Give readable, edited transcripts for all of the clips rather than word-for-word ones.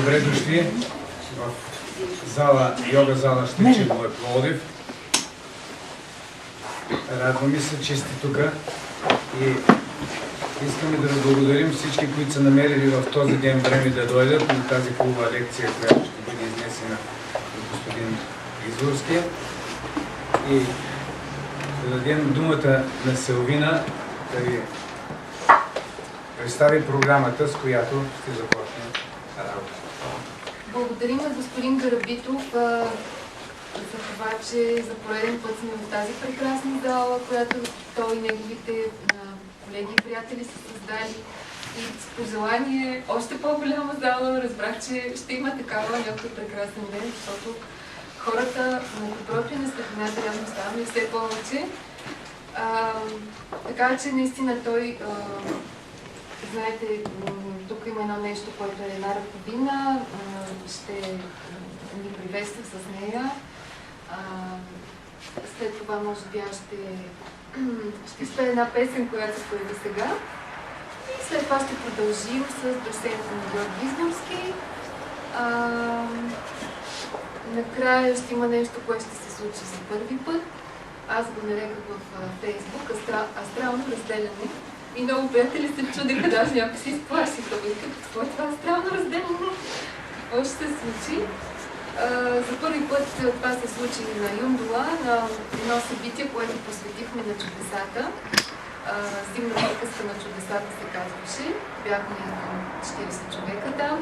добре дошли в зала, йога зала Щечево е Пловдив. Радваме се, че сте тук и искаме да ви благодарим всички, които са намерили в този ден време да дойдат на тази хубава лекция, която ще бъде изнесена от господин Изурски. И да дадем думата на Силвина да ви представи програмата, с която ще започне работа. Благодарим на господин Гарабитов за това, че за пореден път сме в тази прекрасна зала, която той и неговите колеги и приятели са създали. И с пожелание още по-голяма зала разбрах, че ще има такава някой прекрасен ден, защото хората на доброто и на светлината явно ставаме все повече. Така че наистина той, знаете, тук има едно нещо, което е една ръковина, ще ни приветства с нея. След това, може би, аз ще изпея една песен, която се появи сега. И след това ще продължим с досеята на Георги Изгорски. Накрая ще има нещо, което ще се случи за първи път. Аз го нареках в Фейсбук астрално разделяне. И много приятели се чудеха, даже някой си изплашиха. Какво е това астрално разделяне? Какво ще се случи? За първи път това се случи на Юндола, на едно събитие, което посветихме на чудесата. Зимна приказка на чудесата се казваше. Бяхме 40 човека там.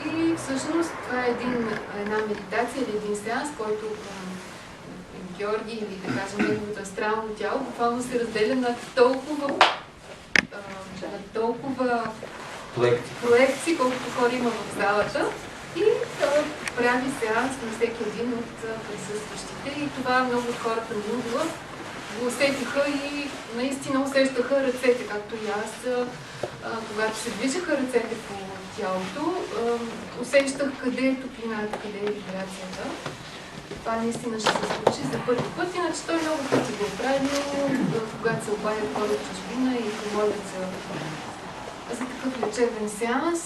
И всъщност това е една медитация или един сеанс, който Георги или да кажем неговото астрално тяло буквално се разделя на толкова проекции, колкото хора има в залата. И прави сеанс на всеки един от присъстващите. И това много от хората на Юндола го усетиха и наистина усещаха ръцете, както и аз, когато се движаха ръцете по тялото, усещах къде е топлината, къде е вибрацията. Това наистина ще се случи за първи път, иначе той много пъти го е правил, когато се обадят хора от чужбина и помолят за такъв лечебен сеанс.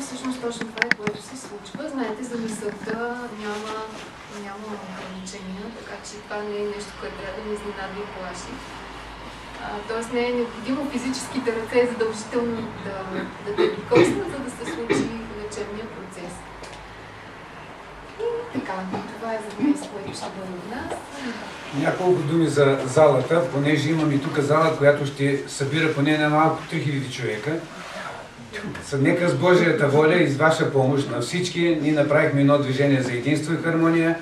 Всъщност точно това е, което се случва. Знаете, за мисълта няма ограничения, така че това не е нещо, което трябва да ни изненадва и плаши. Тоест не е необходимо физическите ръце задължително да те докоснат, за да се случи лечебния процес. И така, това е за днес, което ще бъде от нас. Няколко думи за залата, понеже имам и тук зала, която ще събира поне на малко 3000 човека. Нека с Божията воля и с ваша помощ на всички, ние направихме едно движение за единство и хармония.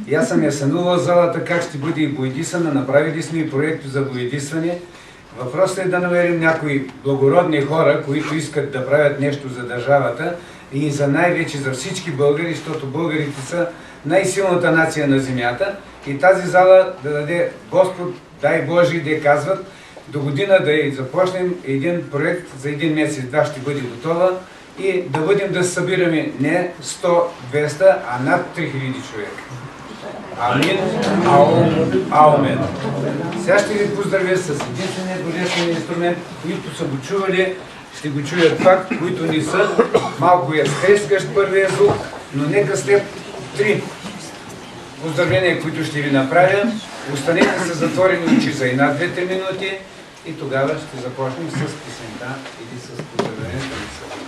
И аз съм я сънувал залата как ще бъде и боядисана, направили сме и проекти за боядисване. Въпросът е да намерим някои благородни хора, които искат да правят нещо за държавата и за най-вече за всички българи, защото българите са най-силната нация на земята. И тази зала да даде Господ, дай Божий, да казват, до година да започнем един проект за един месец-два ще бъде готова и да бъдем да събираме не 100-200, а над 3000 човека. Амин, аумен. Сега ще ви поздравя с единствения божествен инструмент, които са го чували, ще го чуят факт, които не са. Малко е стрескащ първия звук, но нека след 3 поздравления, които ще ви направя, останете с затворени очи за една 2-3 минути и тогава ще започнем с песента или с поздравлението на Силвина.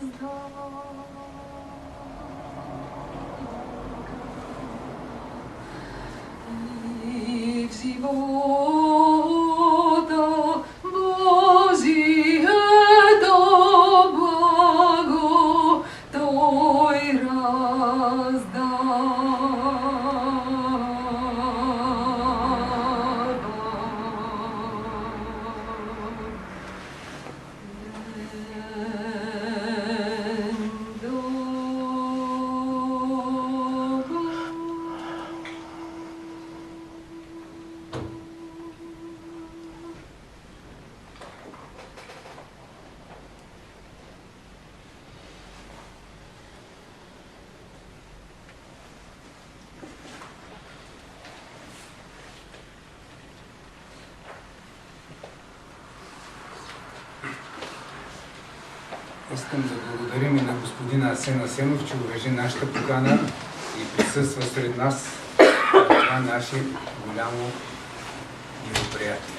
И в живота Божието благо Той Искам да благодарим и на господина Асен Асенов, че уважи нашата покана и присъства сред нас на това наше голямо мероприятие.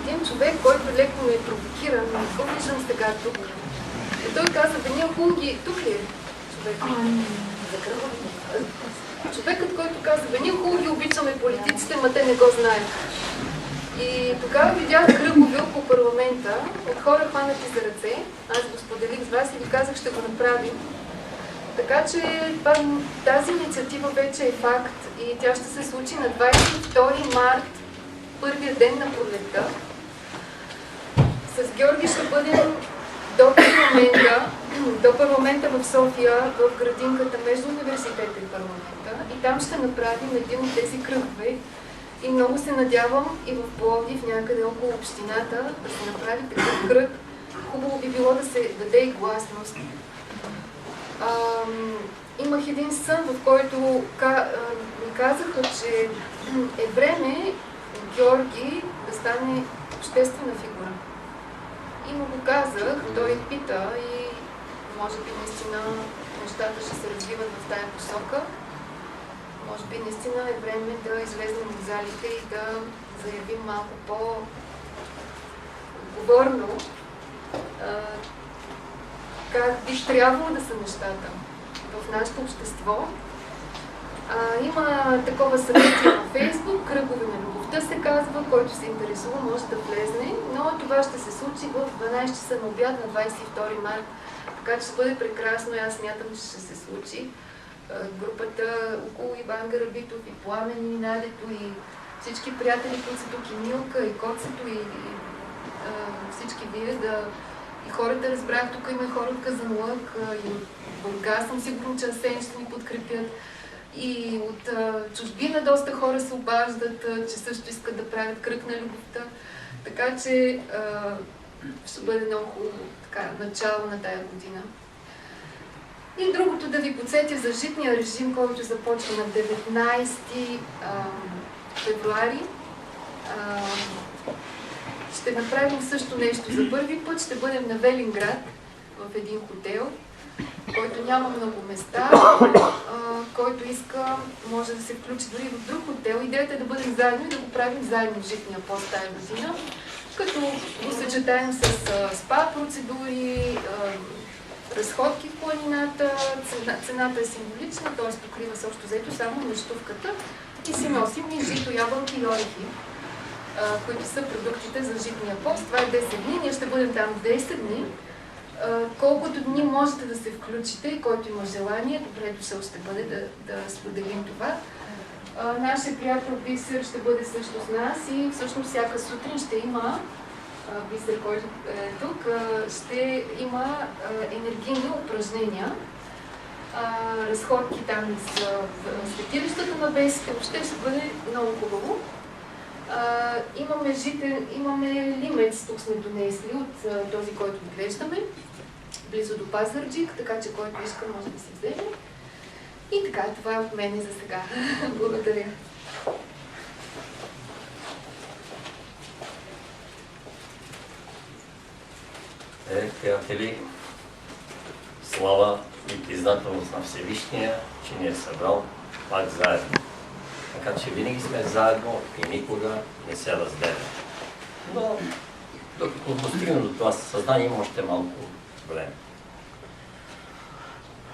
един човек, който леко ме провокира, но не го виждам сега тук. И той каза, Даниел Хулги, тук ли е човек? Човекът, който каза, Даниел Хулги, обичаме политиците, ма те не го знаят. И тогава видях кръгове по парламента, от хора хванати за ръце. Аз го споделих с вас и ви казах, ще го направим. Така че тази инициатива вече е факт и тя ще се случи на 22 март, първия ден на пролетта. С Георги ще бъдем до парламента в София, в градинката между университета и парламента. И там ще направим един от тези кръгове. И много се надявам и в Пловдив, някъде около общината, да се направи такъв кръг. Хубаво би било да се даде и гласност. Имах един сън, в който ми казаха, че е време Георги да стане обществена фигура. И му го казах, той пита и може би наистина нещата ще се развиват в тая посока. Може би наистина е време да излезем от залите и да заявим малко по-отговорно как би трябвало да са нещата в нашето общество. Има такова събитие на Фейсбук, Кръгове на любовта се казва, който се интересува може да влезне, но това ще се случи в 12 часа на обяд на 22 март, така че ще бъде прекрасно и аз смятам, че ще се случи. Групата около Иван Гарабитов и Пламен и Надето и всички приятели, които са тук, и Милка, и Коцето, и всички вие и хората разбрах, тук има хора от Казанлък, и от Бургас, съм сигурна, че Асен ще ни подкрепят. И от чужбина доста хора се обаждат, че също искат да правят кръг на любовта. Така че ще бъде много хубаво начало на тая година. И другото да ви подсетя за житния режим, който започва на 19 февруари. Ще направим също нещо за първи път. Ще бъдем на Велинград в един хотел, който няма много места, който иска, може да се включи дори в друг хотел. Идеята е да бъдем заедно и да го правим заедно в житния пост тая година, като го съчетаем с спа процедури, разходки в планината, цената е символична, т.е. покрива се общо взето само нощувката и си носим и жито, ябълки и орехи, които са продуктите за житния пост. Това е 10 дни, ние ще бъдем там 10 дни. Колкото дни можете да се включите, който има желание, добре дошъл ще бъде да споделим това. Нашия приятел Бисер ще бъде също с нас и всъщност всяка сутрин ще има, Бисер, който е тук, ще има енергийни упражнения, разходки там за светилищата на бесите, въобще ще бъде много хубаво. Имаме лимец, тук сме донесли от този, който отглеждаме, близо до Пазарджик, така че който иска може да си вземе. И така, това е от мене за сега. Благодаря. Приятели, слава и признателност на Всевишния, че ни е събрал пак заедно. Така че винаги сме заедно и никога не се разделяме. Но докато достигнем до това съзнание, има още малко време.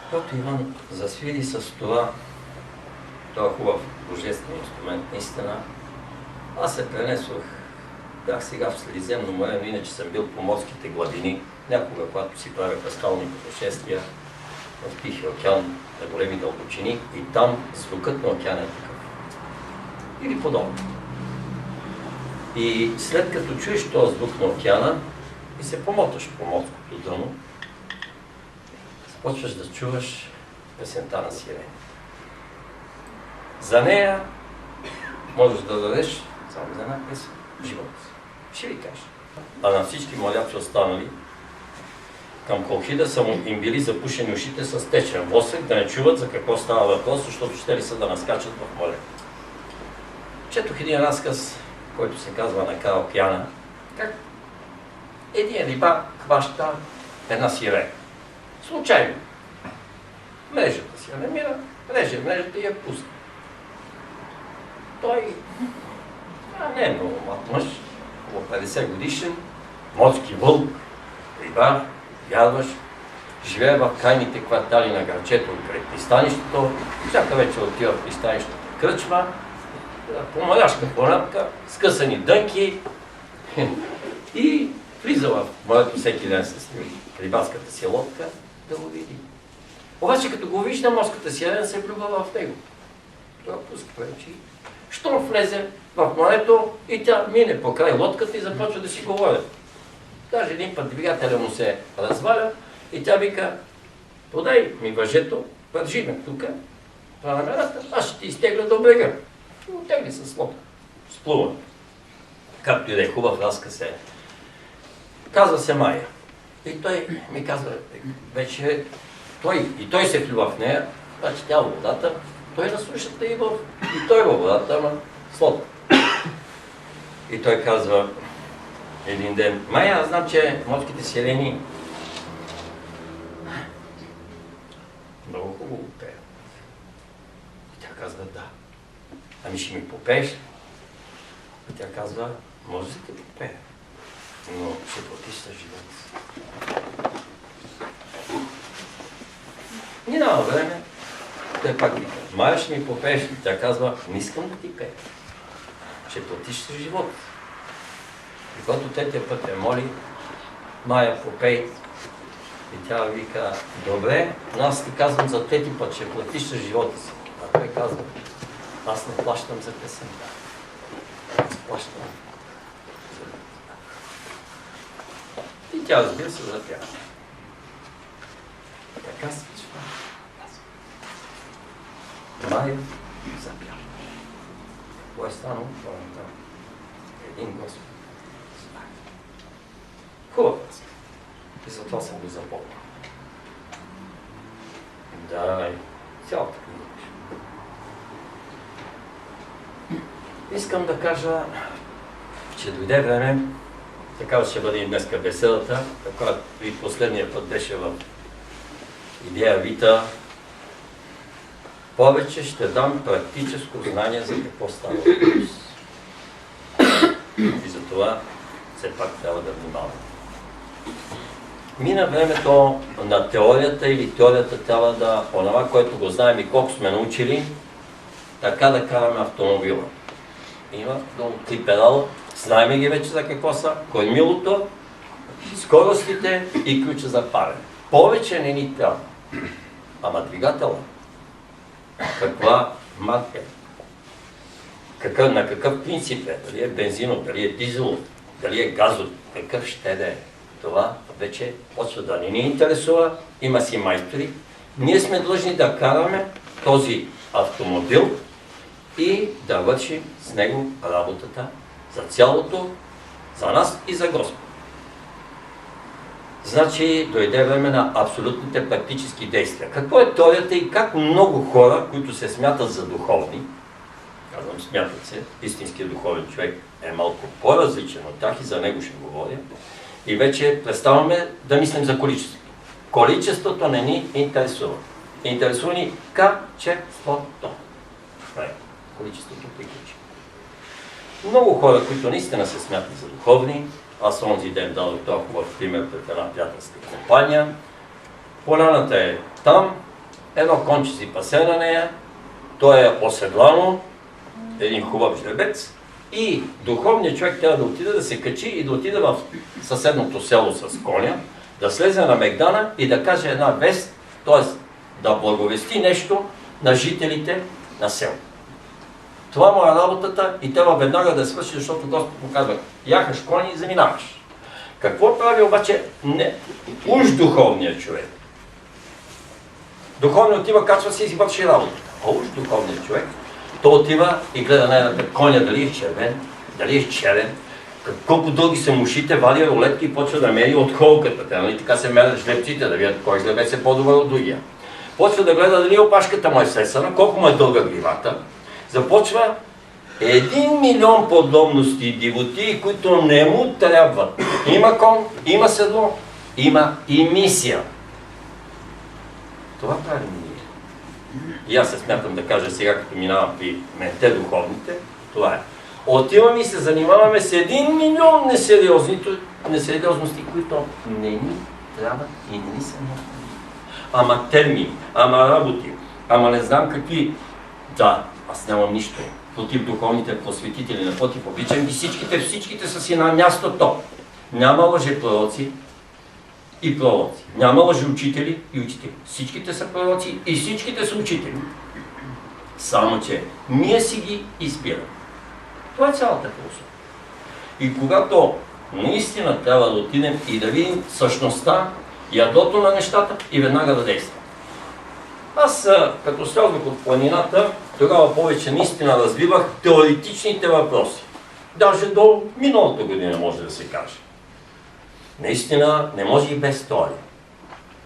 Когато Иван засвири с това, този хубав божествен инструмент, наистина, аз се пренесох. Бях сега в Средиземно море, но иначе съм бил по морските гладини, някога, когато си правя скални пътешествия в Тихия океан на големи дълбочини и там звукът на океана е такъв. Или подобно. И след като чуеш този звук на океана и се помоташ по морското дъно, започваш да чуваш песента на сирени. За нея можеш да дадеш само за една песен живот. Ще ви кажа. А на всички младяци останали, към Колхида са им били запушени ушите с течен восък, да не чуват за какво става въпрос, защото ще ли са да наскачат в море. Четох един разказ, който се казва на Карл Пяна, как един риба хваща една сирена. Случайно. Мрежата си я намира, реже мрежата и я пуска. Той не е много млад мъж, около 50 годишен, морски вълк, рибар, вярваш, живее в крайните квартали на градчето край пристанището, всяка вечер отива в пристанището кръчма, по маляшка поратка, скъсани дънки и влиза в морето всеки ден с рибарската си лодка да го види. Обаче като го вижда, морската сирена се влюбва в него. Той пуска вече. Щом влезе в морето и тя мине по край лодката и започва да си говорят. Даже един път двигателя му се разваля и тя вика: подай ми въжето, държи ме тук, това намерата, аз ще ти изтегля до брега. И отегли с лодка. Сплува. Както и да е хубав разказ е. Казва се Майя. И той ми казва, вече той се влюбва в нея, значи тя във водата, той на сушата и той във водата, ама с лодка. И той казва един ден: Майя, аз знам, че морските сирени много хубаво пеят. И тя казва: да. Ами ще ми попееш? И тя казва: може да те попея, но ще платиш с живота. Минава време, той пак вика: Майя, ще ми попееш? И тя казва: не искам да ти пея, ще платиш с живота. И когато третия път я моли: Майя, попей. И тя вика: добре, но аз ти казвам за трети път, ще платиш с живота си. А той казва: аз не плащам за песента. Аз плащам за любовта. И тя, разбира се, запява. Така се чува. Майя запява. Какво е станало? Един Господ. Хубав разказ. И затова съм го запомнил. Да, цялата книга. Искам да кажа, че дойде време, такава ще бъде и днеска беседата, така и последния път беше в идея Вита. Повече ще дам практическо знание за какво става въпрос. И за това все пак трябва да внимавам. Мина времето на теорията или теорията трябва да, онова, което го знаем и колко сме научили, така да караме автомобила. Има долу 3 педала, знаем ги вече за какво са: кормилото, скоростите и ключа за парене. Повече не ни трябва. Ама двигателя, каква марка е? На какъв принцип е? Дали е бензинов, дали е дизелов, дали е газов, какъв ще да е? Това вече почва да не ни интересува, има си майстори. Ние сме длъжни да караме този автомобил и да вършим с него работата за цялото, за нас и за Господ. Значи дойде време на абсолютните практически действия. Какво е теорията и как много хора, които се смятат за духовни, казвам смятат се, истинският духовен човек е малко по-различен от тях и за него ще говоря, И вече преставаме да мислим за количеството. Количеството не ни интересува. Интересува ни качеството. Количеството приключи. Много хора, които наистина се смятат за духовни, аз онзи ден дадох този хубав пример пред една приятелска компания. Поляната е там, едно конче си пасе на нея, то е оседлано, един хубав жребец и духовният човек трябва да отиде да се качи и да отиде в съседното село с коня, да слезе на мегдана и да каже една вест, т.е. да благовести нещо на жителите на село. Това му е работата и трябва веднага да свърши, защото Господ му казва, яхаш кони и заминаваш. Какво прави обаче не уж духовният човек? Духовният отива, качва се и си върши работата. А уж духовният човек, то отива и гледа най-напред коня дали е червен, дали е черен, колко дълги са мушите, вади рулетки и почва да мери от холката. Те, нали, така се мерят жлебците, да видят кой жлебец е по-добър от другия. Почва да гледа дали опашката му е сесана, колко му е дълга гривата. Започва 1 милион подробности и дивотии, които не му трябват. Има кон, има седло, има и мисия. Това правим ние. И аз се смятам да кажа сега, като минавам при менте духовните, това е. Отиваме и се занимаваме с 1 милион несериозности, които не ни трябват и не ни са необходими. Ама термини, ама работи, ама не знам какви. Да, аз нямам нищо против духовните просветители, напротив, обичам ги всичките са си на мястото. Няма лъжепророци и пророци. Няма лъжеучители и учители. Всичките са пророци и всичките са учители. Само че ние си ги избираме. Това е цялата философия. И когато наистина трябва да отидем и да видим същността, ядото на нещата и веднага да действаме. Аз, като слязох от планината, тогава повече наистина развивах теоретичните въпроси. Даже до миналата година може да се каже. Наистина не може и без теория.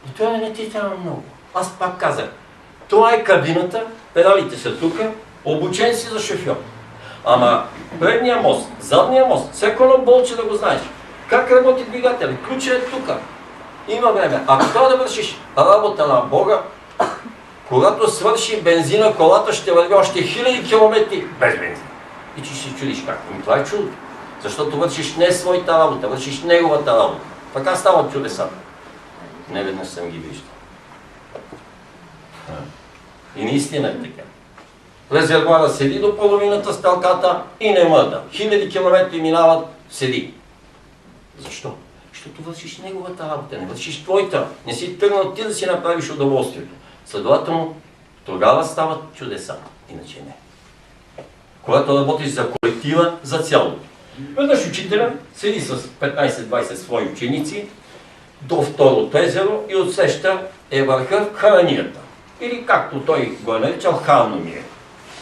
И това не ти трябва много. Аз пак казах, това е кабината, педалите са тук, обучен си за шофьор. Ама предния мост, задния мост, всяко едно болче да го знаеш. Как работи двигателят? Ключът е тук. Има време. Ако трябва да вършиш работа на Бога, когато свърши бензина, колата ще върви още 1000 километри без бензин. И ти ще чудиш как. И това е чудо. Защото вършиш не своята работа, вършиш неговата работа. Така стават чудесата. Не веднъж съм ги виждал. И наистина е така. Резервуара седи до половината стълката и не мърда. 1000 километри минават, седи. Защо? Защото вършиш неговата работа, не вършиш твоята. Не си тръгнал ти да си направиш удоволствието. Следователно, тогава стават чудеса. Иначе не. Когато работиш за колектива, за цялото. Веднъж учителя седи с 15-20 свои ученици до второто езеро и отсеща върха харанията. Или както той го е наричал, харномия.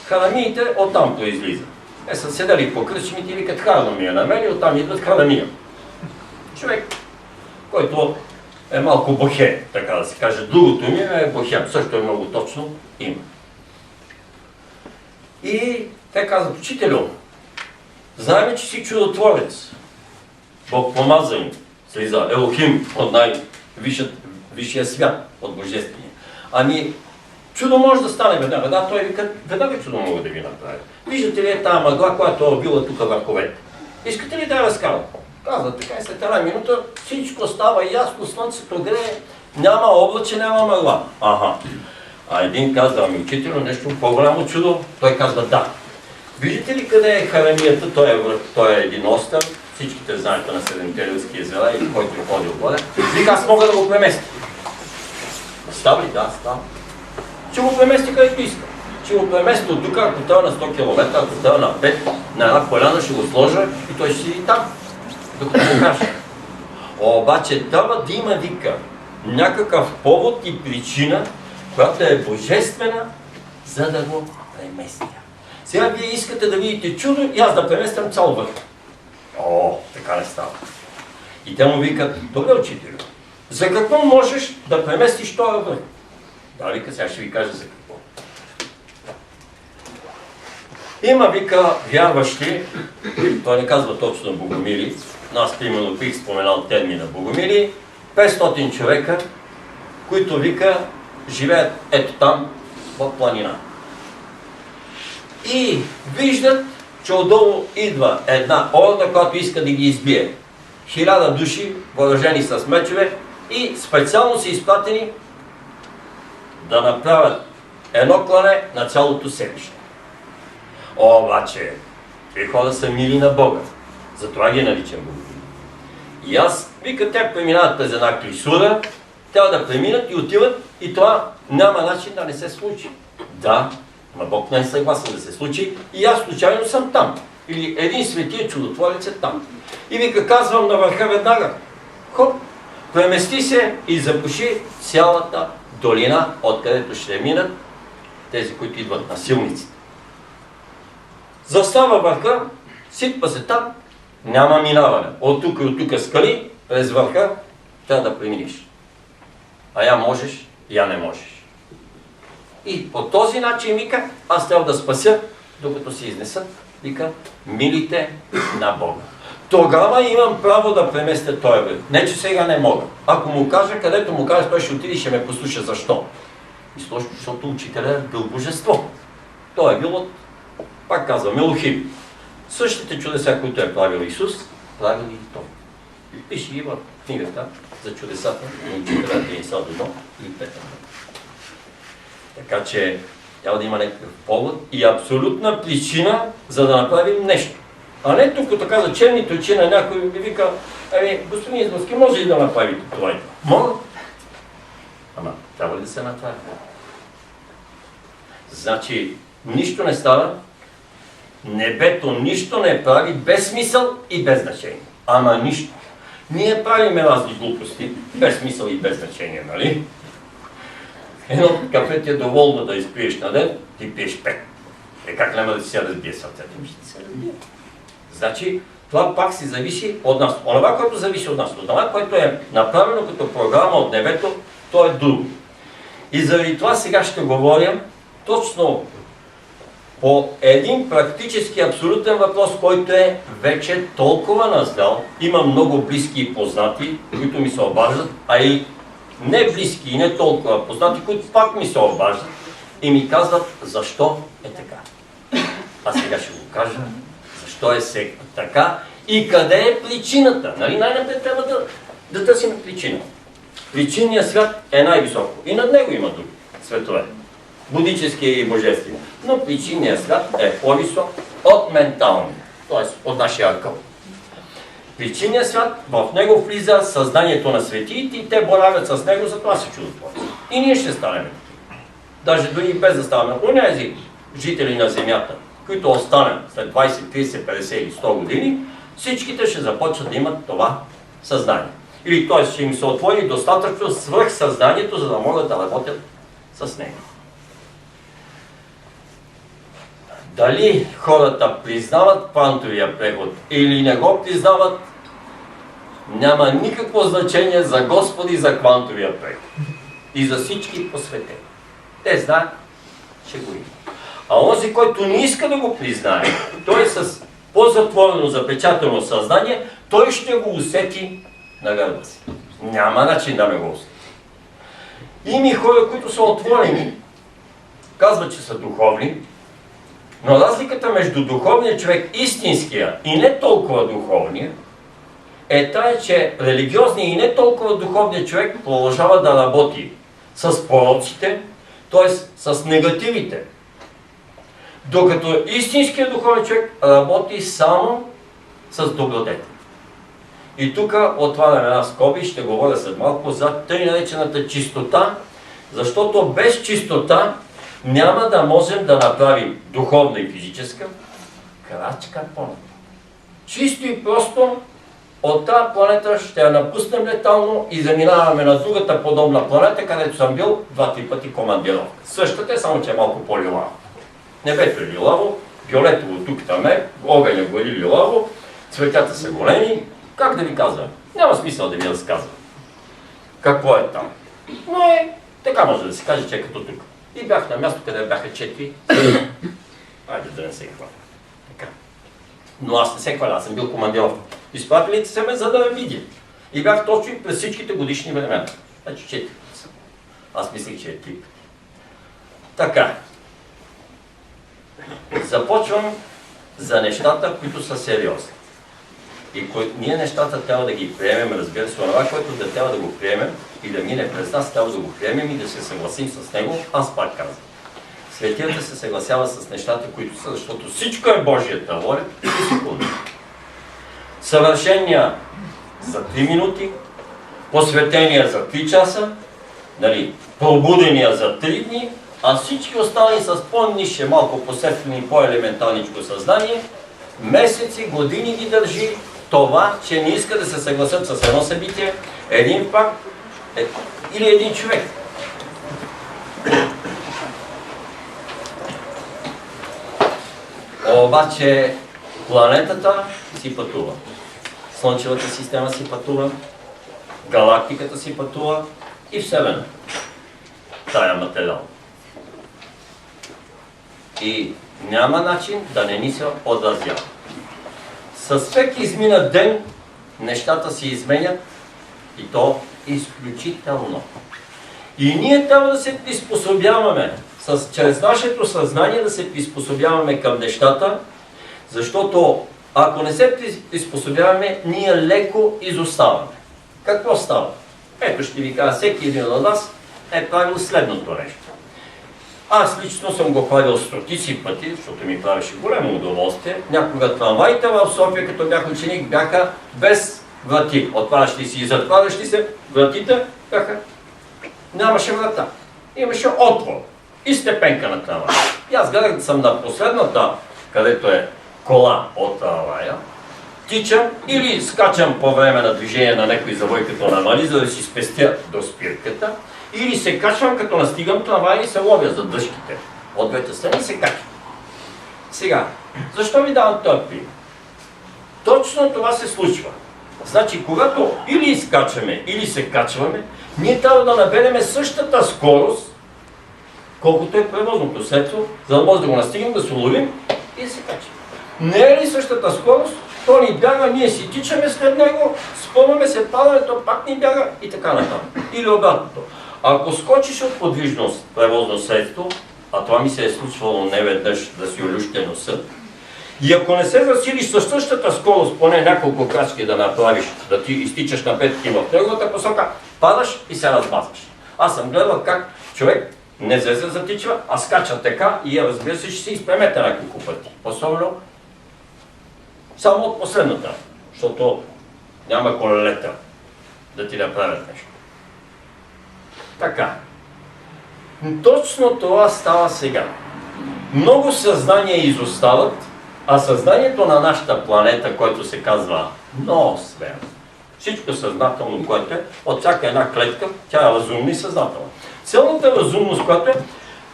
Харамиите оттам произлизат. Са седали по кръчмите и викат харномия на мен и оттам идват харамия. Човек, който е малко бохе, така да се каже. Другото ми е бохем, също е много точно име. И те казват, учителю, знаем, че си чудотворец. Бог помаза им, слиза Елохим от най-висшия свят, от Божествения. Ами, чудо може да стане веднага. Да, той вика, веднага чудо мога да ви направя. Виждате ли е тази мъгла, която е била тук върховете? Искате ли да я разкарам? Казва, така и след една минута всичко става ясно, слънцето грее, няма облаче, няма мъгла. Аха. А един казва, ами учителю, нещо по-голямо чудо. Той казва, да. Виждате ли къде е харамията? Той е един остров. Всичките знаете на Седемте езера, и който е ходил горе. Вика, аз мога да го преместя. Става ли? Да, става. Ще го премести където иска. Ще го премести от тук, ако това е на 100 км, ако това е на 5, на една поляна ще го сложа и той ще седи там. Докато го кажа. Обаче трябва да има, вика, някакъв повод и причина, която е божествена, за да го преместя. Сега вие искате да видите чудо и аз да преместям цял върх. О, така не става. И те му викат, добре учителю, за какво можеш да преместиш този върх? Да, вика, сега ще ви кажа за какво. Има, вика, вярващи, той не казва точно богомили, но аз примерно бих споменал термина богомили, 500 човека, които, вика, живеят ето там, в планина. И виждат, че отдолу идва една орда, която иска да ги избие. 1000 души, въоръжени с мечове и специално са изпратени да направят едно клане на цялото селище. Обаче, тези хора са мили на Бога. Затова ги наричам богомили. И аз, вика, те преминават през една клисура, трябва да преминат и отиват и това няма начин да не се случи. Да, но Бог не е съгласен да се случи и аз случайно съм там. Или един светия чудотворец е там. И вика, казвам на върха веднага. Хоп, премести се и запуши цялата долина, откъдето ще минат тези, които идват на силниците. Застава върха, сипва се там, няма минаване. От тук и от тук скали, през върха, трябва да преминиш. А я можеш, я не можеш. И по този начин, вика, аз трябва да спася, докато се изнесат, вика, милите на Бога. Тогава имам право да преместя този връх. Не, че сега не мога. Ако му кажа, където му кажа, той ще отиде и ще ме послуша. Защо? Защото учителя е бил божество. Той е бил от, пак казвам, Елохим. Същите чудеса, които е правил Исус, правил и той. Пише ги в книгата за чудесата на учителя Денис Адонов и Петър. Така че трябва да има някакъв повод и абсолютна причина, за да направим нещо. А не тук, като каза черните очи на някой ми вика, господин Изборски, може ли да направите това и това? Мога. Ама, трябва ли да се направи? Значи, нищо не става, небето нищо не прави без смисъл и без значение. Ама нищо. Ние правим разни глупости, без смисъл и без значение, нали? Едно кафе ти е доволно да изпиеш на ден, ти пиеш 5. Как няма да си се разбие сърцето? Ще се разбие. Значи, това пак си зависи от нас. Онова, което зависи от нас, от това, което е направено като програма от небето, то е друго. И заради това сега ще говоря точно по един практически абсолютен въпрос, който е вече толкова назрял. Има много близки и познати, които ми се обаждат, а и не близки и не толкова познати, които пак ми се обаждат и ми казват защо е така. А сега ще го кажа. Защо е така и къде е причината? Нали? Най-напред трябва да търсим причина. Причинният свят е най-високо и над него има други светове. Будическия и божествения. Но причинният свят е по-висок от менталния, т.е. от нашия акъл. Причинният свят, в него влиза съзнанието на светиите и те боравят с него, затова се чудотворят. И ние ще станем. Даже дори без да ставаме онези жители на земята, които останем след 20, 30, 50 или 100 години, всичките ще започнат да имат това съзнание. Или т.е. ще им се отвори достатъчно свръхсъзнанието, за да могат да работят с него. Дали хората признават квантовия преход или не го признават, няма никакво значение за Господи за квантовия преход. И за всички посветени. Те знаят, че го има. А онзи, който не иска да го признае, той е с по-затворено, запечатано съзнание, той ще го усети на гърба си. Няма начин да не го усети. Има и хора, които са отворени, казват, че са духовни, но разликата между духовния човек, истинския и не толкова духовния, е тая, че религиозният и не толкова духовният човек продължава да работи с пророците, т.е. с негативите. Докато истинският духовен човек работи само с добродетел. И тук отварям една скоба и ще говоря след малко за тъй наречената чистота, защото без чистота няма да можем да направим духовна и физическа крачка по-напред. Чисто и просто от тази планета ще я напуснем летално и заминаваме на другата подобна планета, където съм бил 2-3 пъти командировка. Същата е, само че е малко по-лилаво. Небето е лилаво, фиолетово тук там е, огън е гори лилаво, цветята са големи. Как да ви казвам? Няма смисъл да ви разказвам. Какво е там? Но така може да се каже, че е като тук. И бях на място, къде бяха 4 Айде да не се хваля. Така. Но аз не се хваля, аз съм бил командировка. Изпратили се ме, за да ме видя. И бях точно през всичките годишни времена. Значи 4 са. Аз мислих, че е 3 пъти. Така. Започвам за нещата, които са сериозни. И ние нещата трябва да ги приемем, разбира се, това, което да трябва да го приемем и да мине през нас, трябва да го приемем и да се съгласим с него. Аз пак казвам. Светията се съгласява с нещата, които са, защото всичко е Божията воля и секунда. Съвършения за 3 минути, посветения за 3 часа, нали, пробудения за 3 дни, а всички останали с по-нише, малко посетствени и по-елементарничко съзнание, месеци, години ги държи това, че не иска да се съгласят с едно събитие, един факт или един човек. Обаче планетата си пътува, Слънчевата система си пътува, галактиката си пътува и Вселена. Тая материал. И няма начин да не ни се отразява. С всеки изминат ден нещата се изменят и то изключително. И ние трябва да се приспособяваме, чрез нашето съзнание да се приспособяваме към нещата, защото ако не се приспособяваме, ние леко изоставаме. Какво става? Ето ще ви кажа, всеки един от нас е правил следното нещо. Аз лично съм го правил стотици пъти, защото ми правеше голямо удоволствие. Някога трамваите в София, като бях ученик, бяха без врати. Отварящи си и затварящи се, вратите бяха... Нямаше врата. Имаше отвор и степенка на трамвая. И аз гледах да съм на последната, където е кола от трамвая, тичам или скачам по време на движение на някой завой, като намали, за да си спестя до спирката, или се качвам, като настигам трамвая и се ловя за дъжките. От двете страни се качвам. Сега, защо ви давам този пример? Точно това се случва. Значи, когато или изкачваме, или се качваме, ние трябва да наберем същата скорост, колкото е превозното средство, за да може да го настигнем, да се уловим и да се качим. Не е ли същата скорост? То ни бяга, ние си тичаме след него, спомняме се, падаме, то пак ни бяга и така нататък. Или обратното. Ако скочиш от подвижност превозно средство, а това ми се е случвало не веднъж да си олющи носа, и ако не се засилиш със същата скорост, поне няколко крачки да направиш, да ти изтичаш напред и в неговата посока, падаш и се размазваш. Аз съм гледал как човек не се затичва, а скача така и разбира се, ще се изпремете няколко пъти. Особено само от последната, защото няма колелета да ти направят нещо. Така. Точно това става сега. Много съзнания изостават, а съзнанието на нашата планета, което се казва ноосфера, всичко съзнателно, което е, от всяка една клетка, тя е разумна и съзнателна. Цялата разумност, която е,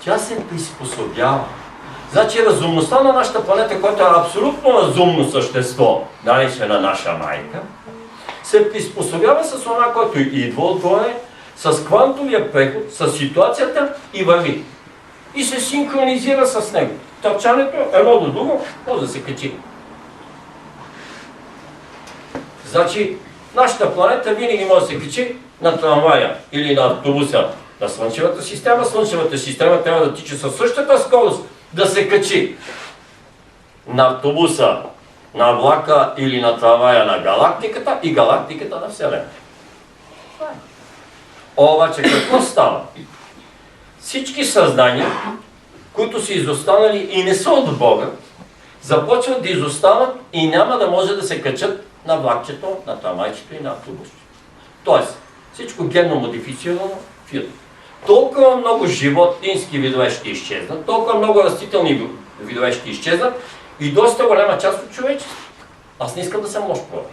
тя се приспособява. Значи разумността на нашата планета, която е абсолютно разумно същество, наречена наша майка, се приспособява с това, което идва отгоре, с квантовия преход, с ситуацията и върви. И се синхронизира с него. Търчането едно до друго, може да се качи. Значи, нашата планета винаги може да се качи на трамвая или на автобуса на Слънчевата система. Слънчевата система трябва да тича със същата скорост да се качи на автобуса, на влака или на трамвая на галактиката и галактиката на Вселената. Обаче какво става? Всички съзнания, които са изостанали и не са от Бога, започват да изостават и няма да може да се качат на влакчето, на трамвайчето и на автобусчето. Тоест, всичко генно модифицирано фирма. Толкова много животински видове ще изчезнат, толкова много растителни видове ще изчезнат и доста голяма част от човечеството. Аз не искам да съм лош пророк.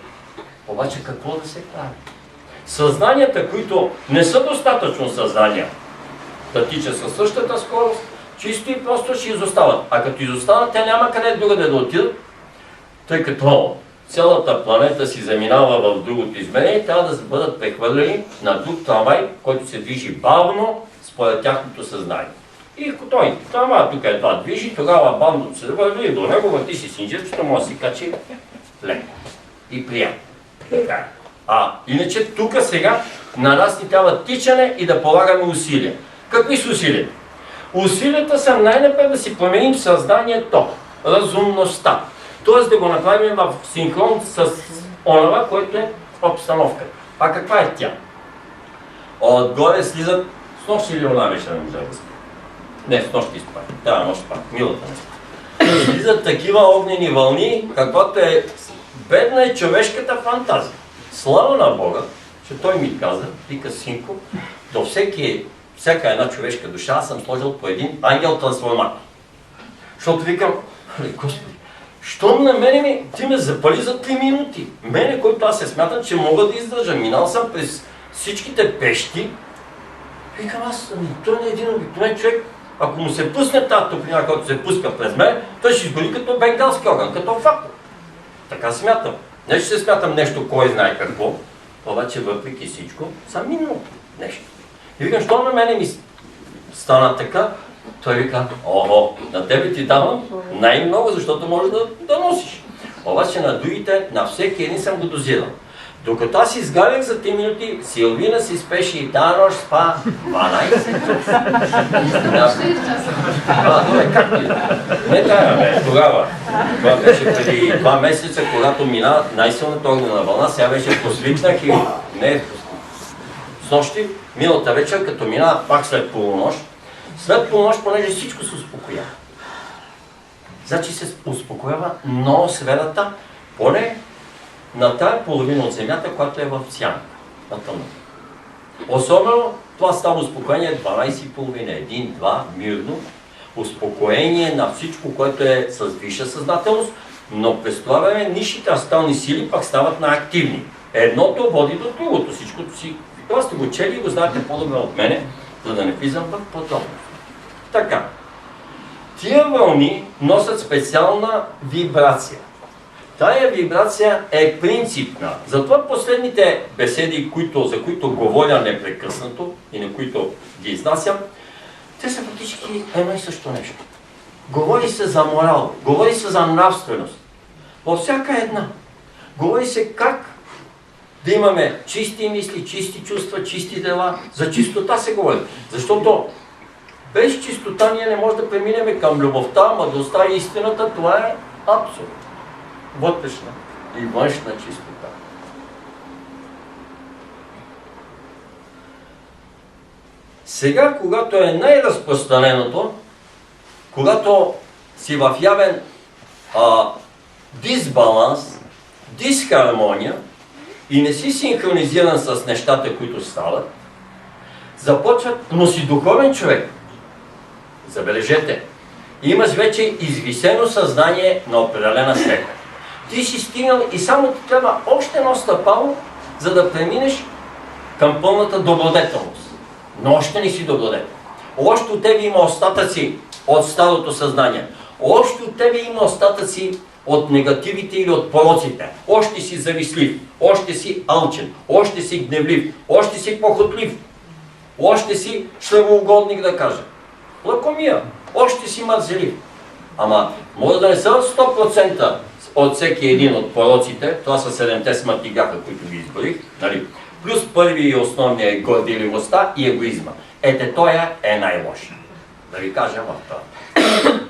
Обаче какво да се прави? Съзнанията, които не са достатъчно съзнания да тичат със същата скорост, чисто и просто ще изостават. А като изостанат, те няма къде другаде да отидат, тъй като цялата планета си заминава в другото измерение и трябва да бъдат прехвърлени на друг трамвай, който се движи бавно според тяхното съзнание. И той, тук едва движи, тогава бандото се върви до него, върти си синджирчето, може да си качи леко и приятно. Иначе тук сега на нас ни трябва тичане и да полагаме усилия. Какви са усилията? Усилията са най-напред да си променим съзнанието, разумността. Т.е. да го направим в синхрон с онова, което е обстановката. А каква е тя? Отгоре слизат с нощ или она вечера не можа да спи. Не, с нощ изпа. Тая нощ спа. Милата не спа. Слизат такива огнени вълни, каквато е бедна е човешката фантазия. Слава на Бога, че той ми каза, вика синко, до всяка една човешка душа аз съм сложил по един ангел-трансформатор. Защото викам, Господи, щом на мене ти ме запали за 3 минути. Мене, който аз се смятам, че мога да издържа. Минал съм през всичките пещи. Викам аз, той не е един обикновен човек. Ако му се пусне тази топлина, който се пуска през мен, той ще изгори като бенгалски огън, като факел. Така смятам. Не ще се смятам нещо, кой знае какво, обаче въпреки всичко съм минал нещо. И викам, що на мене ми стана така, той вика, на тебе ти давам най-много, защото можеш да носиш. Обаче на другите, на всеки един съм го дозирал. Докато аз изгарях за 3 минути, Силвина си спеше и тази нощ спа 12. Добре, как ти? Не тая, тогава. Това беше преди 2 месеца, когато мина най-силната огнена вълна, сега вече посвикнах и не с нощи, миналата вечер, като мина пак след полунощ, понеже всичко се успокоява. Значи се успокоява ноосферата, поне на тая половина от Земята, която е в сянка, на тъмно. Особено това става успокоение 12,5, 1, 2, мирно, успокоение на всичко, което е с висша съзнателност, но през това време нисшите астрални сили пак стават на активни. Едното води до другото, всичкото си. Това сте го чели и го знаете по-добре от мене, за да не влизам в подробност. Така, тия вълни носят специална вибрация. Тая вибрация е принципна. Затова последните беседи, за които говоря непрекъснато и на които ги изнасям, те са практически едно и също нещо. Говори се за морал, говори се за нравственост. Във всяка една. Говори се как да имаме чисти мисли, чисти чувства, чисти дела. За чистота се говори. Защото без чистота ние не можем да преминем към любовта, мъдростта и истината. Това е абсурд. Вътрешна и външна чистота. Сега, когато е най-разпространеното, когато си в явен дисбаланс, дисхармония и не си синхронизиран с нещата, които стават, започват, но си духовен човек. Забележете, имаш вече извисено съзнание на определена степен. Ти си стигнал и само ти трябва още едно стъпало, за да преминеш към пълната добродетелност. Но още не си добродетел. Още от тебе има остатъци от старото съзнание. Още от тебе има остатъци от негативите или от пороците. Още си завистлив, още си алчен, още си гневлив, още си похотлив, още си шлемоугодник, да кажа. Лакомия, още си мързелив. Ама може да не са 100% от всеки един от пороците, това са 7-те смъртни греха, които ви изборих, нали? Плюс първи и основния е горделивостта и егоизма. Тоя е най-лош. Да ви кажа в това.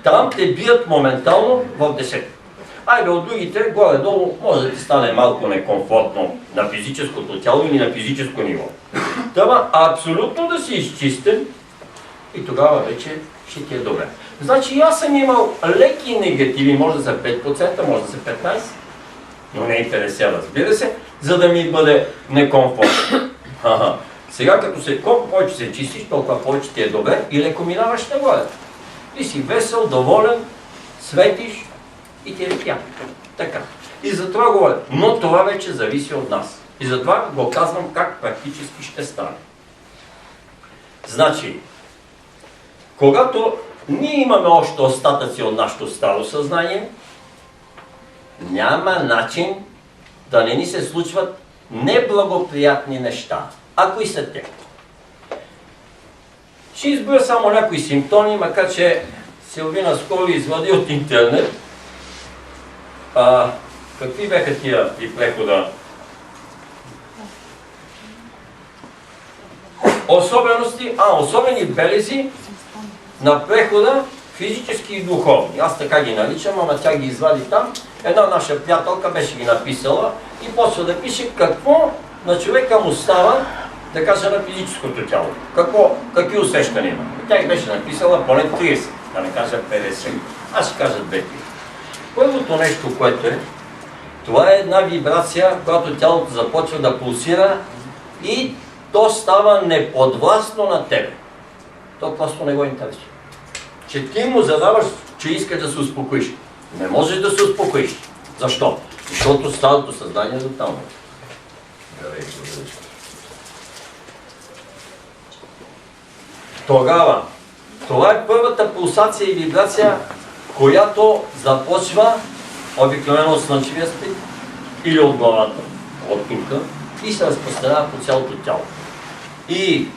Там те бият моментално в 10. Айде от другите, горе-долу, може да ти стане малко некомфортно на физическото тяло или на физическо ниво. Трябва абсолютно да си изчистен и тогава вече ще ти е добре. Значи и аз съм имал леки негативи, може да са 5%, може да са 15%, но не интереся, разбира се, за да ми бъде некомфортно. Сега като колко повече се чистиш, толкова повече ти е добре и леко минаваш нагоре. Ти си весел, доволен, светиш и ти е приятно. Така. И за това говоря. Но това вече зависи от нас. И затова го казвам как практически ще стане. Значи, когато ние имаме още остатъци от нашето старо съзнание, няма начин да не ни се случват неблагоприятни неща. А кои са те? Ще изброя само някои симптоми, макар че Силвина скоро извади от интернет. Какви бяха тия и прехода? Особени белези на прехода, физически и духовни. Аз така ги наричам, ама тя ги извади там. Една наша приятелка беше ги написала и почва да пише какво на човека му става, да кажа, на физическото тяло. Какви усещания има. Тя ги беше написала поне 30, да не кажа 50. Аз ще кажа 2-3. Първото нещо, което е, това е една вибрация, която тялото започва да пулсира и то става неподвластно на тебе. То просто не го интересува. Че ти му задаваш, че искаш да се успокоиш. Не можеш да се успокоиш. Защо? Защото старото съзнание е до там. Тогава, това е първата пулсация и вибрация, която започва обикновено от слънчевия спит или от главата, от тук, и се разпространява по цялото тяло. И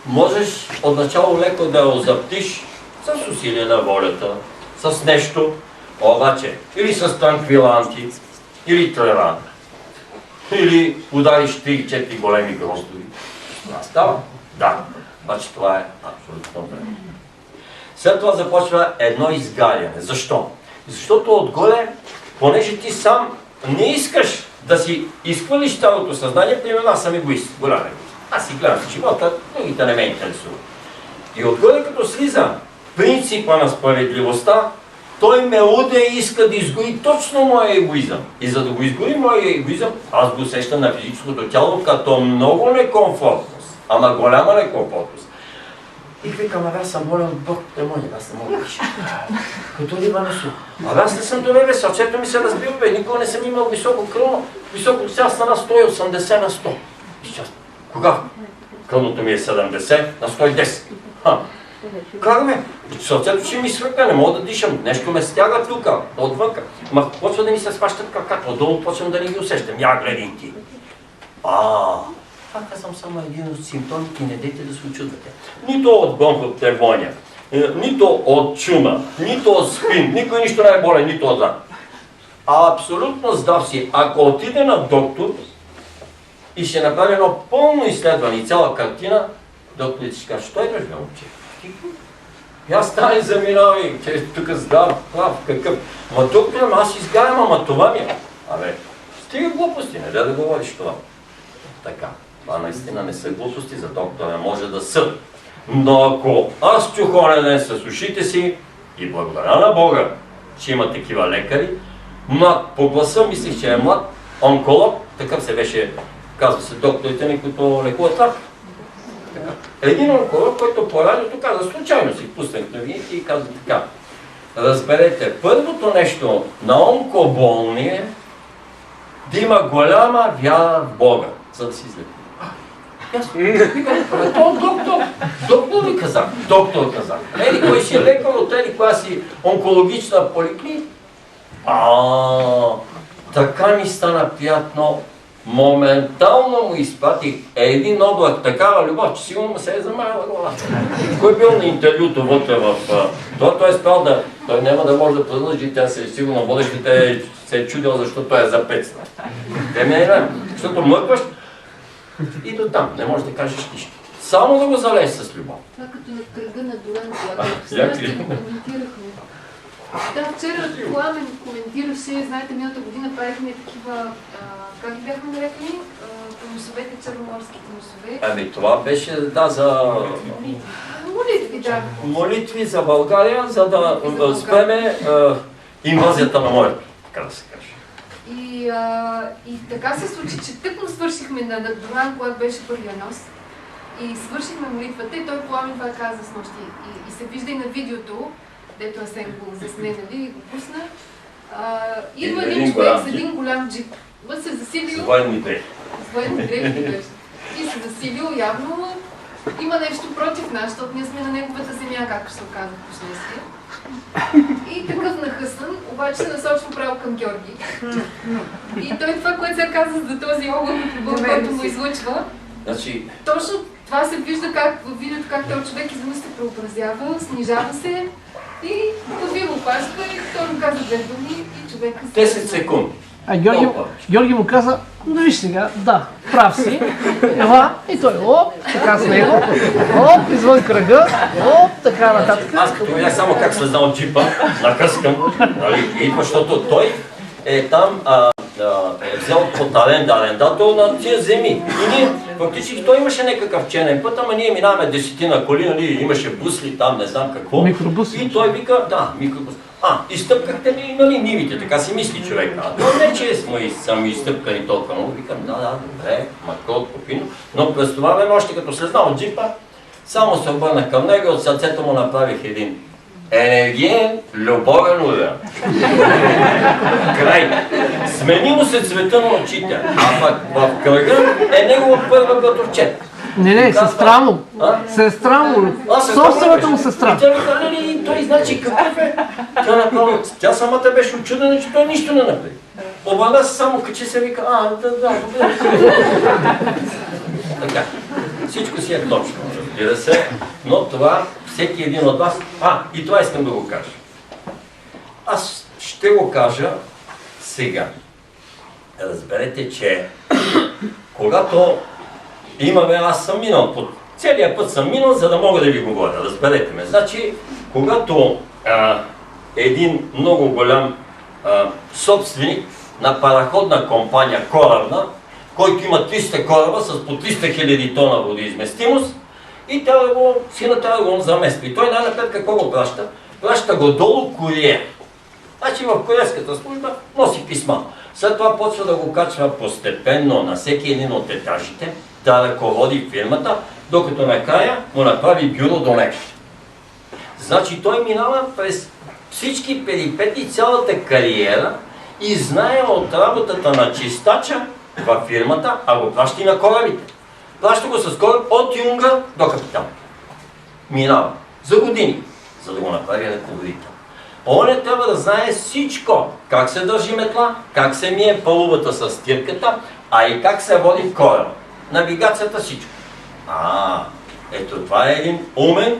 можеш отначало леко да я озаптиш с усилие на волята, с нещо, обаче, или с транквиланти, или трера, или удариш 3-4 големи гроздови. Това става? Да. Обаче това е абсолютно време. След това започва едно изгаряне. Защо? Защото отгоре, понеже ти сам не искаш да си изхвърлиш цялото съзнание, примерно аз съм егоист, голям егоист. Аз си гледам в живота, другите не ме интересуват. И отгоре като слиза принципа на справедливостта, той ме уде и иска да изгори точно моя егоизъм. И за да го изгори моя егоизъм, аз го усещам на физическото тяло като много некомфортност. Ама голяма некомфортност. И викам, аз съм болен от Бог, демони, аз не мога да пиша. Като риба на сух. Аз не съм добре, сърцето ми се разбива, никога не съм имал високо кръвно, високо сега стана 180 на 100. Кога? Кръвното ми е 70 на 110. Как ме? Сърцето ще ми свърка, не мога да дишам. Нещо ме стяга тук, отвънка. Ма почва да ми се сващат краката, отдолу почвам да не ги усещам. Я гледай ти. Това казвам само един от симптомите, не дейте да се очудвате. Нито от бронхопневмония, нито от чума, нито от спин, никой нищо не е болен, нито от рак. Абсолютно здрав си. Ако отиде на доктор и ще направи едно пълно изследване и цяла картина, докторите ще кажат, що идваш, бе, момче? И аз стане заминавай, че е тук здрав, прав, какъв. Ма доктор, аз изгарям, ама това ми е. Абе, стига глупости, не да говориш това. Така, това наистина не са глупости, за доктора може да съд. Но ако аз чух онен ден с ушите си и благодаря на Бога, че има такива лекари, млад по гласа, мислих, че е млад, онколог, такъв се беше, казва се докторите ни, които лекуват рак. Един онколог, който по радиото каза, случайно си пуснах новините и каза така. Разберете, първото нещо на онкоболни е да има голяма вяра в Бога, за да си излекува. Това доктор. Доктор ви казах. Доктор казах. Еди кой си лекар от еди коя си онкологична поликлиника. Така ми стана приятно. Моментално му изпратих един облак такава любов, че сигурно се е замаяла главата. Кой бил на интервюто вътре в... Той е спрял да... Той няма да може да продължи, тя се сигурно водещите се е чудил, защото той е запецнал. Те ме е време. Защото мъкваш и до там. Не можеш да кажеш нищо. Само да го залез с любов. Това като на кръга на Дурант, коментирахме. Да, вчера Пламен коментираше, знаете, миналата година правихме такива, как ги бяхме нарекли? Носовете, черноморските носове. Това беше, за... Молитви, да. Молитви за България, за да спреме инвазията на морето, така да се каже. И така се случи, че тъкмо свършихме на Дурант, когато беше първия нос. И свършихме молитвата и той Пламен това каза с нощи. И се вижда и на видеото, дето Асен го засне, нали, и го пусна. Идва един човек с един голям джип. Се засилил... С военни дрехи. С военни дрехи беше. И се засилил явно има нещо против нас, защото ние сме на неговата земя, както се оказа в последствие. И такъв нахъсан, обаче се насочва право към Георги. И той това, което се каза за този облак, който му излъчва, точно това се вижда как във видеото, как този човек изведнъж се преобразява, снижава се и подвива опашка и той му каза две думи и човека се... 10 секунди. А Георги му каза, ну виж сега, да, прав си, ела, и той, оп, така с него, оп, извън кръга, оп, така нататък. Аз като видях само как слезна от джипа, накъскам, нали, идва, защото той е там, е взел под арендател на тия земи. И ние, фактически, той имаше някакъв черен път, ама ние минаваме 10 коли, нали, имаше бусли там, не знам какво. Микробус. И той вика, да, микробус. Изтъпкахте ли, нали, нивите, така си мисли човек. То не, че съм изтъпкани толкова много, викам, да, добре, макро, попино. Но през това време, още като слезна от джипа, само се обърнах към него и от сърцето му направих един енергиен, любовен удар. Край. Смени му се цвета на очите, а пък в кръга е негова първа братовчет. Не, сестра му. Сестра му. Собствената му сестра. И тя ми каза, нали, той значи какъв е? Тя самата беше очудена, че той нищо не направи. Обърна се само качи се вика, да, добре. Така, всичко си е точно, разбира се, но това всеки един от вас... И това искам да го кажа. Аз ще го кажа сега. Разберете, че когато имаме, аз съм минал по целият път съм минал, за да мога да ви говоря. Разберете ме. Значи, когато един много голям собственик на параходна компания, корабна, който има 300 кораба с по 300 000 тона водоизместимост, и сина трябва да го замества. И той най-напред какво го праща? Праща го долу куриер. Значи в куриерската служба носи писма. След това почва да го качва постепенно на всеки един от етажите, да ръководи фирмата, докато накрая му направи бюро до него. Значи той минава през всички перипети, цялата кариера и знае от работата на чистача във фирмата, а го праща и на корабите. Праща го с кораб от юнга до капитан. Минава за години, за да го направи ръководител. Он трябва да знае всичко. Как се държи метла, как се мие палубата с стирката, а и как се води кораб. Навигацията, всичко. Ето това е един умен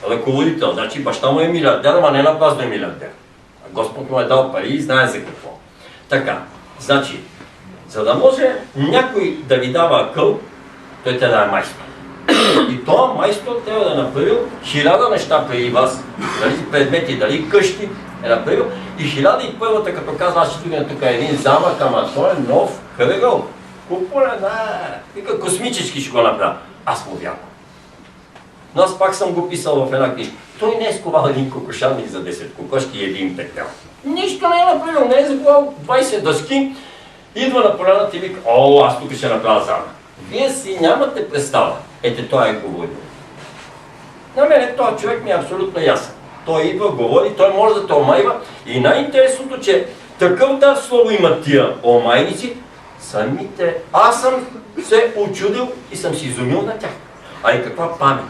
ръководител. Значи баща му е милиардер, ама не напразно е милиардер. Господ му е дал пари и знае за какво. Така, значи, за да може някой да ви дава акъл, той трябва да е майстор. И този майстор трябва да е направил 1000 неща преди вас, дали предмети, дали къщи е направил. И 1001-та, като казва, аз ще стигна тук един замък, ама той е нов кръгъл. Куполен, вика, космически ще го направя. Аз му вярвам. Но аз пак съм го писал в една книжка. Той не е сковал един кокошарник за 10 кокошки и един петел. Нищо не е направил, не е заковал 20 дъски. Идва на поляната и вика, аз тук ще направя замък. Вие си нямате представа. Ето той е говорил. На мен този човек ми е абсолютно ясен. Той идва, говори, той може да те омайва. И най-интересното, че такъв дар слово има тия омайници, самите. Аз съм се очудил и съм си изумил на тях. И каква памет.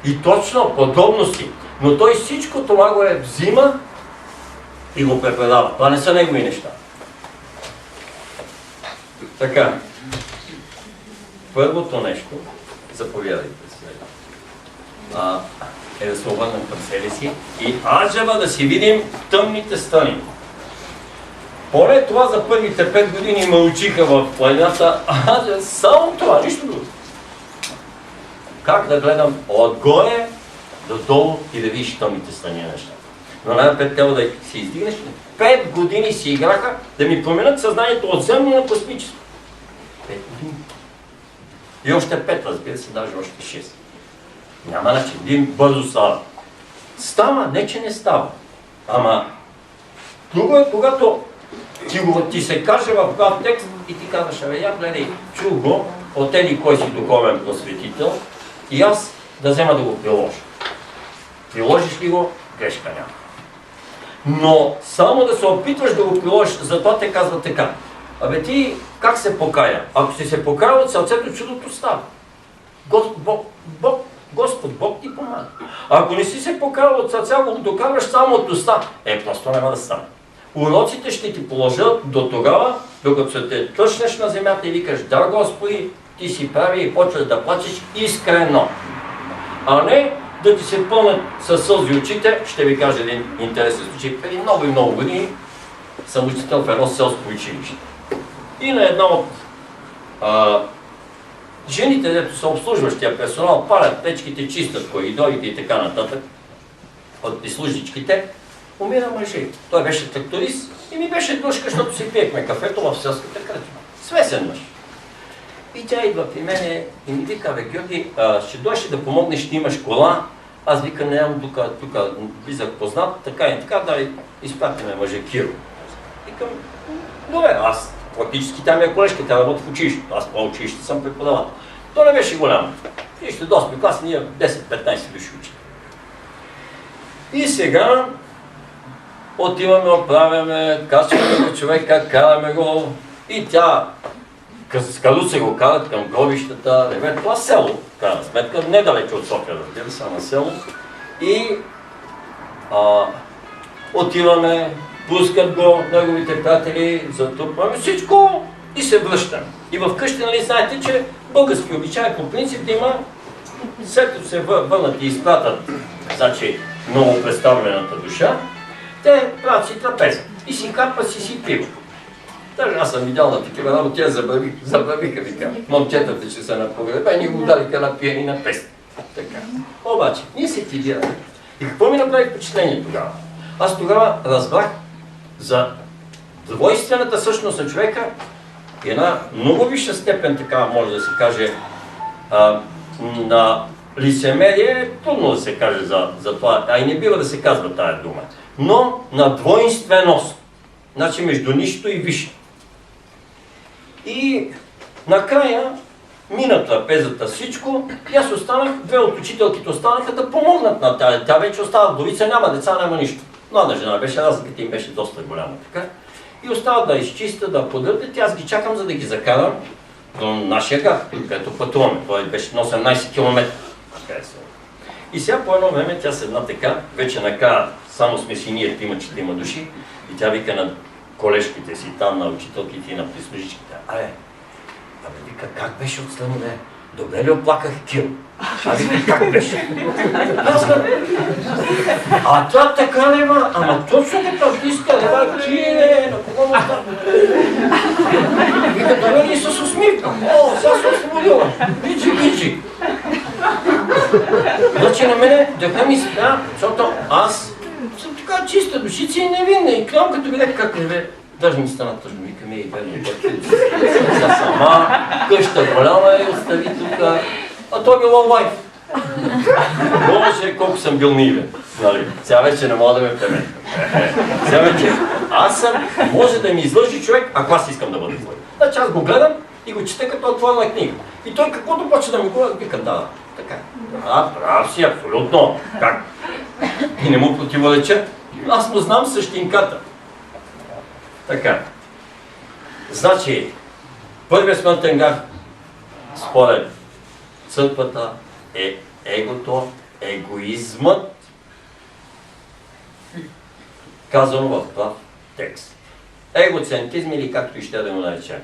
И точно подобности. Но той всичко това го взима и го препредава. Това не са негови неща. Така. Първото нещо, заповядайте сега, е да се обърнем към себе си и аджеба да си видим тъмните страни. Поне това за първите 5 години ме учиха в планината, само това, нищо друго. Как да гледам отгоре додолу и да видиш тъмните страни на нещата. Но най-напред трябва да си издигнеш. 5 години си играха да ми променят съзнанието от земно на космическо. 5 години. И още 5, разбира се, даже още 6. Няма начин, един бързо става. Става, не че не става. Ама, друго е, когато ти се каже в прав текст и ти казваш, я гледай, чух го от еди кой си духовен просветител и аз да взема да го приложа. Приложиш ли го, грешка няма. Но само да се опитваш да го приложиш, затова те казва така. Ти как се покая? Ако си се покаял от сърцето, чудото става. Господ Бог ти помага. Ако не си се покаял от сърцето, го докарваш само от уста, просто няма да стане. Уроците ще ти положат до тогава, докато се те тъчнеш на земята и викаш, да Господи, ти си прави и почваш да плачеш искрено. А не да ти се пълнат със сълзи очите. Ще ви кажа един интересен случай. Преди много и много години съм учител в едно селско училище. И на една от жените, дето са обслужващия персонал, палят печките, чистят коридорите и така нататък, от прислужничките, умира мъжи. Той беше тракторист и ми беше душка, защото си пиехме кафето в селската кръчма. Свесен мъж. И тя идва при мене и ми вика: бе, Георги, ще дойдеш да помогнеш, ще имаш кола. Аз вика: нямам, тук влизах познат, така и така, да изпратиме мъже Киро. Викам: добре, аз практически там е колежка, тя работи в училище. Аз по училище съм преподавател. То не беше голямо. Вижте, до 8 клас, ние 10-15 души учим. И сега отиваме, оправяме, качваме го човека, караме го и тя с калуца го карат към гробищата. Това село, в крайна сметка, недалече от София, разбира се, на село. И отиваме, пускат го неговите приятели, затрупваме всичко и се връщаме. И вкъщи, нали, знаете, че български обичай по принцип да има, след като се върнат и изпратят, значи, много представлената душа, те правят си трапеза и си капат си пиво. Даже аз съм видял на такива работи, те забравиха, вика. Момчетата, че са на погребение, ни го далиха на пиени на песни. Така. Обаче, ние се тидираме. И какво ми направи впечатление тогава? Аз тогава разбрах за двойствената същност на човека и една много висша степен, така може да се каже, на лицемерие, трудно да се каже за това, а и не бива да се казва тая дума, но на двойственост, значи между нищо и висше. И накрая мина трапезата всичко и аз останах, две от учителките останаха да помогнат на тая. Тя вече остава вдовица, няма деца, няма нищо. Млада жена беше, разликата им беше доста голяма така. И остава да изчиста, да подъртят и аз ги чакам, за да ги закарам до нашия град, където пътуваме. Той беше на 18 км. И сега по едно време тя седна така, вече накрая само сме си ние, трима души, и тя вика на колежките си, там на учителките и на прислужичките: вика, как беше отстрани, бе? Добре ли оплаках Кил? Вика, как беше? А това така не ма, ама точно като иска, Киле, на кого му става? Вика, да ли с усмивка? О, сега се освободила. Бичи. Значи на мене дъха ми сега, защото аз съм така чиста душица и невинна. И клям като видях как не бе, даже ми стана тъжно, викаме и верно бърки. Сега сама, къща голяма и остави тук, а той било лайф. Боже, колко съм бил наивен. Нали? Сега вече не мога да ме преме. Сега вече аз съм, може да ми излъжи човек, ако аз искам да бъда излъжен. Значи аз го гледам и го чета като отворена книга. И той каквото почне да ми говори, вика: да, така. Прав си, абсолютно. Как? И не му противореча. Аз му знам същинката. Така. Значи, първият смъртен грях, според църквата, е егото, егоизмът, казано в това текст. Егоцентризм, или както и ще да го наречем.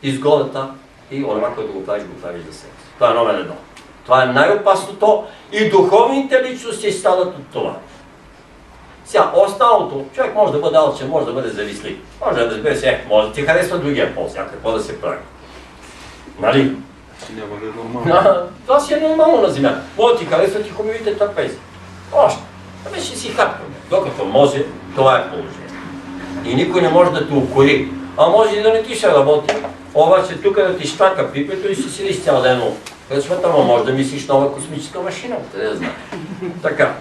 Изгодата и онова, което го правиш за себе. Това е номер едно. Това е най-опасното и духовните личности страдат от това. Сега, останалото, човек може да бъде алчен, може да бъде завистлив. Може да разбере се, може да ти харесва другия пол, сега какво да се прави. Нали? Няма да е нормално. Това си е нормално на земята. Може да ти харесват и хубавите трапези. Още. Абе ще си хапваме. Докато може, това е положение. И никой не може да те укори. А може и да не ти ще работи. Обаче тук да ти штака пипето и си седиш цял ден. Късвата, ама може да мислиш нова космическа машина. Къде да знаеш. Така.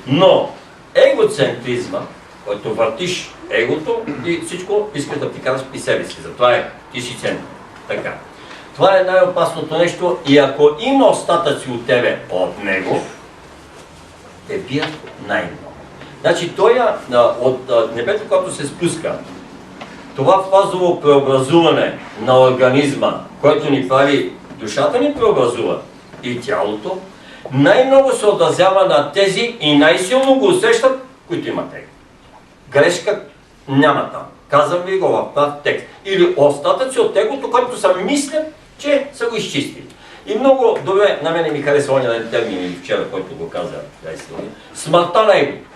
Но егоцентризма, който въртиш егото и всичко искаш да ти караш при себе си. Затова е ти си център. Така. Това е най-опасното нещо и ако има остатъци от тебе от него, те бият най-много. Значи той от небето, когато се спуска, това фазово преобразуване на организма, което ни прави, душата ни преобразува и тялото, най-много се отразява на тези и най-силно го усещат, които имат его. Грешка няма там. Казвам ви го в прав текст. Или остатъци от егото, които са мислят, че са го изчистили. И много добре, на мене ми харесва оня термин или вчера, който го каза. Смъртта на егото.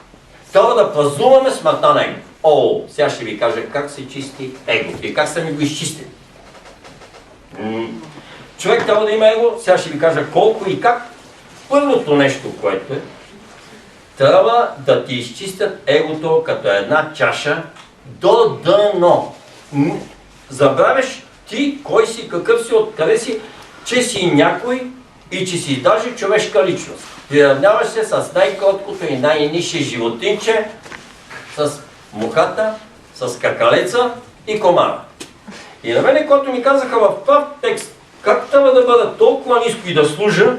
Трябва да празнуваме смъртта на егото. О, сега ще ви кажа как се чисти его и как са ми го изчистили. Човек трябва да има его, сега ще ви кажа колко и как. Първото нещо, което е, трябва да ти изчистят егото като една чаша до дъно. Забравяш ти кой си, какъв си, откъде си, че си някой и че си даже човешка личност. Приравняваш се с най-кроткото и най-нише животинче, с мухата, с какалеца и комара. И на мене, когато ми казаха в прав текст, как трябва да бъда толкова ниско и да служа,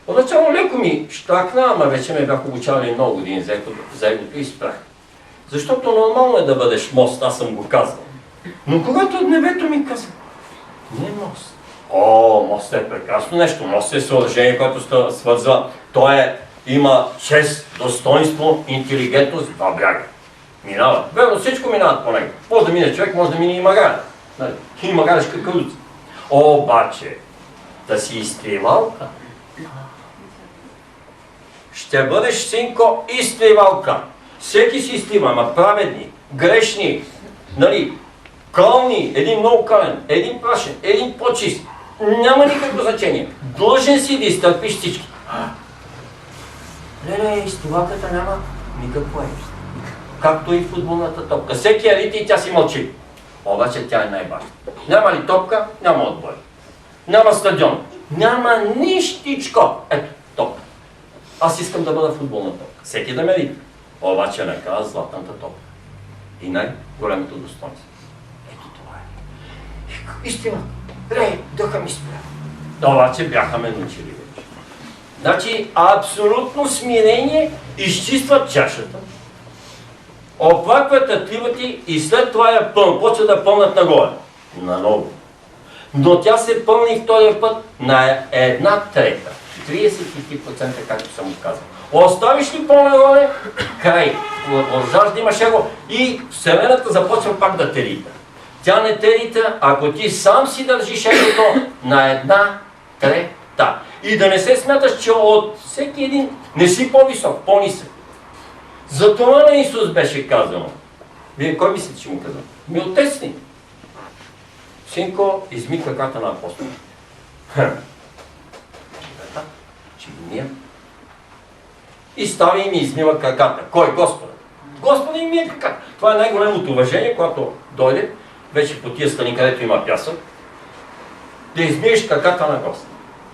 поначало леко ми щракна, ама вече ме бях обучавали много години за егото и спрях. Защото нормално е да бъдеш мост, аз съм го казал. Но когато от небето ми каза, не мост. О, мост е прекрасно нещо. Мост е съоръжение, което свързва. Той има чест, достоинство, интелигентност, два бряга. Минава. Верно, всичко минават по него. Може да мине човек, може да мине и магаре. И магарешка кълюца. Обаче, да си изтривалка, ще бъдеш, синко, изтривалка. Всеки си изтрива, ама праведни, грешни, нали, кълни, един много кален, един прашен, един по-чист. Няма никакво значение. Длъжен си да изтърпиш всички. Не, изтривалката няма никакво е. Както и футболната топка. Всеки е рити и тя си мълчи. Обаче тя е най-важна. Няма ли топка, няма отбор. Няма стадион. Няма нищичко. Ето, топка. Аз искам да бъда футболна топка. Всеки да ме рити. Обаче накрая златната топка. И най-големото достоинство. Ето това е. Истина. Рей, дъха ми спря. Обаче бяха ме научили вече. Значи, абсолютно смирение изчиства чашата. Оплакват актива ти и след това я почва да пълнат нагоре. Наново. Но тя се пълни втория път на 1/3. 33%, както съм му казал. Оставиш ли по-нагоре, край. Продължаваш да имаш его и Вселената започва пак да те рита. Тя не те рита, ако ти сам си държиш егото на 1/3. И да не се смяташ, че от всеки един не си по-висок, по-нисък. Затова на Исус беше казано. Вие кой мислите, че му казвам? Ми отесни. Синко, изми краката на апостола. Чигния. И става и ми измива краката. Кой? Господа. Господа им е краката. Това е най-големото уважение, когато дойде, вече по тия страни, където има пясък, да измиеш краката на госта.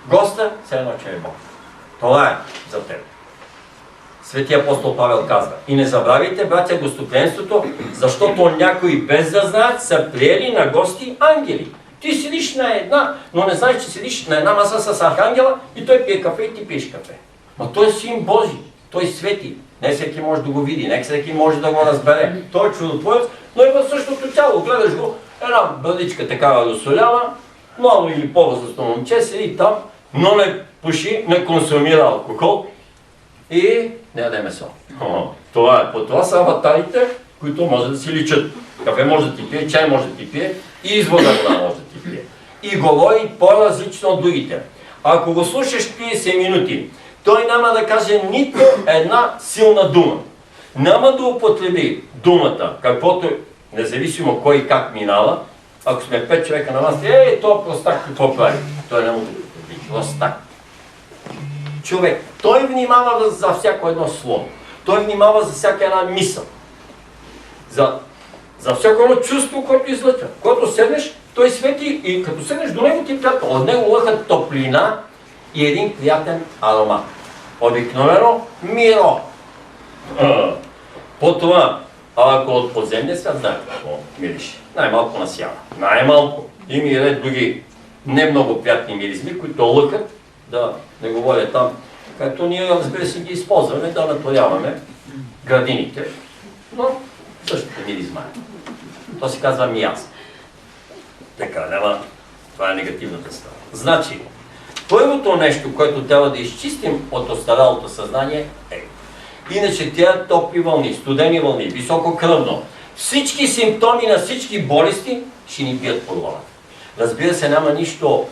Госта, все едно, че е Бог. Това е за теб. Светия апостол Павел казва: и не забравяйте, братя, гостоприемството, защото някои без да знаят са приели на гости ангели. Ти седиш на една, но не знаеш, че седиш на една маса с архангела и той пие кафе и ти пиеш кафе. Но той е син Божий, той свети. Не всеки може да го види, не всеки може да го разбере. Той е чудотворец, но има същото тяло. Гледаш го, една брадичка такава досолява, мало или по-възрастно момче, седи там, но не пуши, не консумира алкохол и не яде месо. Това е. По това са аватарите, които може да си личат. Кафе може да ти пие, чай може да ти пие и изводна вода може да ти пие. И говори по-различно от другите. Ако го слушаш 30 минути, той няма да каже нито една силна дума. Няма да употреби думата, каквото, независимо кой и как минава. Ако сме 5 човека на вас, то простак какво прави? Той не му да употреби. Простак. Човек, той внимава за всяко едно слово. Той внимава за всяка една мисъл. За всяко едно чувство, което излъчва. Когато седнеш, той свети и като седнеш до него, ти приятел. От него лъха топлина и един приятен аромат. Обикновено миро. По това, ако от подземния свят, знаете какво мирише. Най-малко насява. Най-малко. Има и ред други не много приятни миризми, които лъкат, да не говоря там, като ние, разбира се, ги използваме, да наторяваме градините, но същото миризма е. То се казва миаз. Така, няма. Това е негативната страна. Значи, първото нещо, което трябва да изчистим от остаралото съзнание е. Иначе тя топли вълни, студени вълни, високо кръвно, всички симптоми на всички болести ще ни бият по главата. Разбира се, няма нищо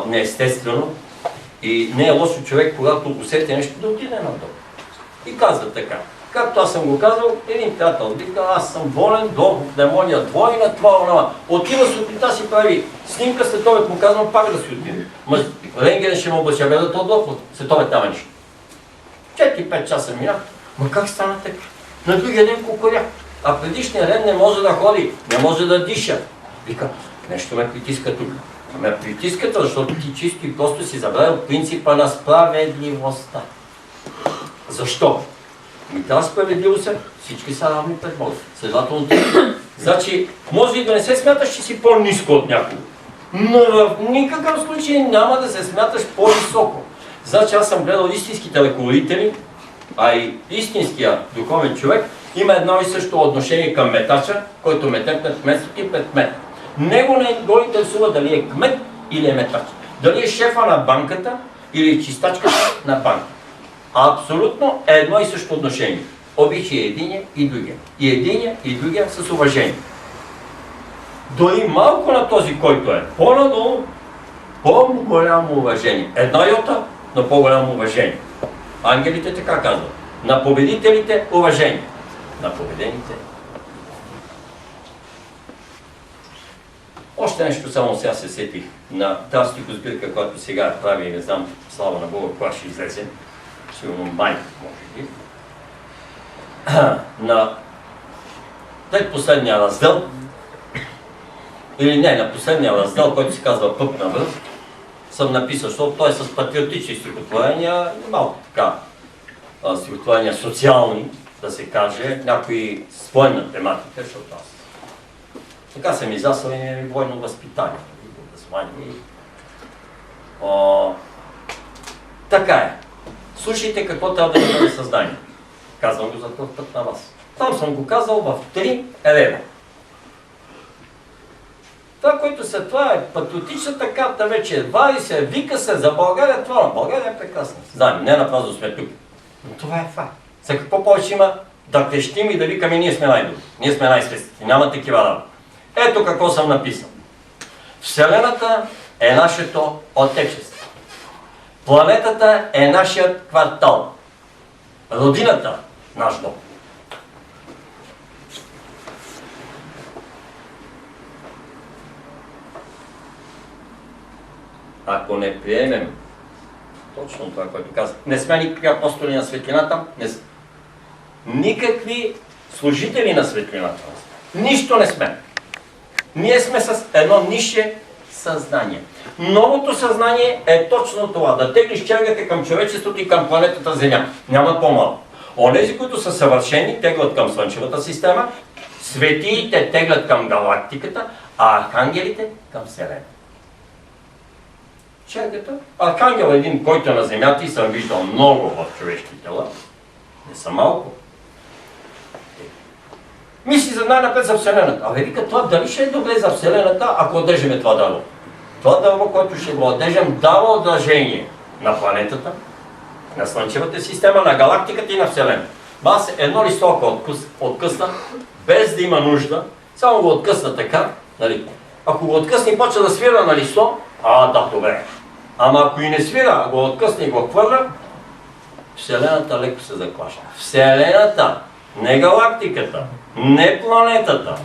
неестествено и не е лошо човек, когато усети нещо, да отиде надолу. И казва така. Както аз съм го казал, един приятел вика, аз съм болен, до пневмония двойна, това, онова. Отива сутринта си прави снимка, след обед му казвам, пак да си отиде. Рентген ще му облача, да то доход, след обед няма нищо. 4-5 часа мина. Ма как стана така? На другия ден кукуря. А предишния ден не може да ходи, не може да диша. Вика, нещо ме притиска тук. Ме притискат, защото ти чисто и просто си забравил принципа на справедливостта. Защо? Тази справедливост е, всички са равни пред Бога. Следователно, значи, може и да не се смяташ, че си по-ниско от някого. Но в никакъв случай няма да се смяташ по-високо. Значи аз съм гледал истинските ръководители, а и истинския духовен човек има едно и също отношение към метача, който мете пред кметството и пред кмет. Него не го интересува дали е кмет или е метач. Дали е шефа на банката или чистачката на банката. Абсолютно едно и също отношение. Обича и единия и другия. И единия и другия с уважение. Дори малко на този, който е по-надолу, по-голямо уважение. Една йота, но по-голямо уважение. Ангелите така казват. На победителите уважение. На победените. Още нещо само сега се сетих на тази стихосбирка, която сега прави, не знам, слава на Бога, кога ще излезе. Сигурно май, може би. На предпоследния раздел, или не, на последния раздел, който се казва Пъп на връх, съм написал, защото той е с патриотични стихотворения, малко така стихотворения социални, да се каже, някои с военна тематика, защото аз така съм изясал и военно възпитание, образование. Така е. Слушайте какво трябва да бъде създание. Казвам го за този път на вас. Там съм го казал в 3 елева. Това, което след това е патриотичната карта вече, вари се, вика се за България, това на България е прекрасно. Знаем, не на празно сме тук. Но това е факт. За какво повече има да крещим и да викаме, ние сме най-добри, ние сме най-свестни. Няма такива работи. Ето какво съм написал. Вселената е нашето отечество. Планетата е нашият квартал. Родината – наш дом. Ако не приемем точно това, което казах, не сме никакви апостоли на светлината, никакви служители на светлината. Нищо не сме. Ние сме с едно нише съзнание. Новото съзнание е точно това, да теглиш чергата към човечеството и към планетата Земя. Няма по-малко. Онези, които са съвършени, теглят към Слънчевата система, светиите теглят към галактиката, а архангелите към Вселената. Чергата, архангел е един, който е на Земята и съм виждал много в човешки тела, не са малко. Мисли за най-напред за Вселената. Абе, вика, това дали ще е добре за Вселената, ако отдържаме това дърво? Това дърво, което ще го отдържам, дава отражение на планетата, на Слънчевата система, на галактиката и на Вселената. Аз едно листо, ако откъсна, без да има нужда, само го откъсна така, нали? Ако го откъсна и почва да свира на листо, да, добре. Ама ако и не свира, а го откъсна и го хвърля, Вселената леко се заклаща. Вселената, не галактиката, не планетата.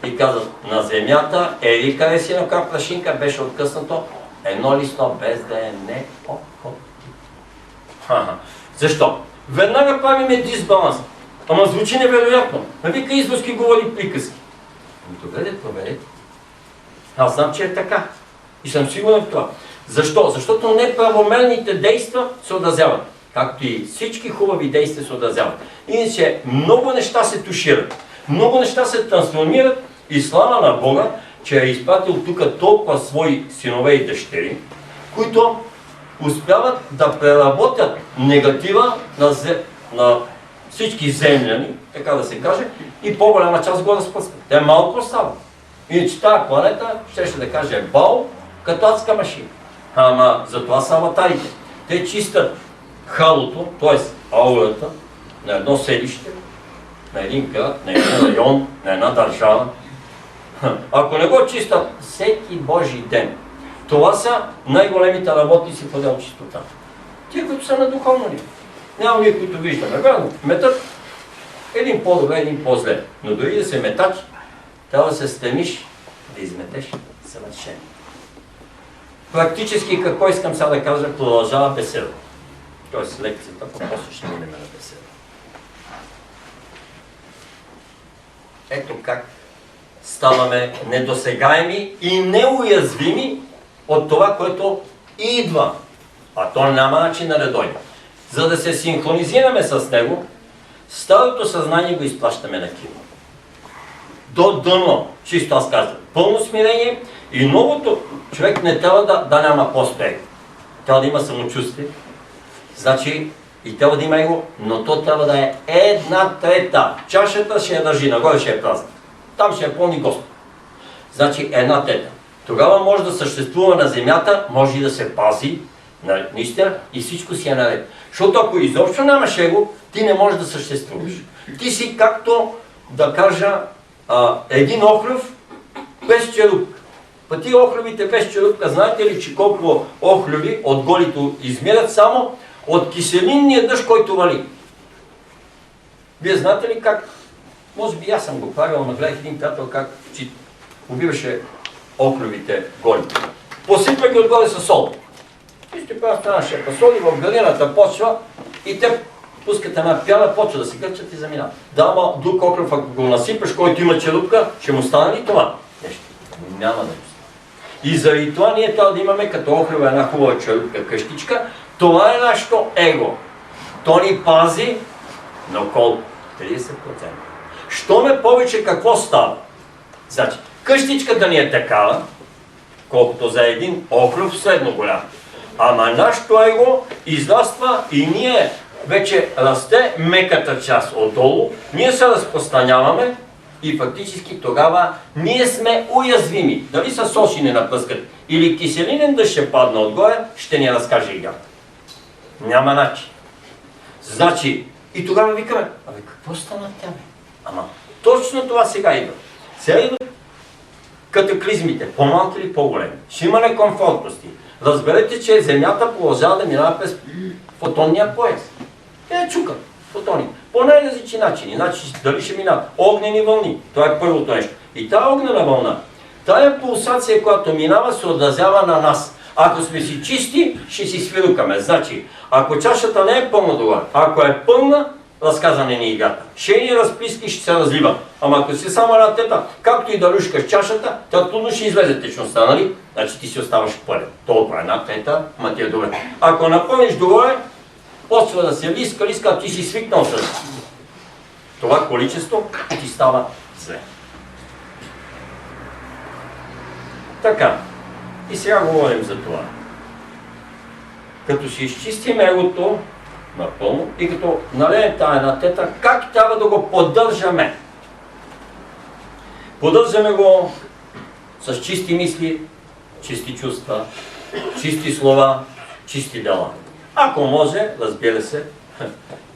И казват, на Земята, еди къде си на каква прашинка беше откъснато, едно листо без да е не Защо? Веднага правиме дисбаланс. Ама звучи невероятно. Вика износки говори приказки. Добре, проверете. Аз знам, че е така. И съм сигурен в това. Защо? Защото неправомерните действия се отразяват. Както и всички хубави действия се отразяват. Иначе много неща се тушират. Много неща се трансформират и слава на Бога, че е изпратил тук толкова свои синове и дъщери, които успяват да преработят негатива на всички земляни, така да се каже, и по-голяма част го разпускат. Те малко стават. Иначе тази планета ще да каже бал, като адска машина. Ама затова са аватарите. Те чистят халото, т.е. аурата на едно селище на един град, на един район, на една държава, ако не го чистят всеки Божий ден, това са най-големите работници по дел чистота. Тия, които са на духовно ниво. Няма ние, които виждаме. Верно, метат един по-добре, един по-зле. Но дори да се метач, трябва да се стремиш да изметеш съвършено. Практически, какво искам сега да кажа, продължава беседа. Тоест лекцията, по-после ще минем на беседа. Ето как ставаме недосегаеми и неуязвими от това, което идва. А то няма начин да дойде. За да се синхронизираме с него, старото съзнание го изплащаме на кило. До дъно, чисто аз казвам, пълно смирение и новото човек не трябва да няма по-спех. Трябва да има самочувствие. Значи и трябва да има его, но то трябва да е 1/3. Чашата ще я държи, нагоре ще е празна. Там ще я пълни Господ. Значи 1/3. Тогава може да съществува на земята, може и да се пази, наистина, и всичко си е наред. Защото ако изобщо нямаш его, ти не можеш да съществуваш. Ти си както, да кажа, един охлюв без черупка. Па ти охлювите без черупка, знаете ли, че колко охлюви от голито измерят само от киселинния дъжд, който вали? Вие знаете ли как? Може би аз съм го правил, но гледах един приятел как убиваше охлювите голи. Посипва ги отгоре със сол. И ще правят една шепа соли в галината почва и те пускат една пяна, почва да се гърчат и заминат. Да, ама друг охлюв, ако го насипеш, който има черупка, ще му стане ли това? Нещо. Няма да му стане. И заради това ние трябва да имаме като охлюва една хубава черупка къщичка. Това е нашето его. То ни пази на колко? 30%. Що ме повече какво става? Значи, къщичката ни е такава, колкото за един охлюв средно голям. Ама нашето его израства и ние вече расте меката част отдолу, ние се разпространяваме и фактически тогава ние сме уязвими. Дали са соши не напъскат или киселинен дъжд ще падне отгоре, ще ни разкаже играта. Няма начин. Значи, и тогава викаме, абе какво стана тя бе? Ама, точно това сега идва. Сега идват катаклизмите, по-малки или по-големи. Ще има некомфортности. Разберете, че Земята продължава да минава през фотонния пояс. Чука фотони. По най-различни начини. Значи, дали ще минат огнени вълни. Това е първото нещо. И тази огнена вълна, тая пулсация, която минава, се отразява на нас. Ако сме си чисти, ще си свирукаме. Значи, ако чашата не е пълна долу, ако е пълна, разказане ни играта. Ще ни разплиски, ще се разлива. Ама ако си само една тета, както и да люшкаш чашата, тя трудно ще излезе течността, нали? Значи ти си оставаш пълен. Толкова една тета, ма ти е добре. Ако напълниш долу, почва да се лиска, ти си свикнал с това количество, ти става зле. Така. И сега говорим за това. Като си изчистим егото напълно и като налеем тая една тета, как трябва да го поддържаме? Поддържаме го с чисти мисли, чисти чувства, чисти слова, чисти дела. Ако може, разбира се,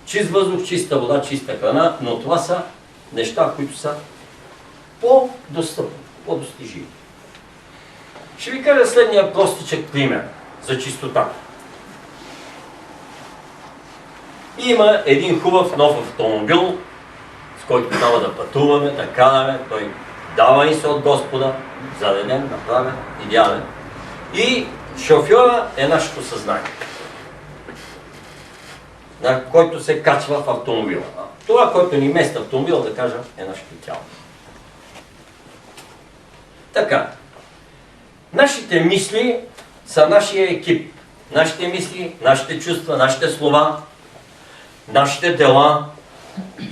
чист въздух, чиста вода, чиста храна, но това са неща, които са по-достъпни, по-достижими. Ще ви кажа следния простичък пример за чистота. Има един хубав нов автомобил, с който трябва да пътуваме, да караме. Той дава ни се от Господа, заведен, направен, идеален. И шофьора е нашето съзнание, на който се качва в автомобила. Това, което ни мести автомобила, да кажа, е нашето тяло. Така. Нашите мисли са нашия екип. Нашите мисли, нашите чувства, нашите слова, нашите дела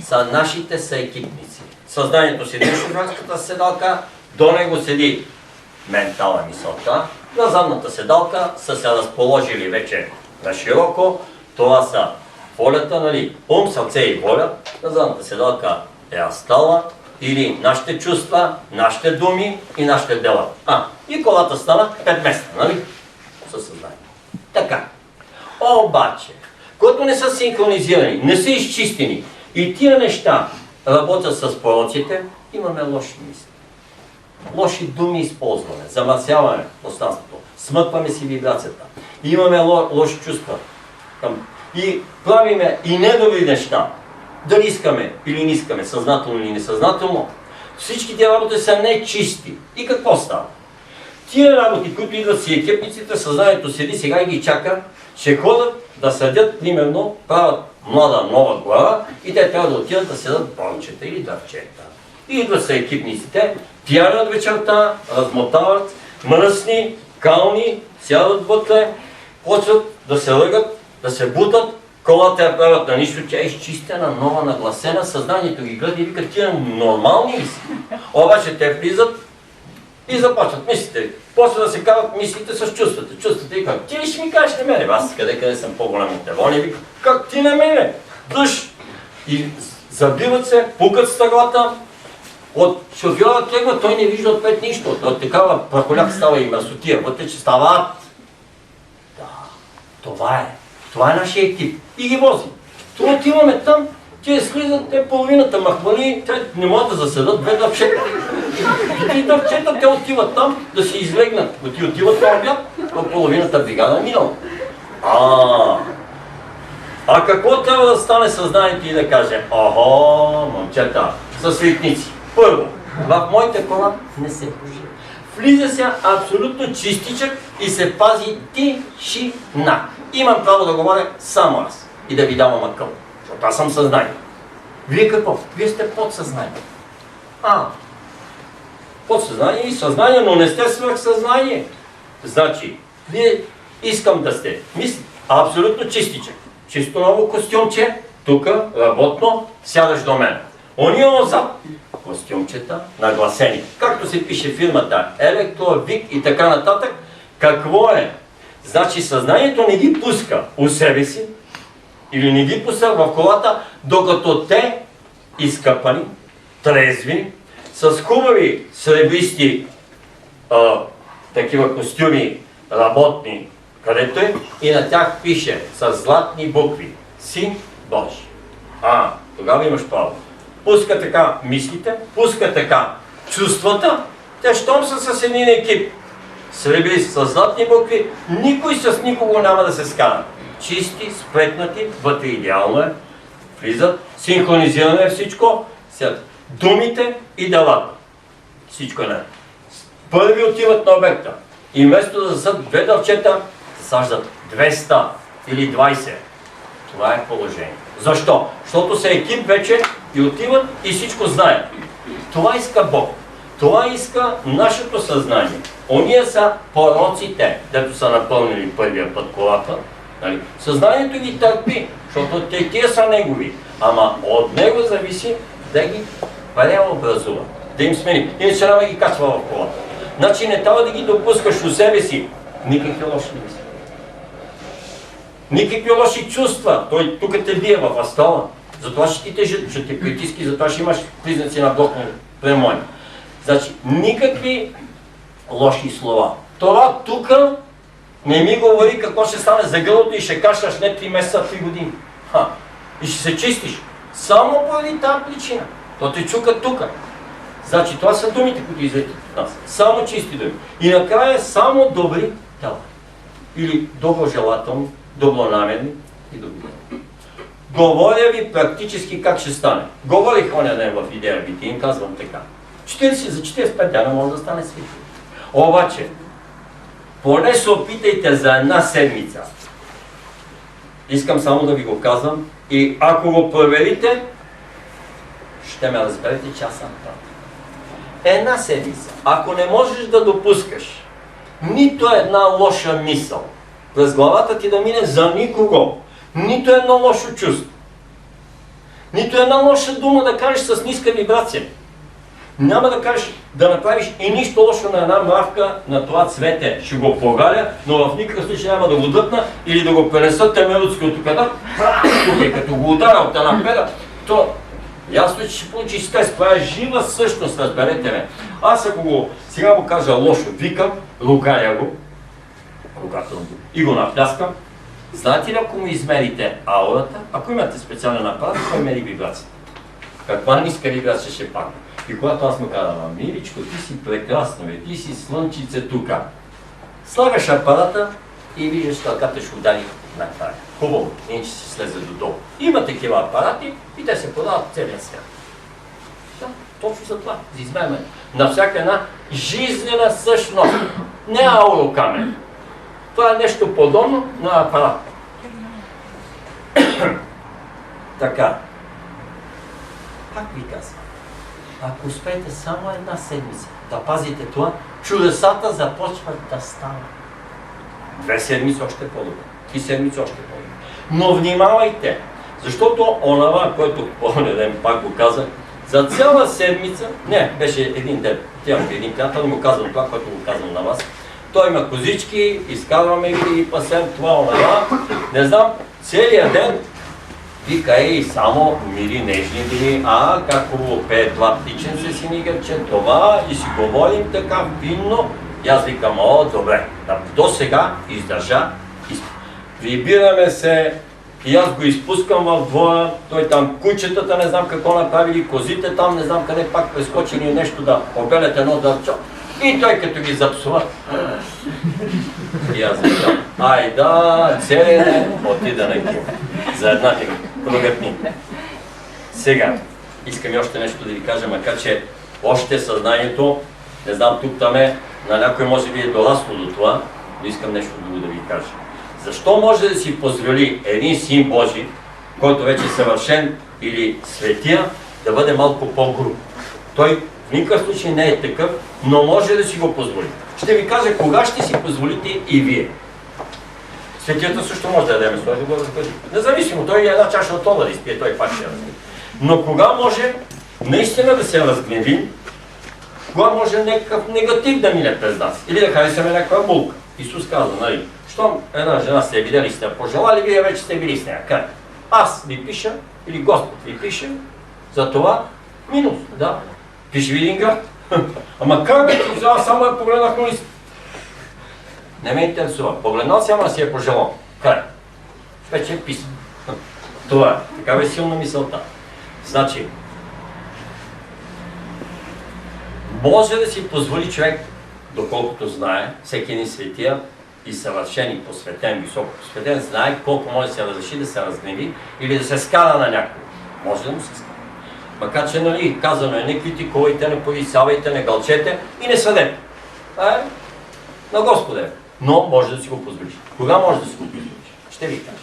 са нашите съекипници. Съзнанието седи в шофьорската седалка, до него седи ментална мисълта. На задната седалка са се разположили вече на широко. Това са волята, нали? Ум, сърце и воля. На задната седалка е астала, или нашите чувства, нашите думи и нашите дела. И колата стана 5 месеца, нали? Със съзнание. Така. Обаче, които не са синхронизирани, не са изчистени и тия неща работят с пророците, имаме лоши мисли. Лоши думи използваме, замърсяваме пространството, смъкваме си вибрацията, имаме лоши чувства и правиме и недобри неща. Дали искаме или не искаме, съзнателно или несъзнателно, всички тези работи са нечисти. И какво става? Тия работи, които идват си екипниците, съзнанието седи сега и ги чака, ще ходят да съдят, примерно, правят млада нова глава и те трябва да отидат да седат брончета или дърчета. И идват са екипниците, пиянат вечерта, размотават, мръсни, кални, сядат вътре, почват да се лъгат, да се бутат, колата я правят на нищо, тя е изчистена, нова, нагласена, съзнанието ги гледа и викат, тия нормални ли си? Обаче те влизат и започват мислите. После да се казват мислите с чувствата. Чувствата и как, ти ли ще ми кажеш на мене? Аз къде съм по-голям от тебе? Они викат, как ти на мене? Дъж! И забиват се, пукат стъглата. От шофьора тръгва, той не вижда отпред нищо. От такава прахоляк става и мърсотия. Вътре, че става ад. Да, това е. Това е нашия екип. И ги вози. Това отиваме там, те слизат, те половината махмали, те не могат да заседат две дъвчета. И дъвчета те отиват там да си излегнат. Отиват на обяд, а половината бригада е минала. А какво трябва да стане съзнанието и да каже, момчета, са светници. Първо, в моите кола не се пуши. Влиза се абсолютно чистичък и се пази тишина. Имам право да говоря само аз и да ви давам акъл, защото аз съм съзнание. Вие какво? Вие сте подсъзнание. Подсъзнание и съзнание, но не сте свръхсъзнание. Значи, вие искам да сте, мислите, абсолютно чистичък. Чисто ново костюмче, тук, работно, сядаш до мен. Ония назад, костюмчета, нагласени. Както се пише фирмата, Електро, Вик и така нататък, какво е? Значи съзнанието не ги пуска у себе си, или не ги пуска в колата, докато те, изкъпани, трезви, с хубави сребристи такива костюми работни, където е, и на тях пише с златни букви Син Божи. Тогава имаш право. Пуска така мислите, пуска така чувствата, те щом са с един екип, сребристи с златни букви, никой с никого няма да се скара. Чисти, спретнати, вътре идеално е, влизат, синхронизирано е всичко, думите и делата. Всичко е не. Първи отиват на обекта и вместо да засадат две дърчета, саждат 200 или 20. Това е положение. Защо? Защото са екип вече и отиват и всичко знаят. Това иска Бог. Това иска нашето съзнание. Ония са пророците, дето са напълнили първия път колата. Нали? Съзнанието ги търпи, защото тия са негови. Ама от него зависи да ги преобразува, да им смени. Иначе няма ги качва в колата. Значи не трябва да ги допускаш у себе си. Никакви лоши мисли. Никакви лоши чувства. Той тук те бие в астрала. Затова ще ти тежат, ще те притиски, затова ще имаш признаци на блокно премони. Значи, никакви лоши слова. Това тук не ми говори какво ще стане за гърлото и ще кашляш не 3 месеца, 3 години. И ще се чистиш. Само поради тази причина. То те чука тук. Значи, това са думите, които излетят от нас. Само чисти думи. И накрая само добри тела. Или доброжелателни, добронамерни и добри. Говоря ви практически как ще стане. Говорих оня ден в идея бити, им казвам така. За 45 дена може да стане свит. Обаче, поне се опитайте за една седмица. Искам само да ви го казвам и ако го проверите, ще ме разберете, че аз съм прав. Една седмица. Ако не можеш да допускаш нито една лоша мисъл през главата ти да мине за никого, нито едно лошо чувство, нито една лоша дума да кажеш с ниска вибрация, няма да кажеш да направиш и нищо лошо на една мравка на това цвете. Ще го погаля, но в никакъв случай няма да го дъпна или да го пренеса темерутски от тук. Като го ударя от една педа, то ясно, че ще получи стрес. Това е жива същност, разберете ме. Аз ако го, сега го кажа лошо, викам, ругая го, и го напляскам. Знаете ли, ако му измерите аурата, ако имате специален апарат, той мери вибрацията. каква ниска вибрация ще падне. И когато аз му казвам, миличко, ти си прекрасно, ти си слънчице тука. Слагаш апарата и виждаш тълката ще удари накрая. Хубаво, иначе се слезе додолу. Има такива апарати и те се продават в целия свят. Да, точно за това, за измерване. На всяка една жизнена същност. Не аурокамен. Това е нещо подобно на апарат. Така. Пак ви казвам, ако успеете само една седмица да пазите това, чудесата започват да стават. 2 седмици още по-добре, 3 седмици още по-добре. Но внимавайте, защото онова, който по-не ден пак го казах, за цяла седмица, не, беше един ден, един приятел, му казвам това, което го казвам на вас. Той има козички, изкарваме ги и пасем това, онова. Не знам, целият ден вика, само мили, нежни били, как хубаво пее това птиченце си нигърче, това и си говорим така финно. И аз викам, добре, до сега издържа, прибираме се и аз го изпускам в двора, той там кучетата не знам какво направили, козите там не знам къде пак прескочили нещо да обелят едно дърчо. И той като ги запсува. И аз викам, айда, целият ден отида на кино. За една прогътни. Сега, искам и още нещо да ви кажа, макар че още съзнанието, не знам тук там на някой може би е дорасло до това, но искам нещо друго да ви кажа. Защо може да си позволи един син Божий, който вече е съвършен или светия, да бъде малко по-груб? Той в никакъв случай не е такъв, но може да си го позволи. Ще ви кажа кога ще си позволите и вие. Светията също може да ядеме, той да го разкажи. Независимо, той е една чаша от това да изпие, той пак ще разгневи. Но кога може наистина да се разгневи, кога може някакъв негатив да мине през нас, или да харесаме някаква булка. Исус казва, нали, щом една жена сте видели, сте я пожелали, вие вече сте били с нея. Къде? Аз ви пиша, или Господ ви пише, за това минус, да. Пише ви един град. Ама как бе, аз само я погледнах на лист. Не ме интересува. Погледнал си, ама си я пожелал. Къде? Вече е писан. Това е. Такава е силна мисълта. Значи, може да си позволи човек, доколкото знае, всеки един светия и съвършен и посветен, високо посветен, знае колко може да се разреши да се разгневи или да се скара на някого. Може да му се скара. Макар че, нали, казано е, не критикувайте, не повисявайте, не гълчете и не съдете. Това е на Господа. Но може да си го позволиш. Кога може да си го позволиш? Ще ви кажа.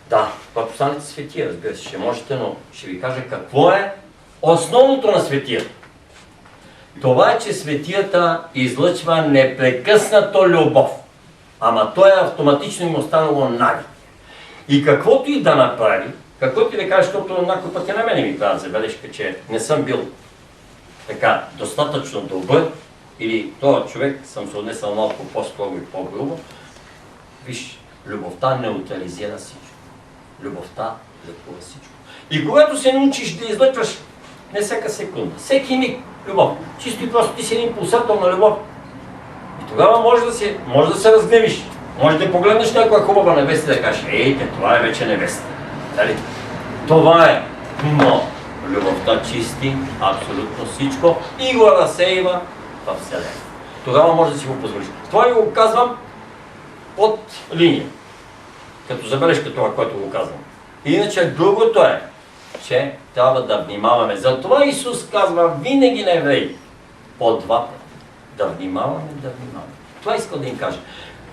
Да, това останете светия, разбира се, ще можете, но ще ви кажа какво е основното на светията. Това е, че светията излъчва непрекъснато любов. Ама то е автоматично им останало навик. И каквото и да направи, каквото и да кажа, защото някой път и на мене ми правят забележка, че не съм бил така достатъчно добър, или този човек съм се отнесъл малко по-строго и по-грубо. Виж, любовта неутрализира всичко. Любовта лекува всичко. И когато се научиш да излъчваш не всяка секунда, всеки миг любов, чисто и просто ти си един пулсатор на любов. И тогава може да се разгневиш. Може да погледнеш някоя хубава невеста и да кажеш, това е вече невеста. Дали? Това е. Но любовта чисти абсолютно всичко и го разсейва във Вселената. Тогава може да си го позволиш. Това ви го казвам от линия. Като забележка това, което го казвам. Иначе другото е, че трябва да внимаваме. Затова Исус казва винаги на евреи по 2 пъти. Да внимаваме, да внимаваме. Това искал да им кажа.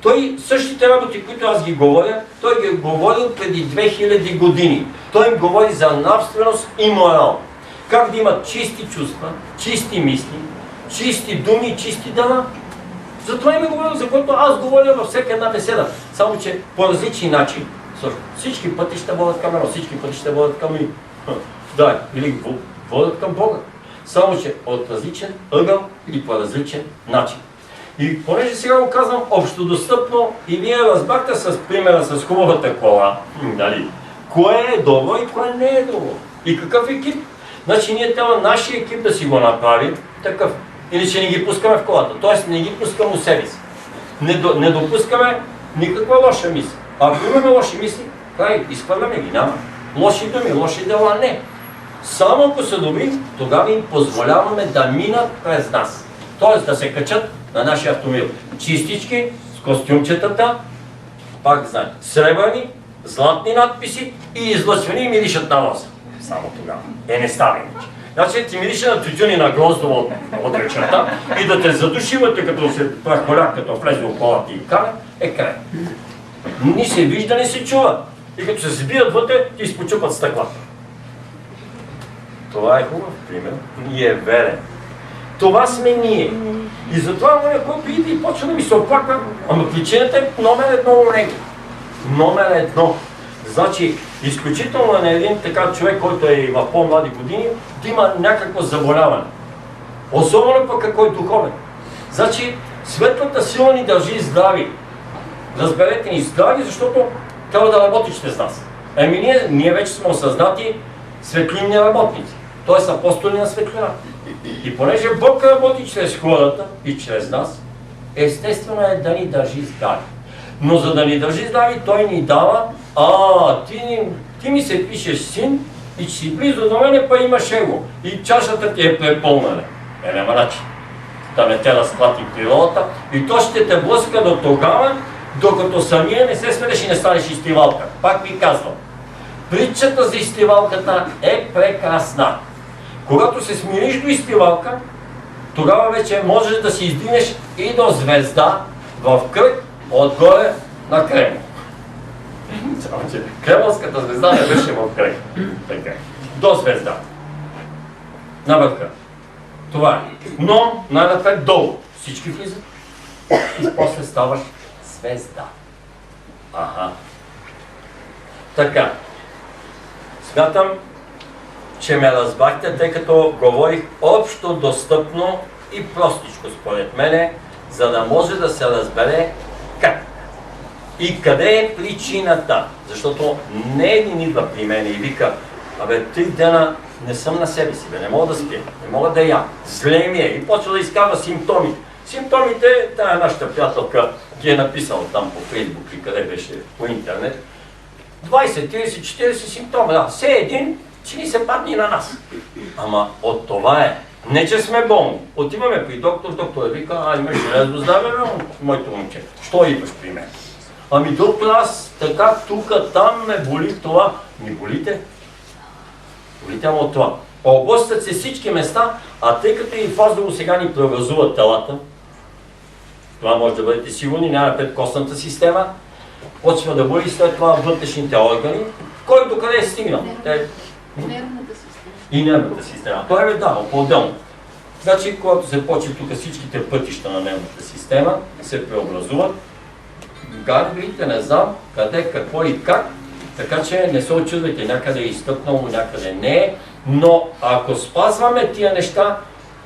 Той същите работи, които аз ги говоря, той ги е говорил преди 2000 години. Той им говори за нравственост и морал. Как да имат чисти чувства, чисти мисли, чисти думи и чисти дела. Затова им е говорил, за което аз говоря във всяка една беседа. Само, че по различни начини. Всички пъти ще водят към едно, всички пъти ще водят към да, или водят към Бога. Само, че от различен ъгъл или по различен начин. И понеже сега го казвам общодостъпно и вие разбрахте с примера с хубавата кола, нали? Кое е добро и кое не е добро. И какъв екип. Значи ние трябва нашия екип да си го направи такъв. Иначе не ги пускаме в колата. Тоест не ги пускаме у себе си. Не допускаме никаква лоша мисъл. Ако имаме лоши мисли, изхвърляме ги, няма. лоши думи, лоши дела, не. Само ако са добри, тогава им позволяваме да минат през нас. Тоест да се качат на нашия автомобил. Чистички, с костюмчетата, пак знаете, сребърни, златни надписи и излъчвани и миришат на лоза. Само тогава. Не става иначе. Значи ти мирише на тютюни на гроздово от вечерта и да те задуши вътре, като се прахоля, като влезе около ти и каме, край. Ни се вижда, не се чува. И като се сбият вътре, ти изпочупат стъклата. Това е хубав пример и е верен. Това сме ние. И затова който иде и почва да ми се оплаква, ама причината е номер едно у него. Номер едно. Значи, изключително на един така човек, който е в по-млади години, да има някакво заболяване. Особено пък ако е духовен. Значи, светлата сила ни държи здрави. Разберете ни здрави, защото трябва да работите с нас. Ние вече сме осъзнати светлинни работници. Т.е. апостоли на светлина. И понеже Бог работи чрез хората и чрез нас, естествено е да ни държи здрави. Но за да ни държи здрави, Той ни дава, ти ми се пишеш син и че си близо до мене, па имаш его. И чашата ти е препълнена. Няма начин. Да не те разклати природата и то ще те блъска до тогава, докато самия не се сведеш и не станеш изтивалка. Пак ви казвам. Притчата за изтивалката е прекрасна. Когато се смириш до изтивалка, тогава вече можеш да си издигнеш и до звезда в кръг отгоре на Кремъл. Кремълската звезда не беше в кръг. До звезда. На върха. Това е. Но най-напред долу. Всички влизат и после ставаш звезда. Така. Смятам, че ме разбрахте, тъй като говорих общо достъпно и простичко според мене, за да може да се разбере как и къде е причината. Защото не един идва при мен и вика, 3 дена не съм на себе си, не мога да спя, не мога да ям, зле ми е и почва да изкарва симптомите. Симптомите, тая нашата приятелка ги е написала там по Фейсбук и къде беше по интернет. 20, 30, 40 симптома, все един, че ни се падне и на нас. Ама от това е. Не, че сме болни. Отиваме при доктор вика, имаш железно здраве, моето момче. Що идваш при мен? Ами доктор, аз така, тука, там ме боли това. Ми болите? Болите от това. Облъщат се всички места, а тъй като и фазово сега ни преобразуват телата, това може да бъдете сигурни, няма предкостната система, почва да боли след това вътрешните органи, кой докъде е стигнал? Нервната система. И нервната система. Той е дал по-отделно. Значи, когато се почне тук всичките пътища на нервната система, се преобразуват, ганглиите, не знам къде, какво и как, така че не се очудвайте, някъде е изтъкнало, някъде не е, но ако спазваме тия неща,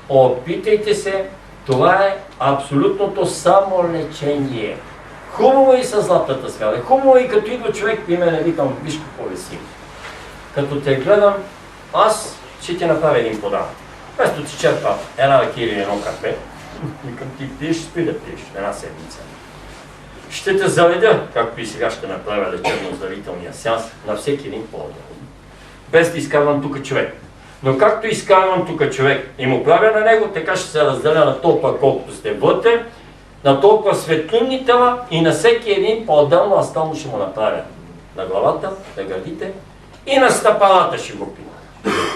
опитайте се, това е абсолютното самолечение. Хубаво и със златната сфера. Хубаво и като идва човек при мен, викам, виж какво веси. Като те гледам, аз ще ти направя един подарък. Вместо ти черпа една ръка или едно кафе, викам ти пиеш, спи да пиеш една седмица. Ще те заредя, както и сега ще направя лечебно-здравителния сеанс, на всеки един по-отделно. Без да изкарвам тук човек. Но както изкарвам тук човек и му правя на него, така ще се разделя на толкова колкото сте вътре, на толкова светлинни тела и на всеки един по-отделно аз там ще му направя. На главата, на гърдите и на стъпалата ще го пия.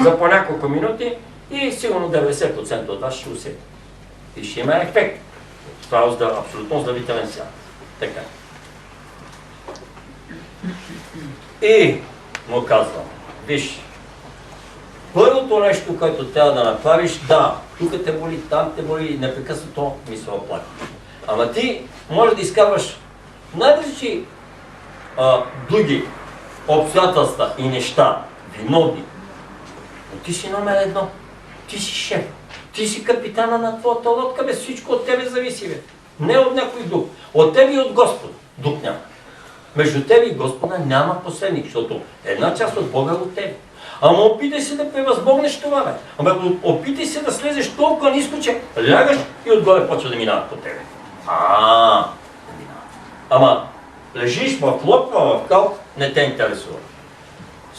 За по няколко минути и сигурно 90% от вас ще усети. И ще има ефект. Това е абсолютно оздравителен сеанс. Така. И му казвам, виж, първото нещо, което трябва да направиш, да, тук те боли, там те боли, непрекъснато ми се оплака. Ама ти може да изкарваш най-различни други обстоятелства и неща, виновни. Но ти си номер едно. Ти си шеф. Ти си капитана на твоята лодка, бе, всичко от тебе зависи, бе. Не от някой друг. От тебе и от Господа. Друг няма. Между тебе и Господа няма посредник, защото една част от Бога е от тебе. Ама опитай се да превъзбогнеш това, бе. Ама опитай се да слезеш толкова ниско, че лягаш и отгоре почва да минават по тебе. Ама лежиш в лодка, в кал, не те интересува.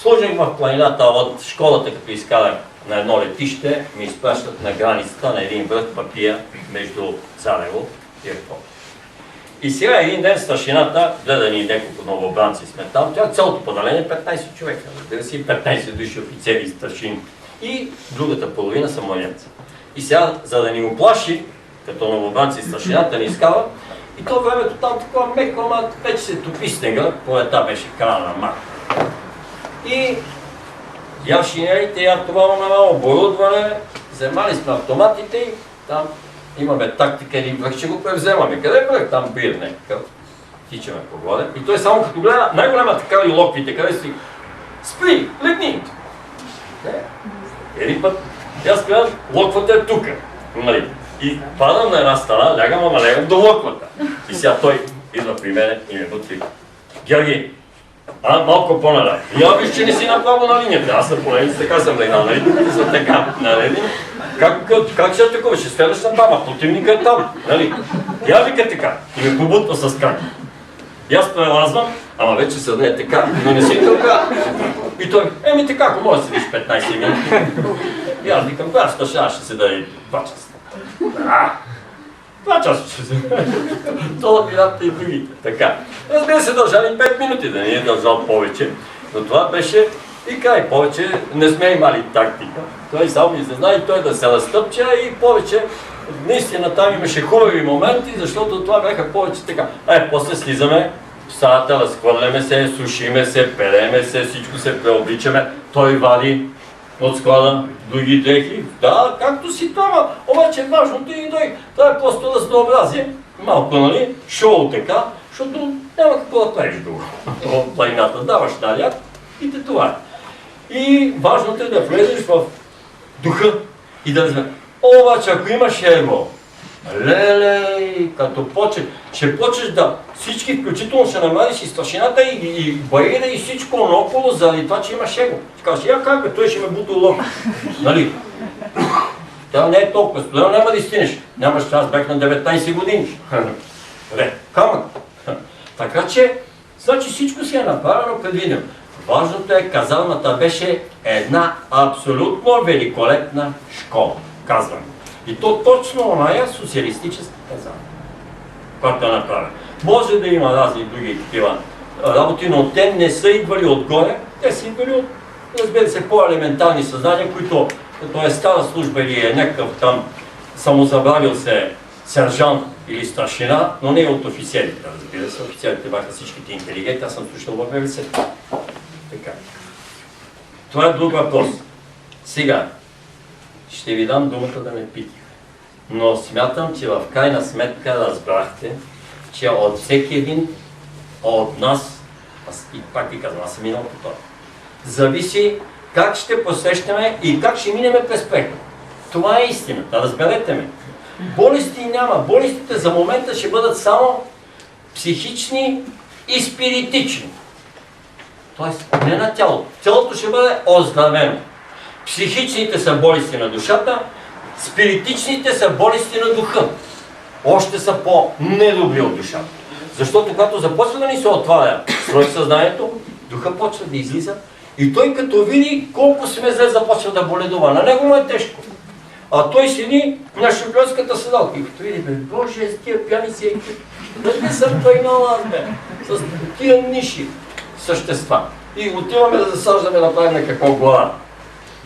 Служих в планината от школата, като изкарах на едно летище, ми изпращат на границата на един връх папия между Царево и Репо. И сега един ден старшината, гледа ни няколко новобранци сме там, тя цялото поделение 15 човека, разбира се, 15 души офицери и старшини. И другата половина са младенци. И сега, за да ни оплаши, като новобранци старшината ни изкава, и то времето там такова меко, ама вече се топи снега, полета беше края на март. И явшинерите я това на оборудване, вземали сме автоматите и там имаме тактика, един връх ще го превземаме. Къде връх? Там бир някакъв. Тичаме по горе. И той само като гледа най-голяма така и локвите, къде си спри, легни! Един път, аз гледам, локвата е тука. Нали? И падам на една страна, лягам, ама лягам до локвата. И сега той идва при мене и ме бутви. Георги, малко по-надай. И я виж, че не си направо на линията. Аз съм поне така съм легнал, нали? За така, нали? Как ще е такова? Ще следваш на там, а противника е там, нали? Я вика така и ме побутва с крак. И аз прелазвам, ама вече съдне е така, но не си така. И той, така, ако може да седиш 15 минути. И аз викам, аз ще седа и 2 часа. 2 часа ще седа. Това мината и другите. Така. Разбира се, дължали 5 минути, да не е дължал повече. Но това беше и край. Повече не сме имали тактика. Той само ми знае и той да се настъпча и повече. Наистина там имаше хубави моменти, защото това бяха повече така. После слизаме в стаята, разхвърляме се, сушиме се, переме се, всичко се преобличаме. Той вади от склада други дрехи. Да, както си това, обаче важното и той. Това е просто разнообразие. Малко, нали, шоу така, защото няма какво да правиш друго. В планината даваш наряд и те това е. И важното е да влезеш в духа и да разбереш. Обаче, ако имаш его, леле, като ще почнеш да всички, включително ще намериш и старшината и бариера и всичко наоколо, заради това, че имаш его. Ще кажеш, как бе, той ще ме бута лоб. Нали? Тя не е толкова студено, няма да стигнеш. Нямаш, аз бях на 19 години. Камък. Така че, значи всичко си е направено предвидено. Важното е, казармата беше една абсолютно великолепна школа, казвам. И то точно оная социалистическа казарма, която е направена. Може да има разни други такива работи, но те не са идвали отгоре, те са идвали от, разбира се, по-елементарни съзнания, които, като е стара служба или е някакъв там самозабравил се сержант или старшина, но не от офицерите, разбира се. Офицерите бяха всичките интелигенти, аз съм слушал в МВС. Така. Това е друг въпрос. Сега, ще ви дам думата да ме питате. Но смятам, че в крайна сметка разбрахте, че от всеки един от нас, и пак ви казвам, аз съм минал по това, зависи как ще посрещаме и как ще минеме през прехода. Това е истината, разберете ме. Болести няма. Болестите за момента ще бъдат само психични и спиритични. Тоест, не на тялото. Тялото ще бъде оздравено. Психичните са болести на душата, спиритичните са болести на духа. Още са по-недобри от душата. Защото когато започва да ни се отваря свръхсъзнанието, духа почва да излиза и той като види колко сме зле започва да боледува. На него му е тежко. А той седи на шофьорската седалка и като види, Боже, с тия пияни си да не съм тръгнал аз, бе, с тия ниши същества. И отиваме да засаждаме, да правим какво глава.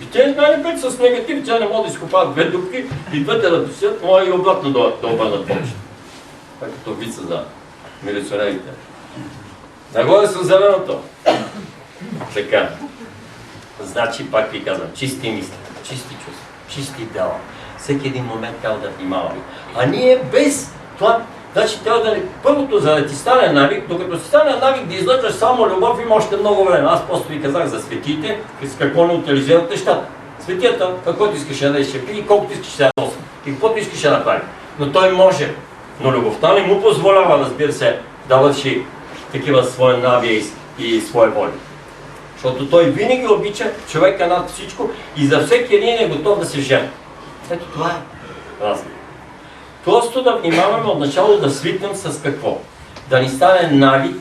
И те знаят пет с негатив, тя не може да изкопават две дупки и двете да досият, може и обратно да обърнат повече. Това е като вица за милиционерите. Нагоре с зеленото. Така. Значи, пак ви казвам, чисти мисли, чисти чувства, чисти дела. Всеки един момент трябва да внимаваме. А ние без това, значи трябва да първото, за да ти стане навик, докато си стане навик да излъчваш само любов, има още много време. Аз просто ви казах за светиите, с какво не утилизират нещата. Светията, каквото искаш да изчепи и колкото искаш да носи. И каквото искаш да направи. Но той може. Но любовта не му позволява, разбира се, да върши такива свои навия и своя воли. Защото той винаги обича човека над всичко и за всеки един е готов да се жертва. Ето това е разлика. Просто да внимаваме отначало да свикнем с какво? Да ни стане навик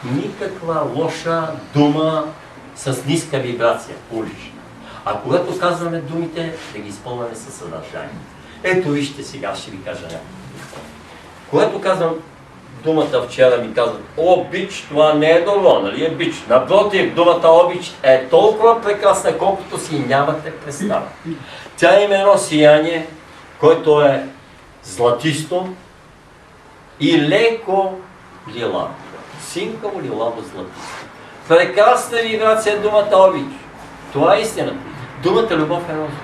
никаква лоша дума с ниска вибрация, улична. А когато казваме думите, да ги изпълняме със съдържание. Ето вижте сега, ще ви кажа някакво. Когато казвам думата вчера ми казват обич, това не е добро, нали е бич. Напротив, думата обич е толкова прекрасна, колкото си нямате представа. Тя има едно сияние, което е златисто и леко лилаво. Синкаво лилаво златисто. Прекрасна вибрация е думата обич. Това е истината. Думата любов е розова.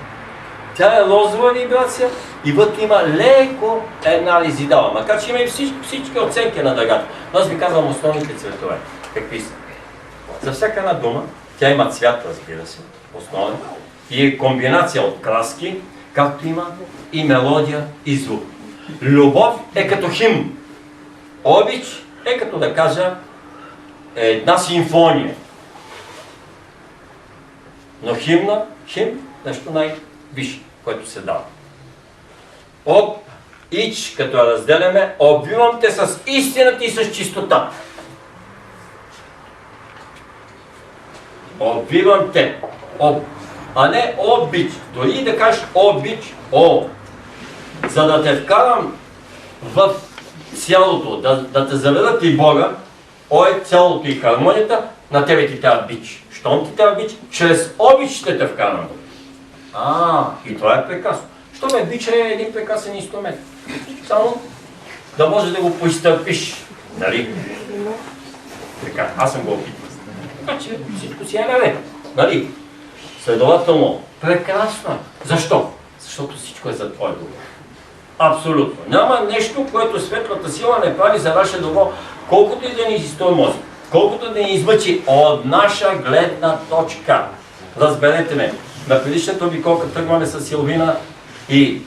Тя е розова вибрация и вътре има леко една резидала. Макар че има и всички оценки на дъгата. Но аз ви казвам основните цветове. Какви са? За всяка една дума, тя има цвят, разбира се, основен, и е комбинация от краски, както има и мелодия и звук. Любов е като химн. Обич е като да кажа една симфония. Но химн, нещо най-висше, което се дава. Ич, като я разделяме, обвивам те с истината и с чистота. Обвивам те. А не обич. Дори да кажеш обич, за да те вкарам в цялото, да те заведат и Бога, е цялото и хармонията, на тебе ти трябва бич. Щом ти трябва бич, чрез обич ще те вкарам. И това е прекрасно. Щом е бич е един прекрасен инструмент. Само да можеш да го поизтърпиш. Нали? Така, аз съм го опитал. Така че всичко си е наред. Нали? Следователно, прекрасно. Защо? Защото всичко е за твое добро. Абсолютно. Няма нещо, което светлата сила не прави за наше добро, колкото и да ни изтори мозък, колкото да ни измъчи от наша гледна точка. Разберете ме, на предишната обиколка тръгваме с Силвина и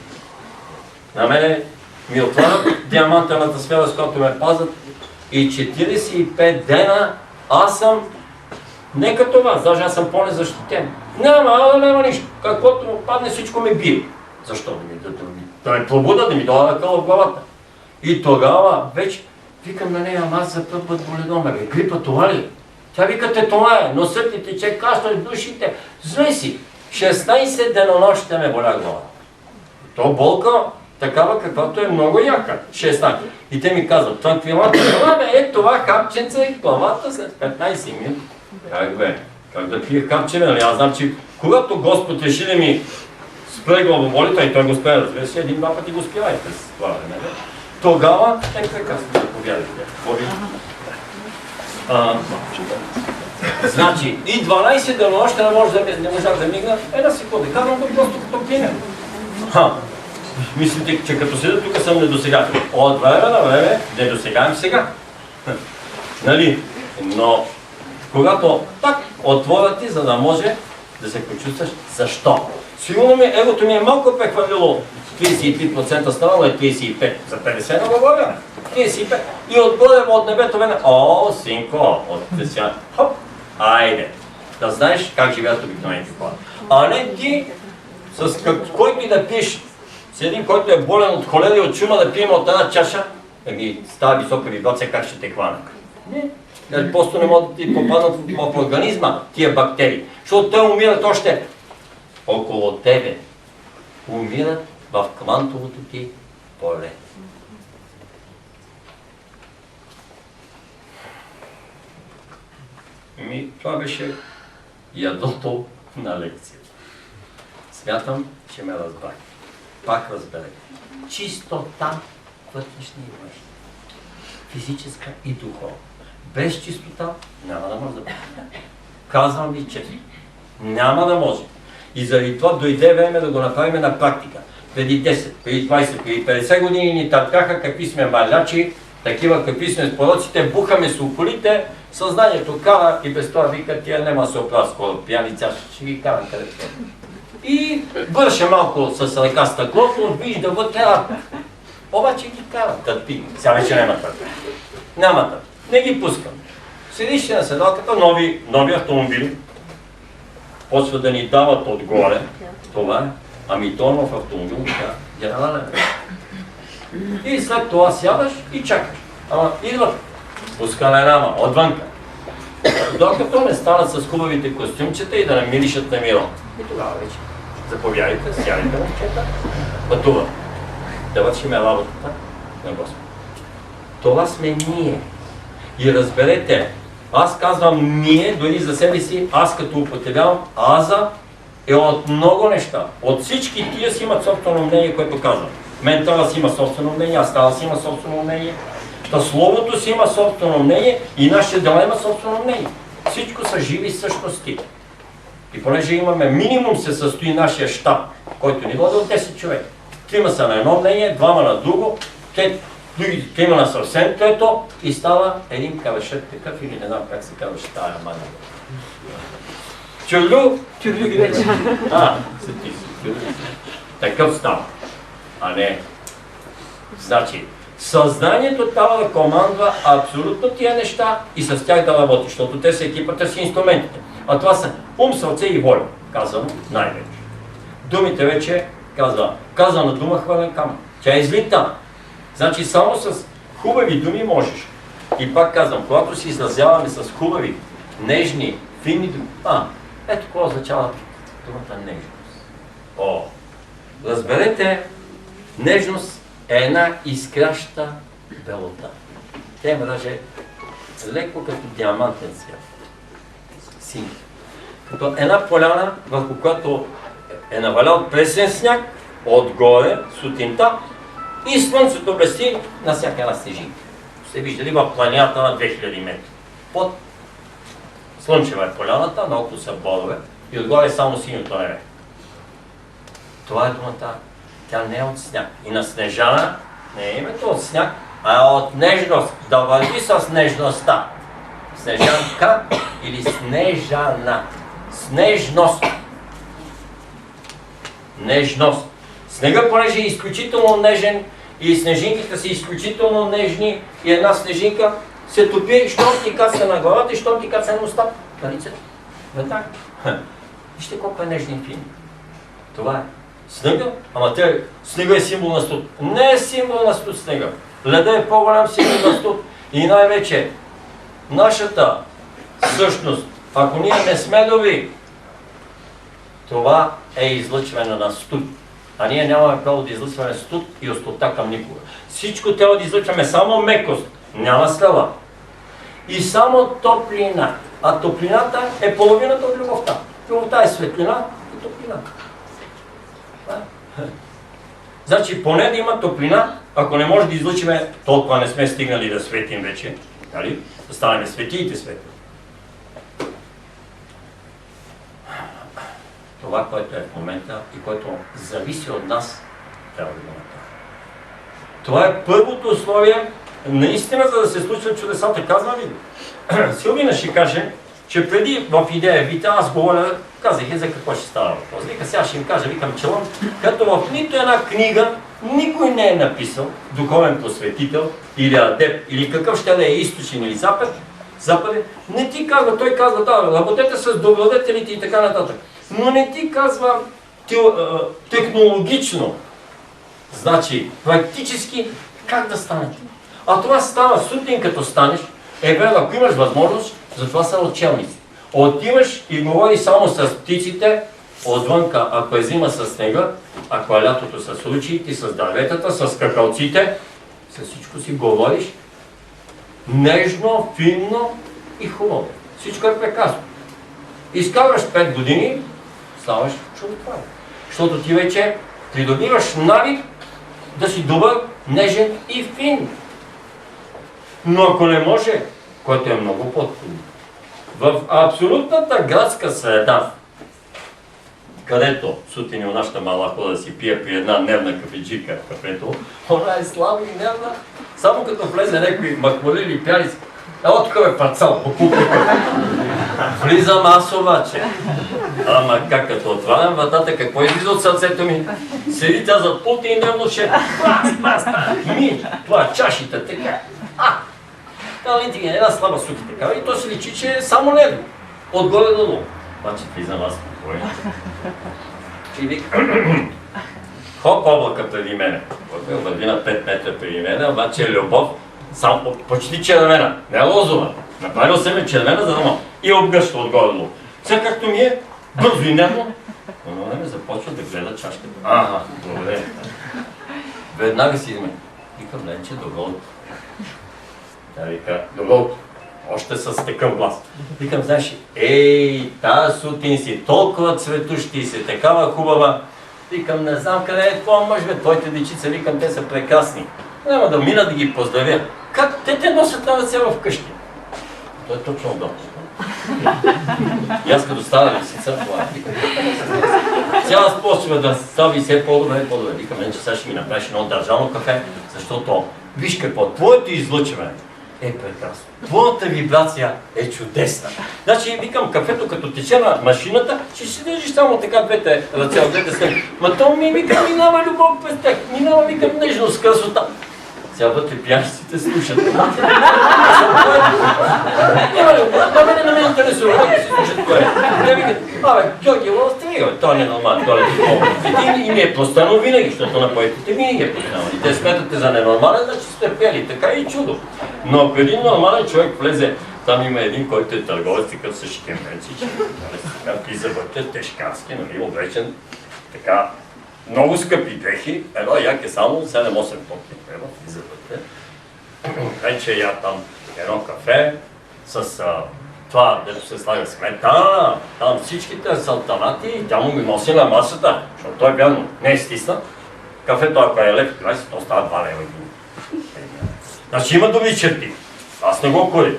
на мене ми отварят диамантената сфера, с която ме пазят и 45 дена аз съм не като вас, даже аз съм по-незащитен. Няма нищо. Каквото му падне, всичко ме бие. Защо? Да ме пробуда, да ми дойде къл в главата. И тогава вече викам на нея, аз за път боледом, грипа това ли? Тя викате това е, носът ти тече, кашля в душите, зле си. 16 денонощите ме боля главата. То болка такава, каквато е много яка. 16. И те ми казват, транквиланта, това хапченце и главата след 15 минути. Как бе? Как да пие хапчене, нали? Аз знам, че когато Господ реши да ми спре главоболите, и той го спре, разбира се, един-два пъти го спива и през това време. Тогава е прекрасно, заповядайте. Значи, и 12 дена още не можах да мигна една секунда. Казвам го просто като пример. Мислите, че като седа тук съм недосегаем. От време на време недосегаем сега. Нали? Но когато так отворят ти, за да може да се почувстваш защо. Сигурно егото ми е малко прехвърлило 33% станало е 35%. За 50 не говоря. 35%. И отгоре от небето мене, синко, от свят. Хоп, айде. Да знаеш как живеят обикновените хора. А не ти, с който и да пиеш, с един, който е болен от холера и от чума, да пием от една чаша, с тази висока вибрация, как ще те хвана? Не. Просто не могат да ти попаднат в организма тия бактерии. Защото те умират още около тебе. Умират в квантовото ти поле. Това беше ядото на лекцията. Смятам, че ме разбрах. Пак разберете. Чистота вътрешна и външна. Физическа и духовна. Без чистота няма да може да бъде. Казвам ви честно. Няма да може. И заради това дойде време да го направим на практика. Преди 10, преди 20, преди 50 години ни търкаха какви сме малячи, такива какви сме с пророците, бухаме с уколите, съзнанието кара и без това вика, тия нема се оправя скоро, пияница, ще ги карам където. И върша малко с ръка стъклото, вижда вътре рапа. Обаче ги карам, търпи. Сега вече няма търпи. Няма търпи. Не ги пускам. Седиш на седалката, нови автомобили, почва да ни дават отгоре, това е, ами то в автомобил, генерален. И след това сядаш и чакаш. Ама идват, пускане рама, отвънка. Докато не станат с хубавите костюмчета и да не миришат на Мирон. И тогава вече заповядайте, сядайте момчета, пътува. Да вършим работата на Господ. Това сме ние. И разберете, аз казвам ние, дори за себе си, аз като употребявам аза е от много неща. От всички тия си имат собствено мнение, което казвам. Ментала си има собствено мнение, астала си има собствено мнение. Та словото си има собствено мнение и нашите дела има собствено мнение. Всичко са живи същности. И понеже имаме минимум се състои нашия щаб, който ни води от 10 човека. Трима са на едно мнение, двама на друго, трима на съвсем трето и става един кавешет такъв или не знам как се казваше тая мания. Чурлю? Чурлю ги вече. Такъв става, а не. Значи, съзнанието трябва да командва абсолютно тия неща и с тях да работи, защото те са екипата си инструментите. А това са ум, сърце и воля, казано най-вече. Думите вече казана дума хвърлен камък. Тя е излита. Значи само с хубави думи можеш. И пак казвам, когато си изразяваме с хубави, нежни, финни думи. Ето какво означава думата нежност. Разберете, нежност е една изкраща белота. Тя има даже леко като диамантен цвят. Син. Като една поляна, върху която е навалял пресен сняг, отгоре, сутринта, и слънцето блести на всяка една снежинка. Сте виждали в планината на 2000 метра. Под слънчева е поляната, наоколо са борове и отгоре е само синьото небе. Това е думата. Тя не е от сняг. И на Снежана не е името от сняг, а е от нежност. Да върви с нежността. Снежанка или Снежана. Снежност. Нежност. Снега, понеже е изключително нежен и снежинките са изключително нежни и една снежинка се топи, щом ти каца на главата и щом ти каца на уста. Парицата. Веднага. Вижте колко е нежен и фин. Това е. Снега? Ама снега е символ на студ. Не е символ на студ снега. Леда е по-голям символ на студ. И най-вече нашата същност, ако ние не сме добри, това е излъчване на студ. А ние нямаме право да излъчваме студ и острота към никога. Всичко трябва да излъчваме само мекост, няма слава. И само топлина. А топлината е половината от любовта. Любовта е светлина и топлина. Значи поне да има топлина, ако не може да излъчиме, толкова не сме стигнали да светим вече, нали? Да станем светиите светли. Това, което е в момента и което зависи от нас, трябва да го направим. Това е първото условие, наистина, за да се случват чудесата. Казвам ви, Силвина ще каже, че преди в идея Вита аз говоря, казах за какво ще става въпрос. Вика, сега ще им кажа, викам челом, като в нито една книга никой не е написал, духовен просветител или адепт, или какъв ще да е източен или западен, не ти казва, той казва, да, работете с добродетелите и така нататък. Но не ти казва технологично, значи практически как да станете. А това става сутрин като станеш, верно, ако имаш възможност, затова са учебници. Отиваш и говори само с птиците, отвънка, ако е зима с снега, ако е лятото с ручиите, с дърветата, с какалците, с всичко си говориш нежно, финно и хубаво. Всичко е прекрасно. Изкарваш 5 години, ставаш чудотворен. Защото ти вече придобиваш навик да си добър, нежен и фин. Но ако не може, което е много по-трудно, в абсолютната градска среда, където сутрин у нашата мала хода да си пие при една нервна кафеджика кафето, она е слаба и нервна, само като влезе някой махмали или пялица, ела тук бе парцал, влизам аз обаче. Ама как като отварям вратата, какво излиза от сърцето ми? Седи тя зад пулта и нервно ще това чашите, така. Талентига, една слаба суки така. И то се личи, че е само нервно. Отгоре до долу. Обаче влизам аз спокойно. И вика, хоп, облака преди мене. Върви на 5 метра преди мене, обаче е любов, само почти червена, не лозова. Направил съм я червена, за да ма и обгъща отгоре-долу. Сега както ми е, бързо и нервно, но време започва да гледа чашката. Ага, благодаря. Веднага си изме. Викам, Ленче, догол. Тя вика, догол. Още с такъв глас. Викам, знаеш, тази сутрин си толкова цветущи и си такава хубава. Викам, не знам къде е това мъж, бе, твоите дечица, викам, те са прекрасни. Няма да мина да ги поздравя. Как те носят на ръце вкъщи? Той е точно удобно. И аз като стана лисица, това сега аз почва да стави все по-добре и по-добре. Викам, че сега ще ми направиш едно държавно кафе, защото виж какво, твоето излъчване е прекрасно. Твоята вибрация е чудесна. Значи, викам, кафето като тече на машината, ще си държиш само така двете ръце от двете страни. Ма то ми, викам, минава любов през тях, минава, викам, нежност, красота. Сега вътре пиящите слушат. Не ме интересува, да си слушат кое. Те викат, Георги, стига, той не е нормален, той е такова. И ми е постанал винаги, защото на поетите винаги е постанал. И те смятате за ненормален, значи сте пели, така и чудо. Но ако един нормален човек влезе, там има един, който е търговец, такъв с шкембенци, и завърте тежкарски, нали, облечен, така, много скъпи дрехи, едно як е само 7-8 лева, влизате. Вече я там едно кафе с това, дето се слага сметана, там всичките салтанати и тя му ми носи на масата, защото той вярно не е стисна. Кафето, ако е лев 20, то става 2 лева. Значи има добри черти, аз не го куря,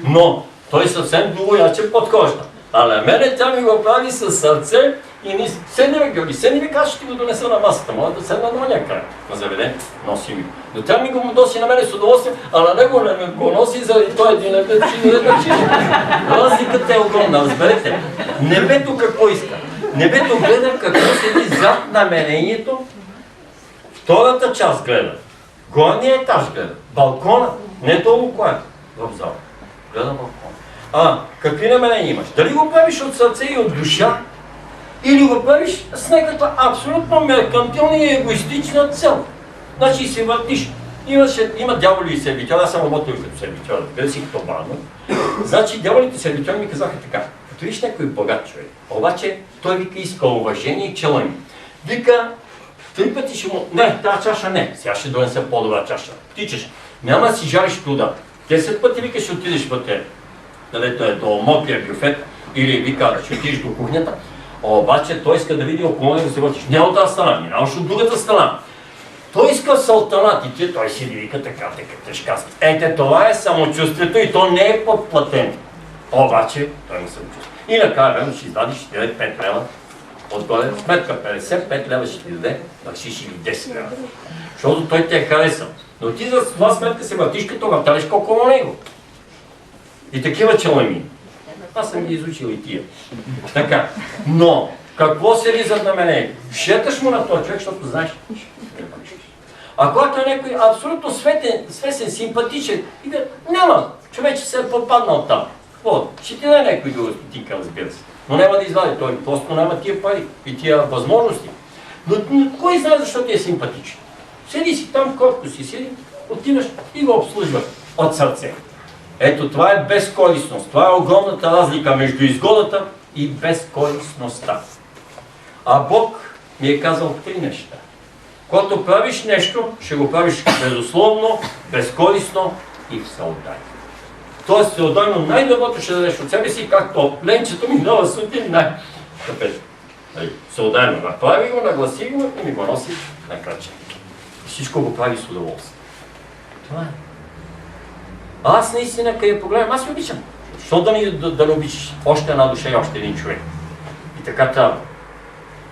но той съвсем друго яче подхожда. А на мене тя ми го прави с сърце и ни седне ми, Георги, седне ми каже, ще го донеса на масата, може да седна на някъде на заведение, носи ми. Но тя ми го носи на мене с удоволствие, а на него не го носи заради той един лепет, че не да чини. Разликата е огромна, разберете. Небето какво иска? Небето гледа какво седи зад намерението, втората част гледа, горния етаж гледа, балкона, не толкова кое в зала, гледа балкона. Какви намерения имаш? Дали го правиш от сърце и от душа, или го правиш с някаква абсолютно меркантилна и егоистична цел. Значи си въртиш. Има дяволи и сервитьори, аз съм работил като сервитьор, къде си като барно. Значи дяволите и сервитьори ми казаха така, като виж някой богат човек, обаче той вика иска уважение и челъни. Вика, 3 пъти ще му... Не, тази чаша не, сега ще донеса по-добра чаша. Тичаш, няма да си жариш труда. 10 пъти вика ще отидеш вътре, където е до мокрия бюфет, или вика ще отидеш до кухнята. Обаче той иска да види около него да се въртиш. Не от тази страна, минаваш от другата страна. Той иска салтанатите, той си вика така, тежкаски. Ете, това е самочувствието и то не е подплатено. Обаче, той не самочувствие. И накрая ще извадиш, ще даде 5 лева. Отгоре, сметка 50, 5 лева ще ти даде, вършиш или 10 лева. Защото той те хареса. Но ти за това сметка се въртиш като върталиш около него. И такива челами. Аз съм ги изучил и тия. Така. Но, какво се лизат на мене? Шеташ му на този човек, защото знаеш. А когато е някой абсолютно свесен, симпатичен, и да, няма, човече се е попаднал там. Ще ти даде някой друга стотинка, разбира се. Но няма да извади, той просто няма тия пари и тия възможности. Но кой знае защо ти е симпатичен? Седи си там, колкото си седи, отиваш и го обслужваш от сърце. Ето, това е безкорисност. Това е огромната разлика между изгодата и безкорисността. А Бог ми е казал 3 неща. Когато правиш нещо, ще го правиш безусловно, безкорисно и всеотдайно. Тоест, всеотдайно най-доброто ще дадеш от себе си, както ленчето ми дава сутрин кафето. Всеотдайно направи го, нагласи го и ми го носи на краче. Всичко го прави с удоволствие. Това е. Аз наистина, къде е проблем, аз ви обичам. Защо да не обичаш още една душа и още един човек? И така трябва.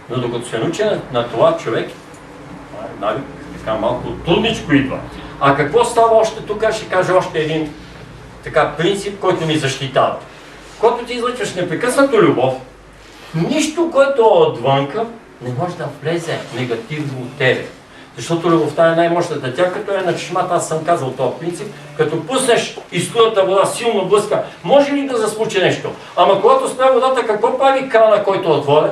Но докато се науча на това човек, така малко трудничко идва. А какво става още тук? Ще кажа още един така принцип, който ни защитава. Когато ти излъчваш непрекъснато любов, нищо, което е отвънка, не може да влезе негативно от тебе. Защото любовта е най-мощната. Тя като е на чешмата, аз съм казал този принцип, като пуснеш изстудата вода силно блъска, може ли да засмучи нещо? Ама когато спре водата, какво прави крана, който е отворен?